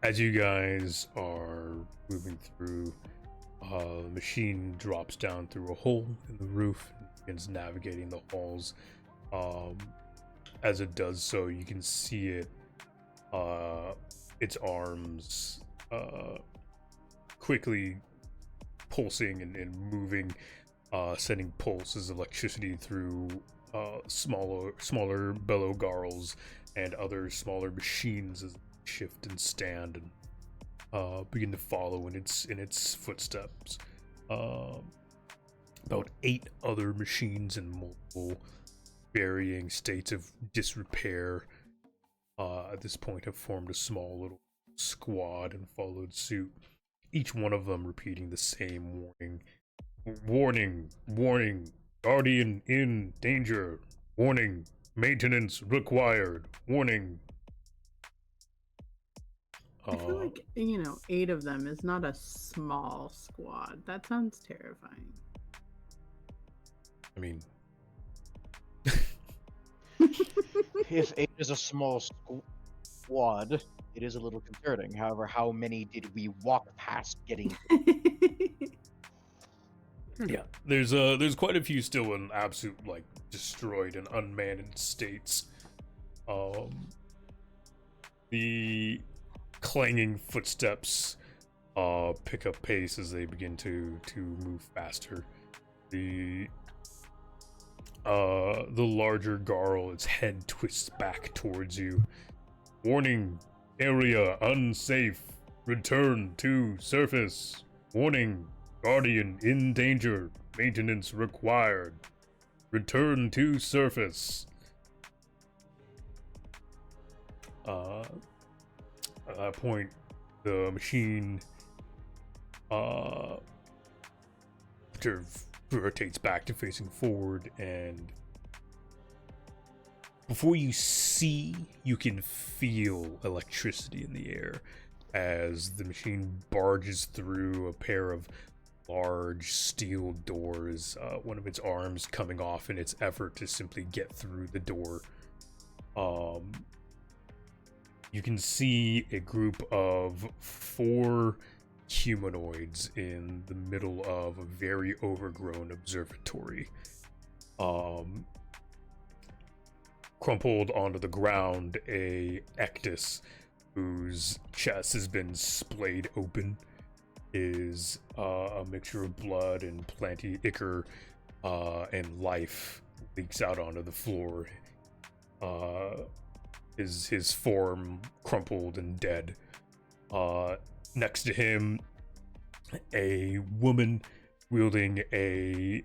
As you guys are moving through, the machine drops down through a hole in the roof and begins navigating the halls. As it does so, you can see it, its arms quickly pulsing and moving, sending pulses of electricity through smaller bellow garls and other smaller machines as they shift and stand and begin to follow in its footsteps. About 8 other machines in multiple varying states of disrepair at this point have formed a small little squad and followed suit, each one of them repeating the same warning. Warning, warning, Guardian in danger. Warning, maintenance required. Warning. I feel like, 8 of them is not a small squad. That sounds terrifying. I mean, If 8 is a small squad, It is a little concerning. However, how many did we walk past getting? Yeah, there's quite a few still in absolute like destroyed and unmanned states. The clanging footsteps pick up pace as they begin to move faster. The larger Garl, its head twists back towards you. Warning, area unsafe. Return to surface. Warning, Guardian in danger. Maintenance required. Return to surface. At that point, the machine sort of rotates back to facing forward, and before you see, you can feel electricity in the air as the machine barges through a pair of large steel doors, one of its arms coming off in its effort to simply get through the door. You can see a group of 4 humanoids in the middle of a very overgrown observatory. Crumpled onto the ground, a Ectus whose chest has been splayed open is a mixture of blood and plenty ichor and life leaks out onto the floor. His form crumpled and dead. Next to him, a woman wielding a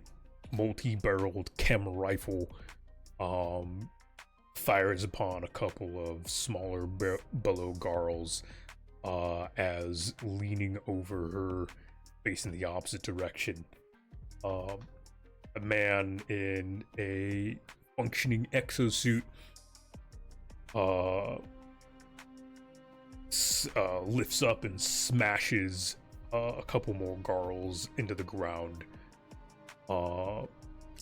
multi-barreled chem rifle fires upon a couple of smaller below Garls as leaning over her, facing the opposite direction. A man in a functioning exosuit lifts up and smashes a couple more Garls into the ground.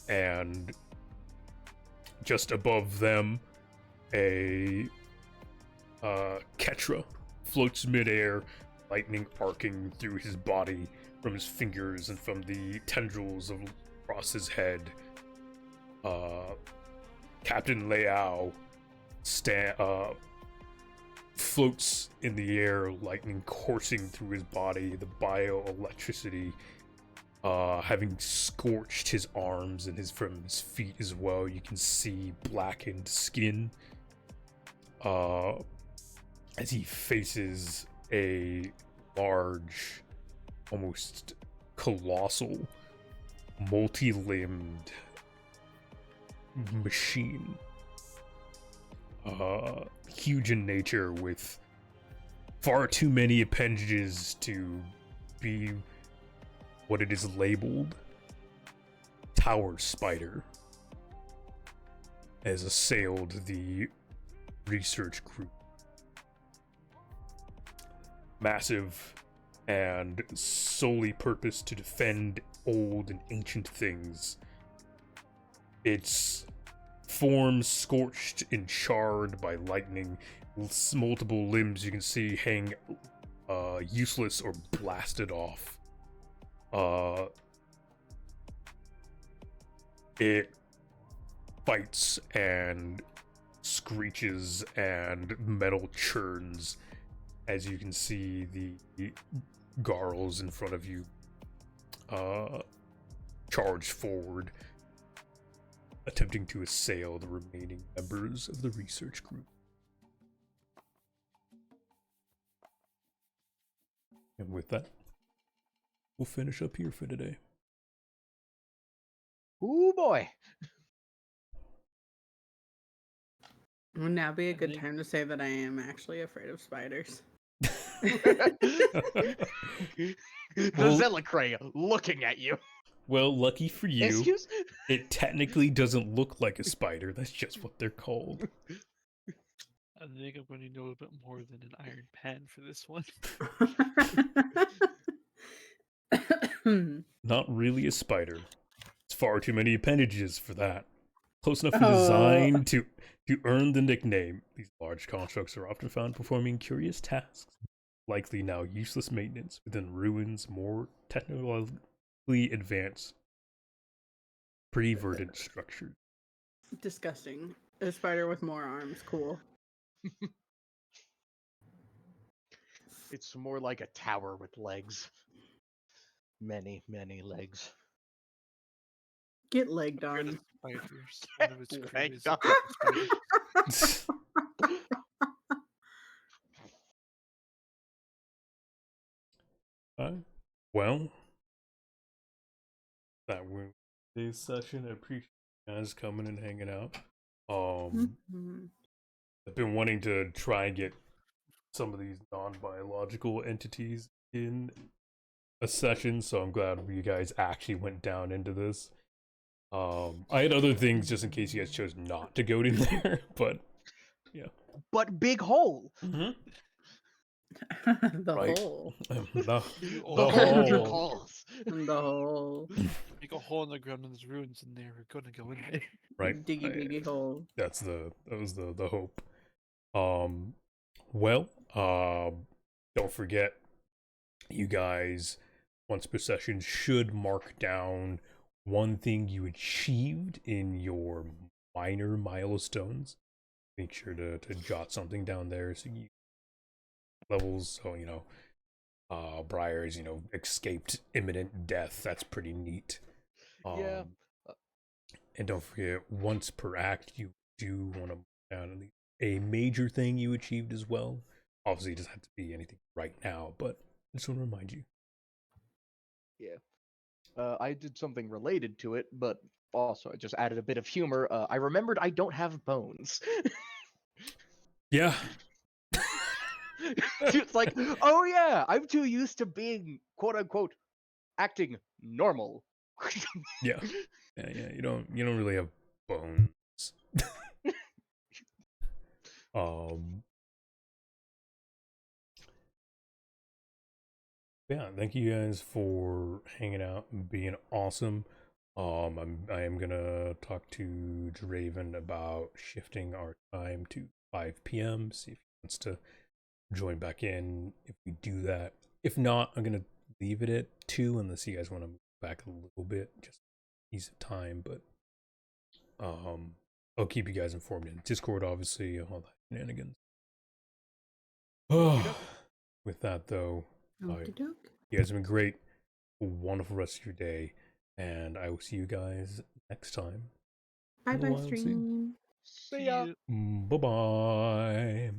And just above them, a Ketra floats midair, lightning arcing through his body from his fingers and from the tendrils across his head. Captain Leao floats in the air, lightning coursing through his body, the bioelectricity having scorched his arms and from his feet as well. You can see blackened skin as he faces a large, almost colossal, multi-limbed machine. Huge in nature, with far too many appendages to be what it is labeled. Tower Spider has assailed the research group. Massive and solely purposed to defend old and ancient things. Its form scorched and charred by lightning. Multiple limbs you can see hang useless or blasted off. It fights and screeches and metal churns as you can see the Garls in front of you charge forward, attempting to assail the remaining members of the research group. And with that, we'll finish up here for today. Ooh boy. Would now be a good time to say that I am actually afraid of spiders. The Zelicray looking at you. Well, lucky for you, Excuse? it technically doesn't look like a spider. That's just what they're called. I think I'm going to know a bit more than an iron pan for this one. Not really a spider. It's far too many appendages for that. Close enough in design to earn the nickname. These large constructs are often found performing curious tasks, likely now useless maintenance within ruins more technologically advanced, pre-verdant structures. Disgusting. A spider with more arms. Cool. It's more like a tower with legs. Many, many legs. Get legged Afraid of on. spiders. One of its crew Legged is a on. fucking spider. Well, that was today's session. I appreciate you guys coming and hanging out. Mhm. I've been wanting to try and get some of these non-biological entities in a session, so I'm glad you guys actually went down into this. I had other things just in case you guys chose not to go in there, but yeah. But big hole. Mm-hmm. The Right. hole. The You The hole for hole. holes. The hole. Make a hole in the ground and there's ruins in there. We're gonna go in there. Right. Diggy hole. That was the hope. Well, don't forget, you guys, once per session, should mark down one thing you achieved in your minor milestones. Make sure to jot something down there so you levels. So Briar's escaped imminent death. That's pretty neat. Yeah. And don't forget, once per act, you do want to mark down at least a major thing you achieved as well. Obviously, it doesn't have to be anything right now, but I just want to remind you. Yeah. I did something related to it, but also I just added a bit of humor. I remembered I don't have bones. Yeah. It's like, oh yeah, I'm too used to being quote unquote acting normal. Yeah. Yeah. You don't really have bones. Yeah, thank you guys for hanging out and being awesome. I am gonna talk to Draven about shifting our time to 5 p.m. See if he wants to join back in. If we do that, if not, I'm gonna leave it at 2 unless you guys want to move back a little bit, just ease of time. But I'll keep you guys informed in Discord, obviously, all that shenanigans. With that though, Okey-doke. you guys have been great. Wonderful rest of your day, and I will see you guys next time. Bye bye, Wildsea. stream. See ya. you. Bye bye.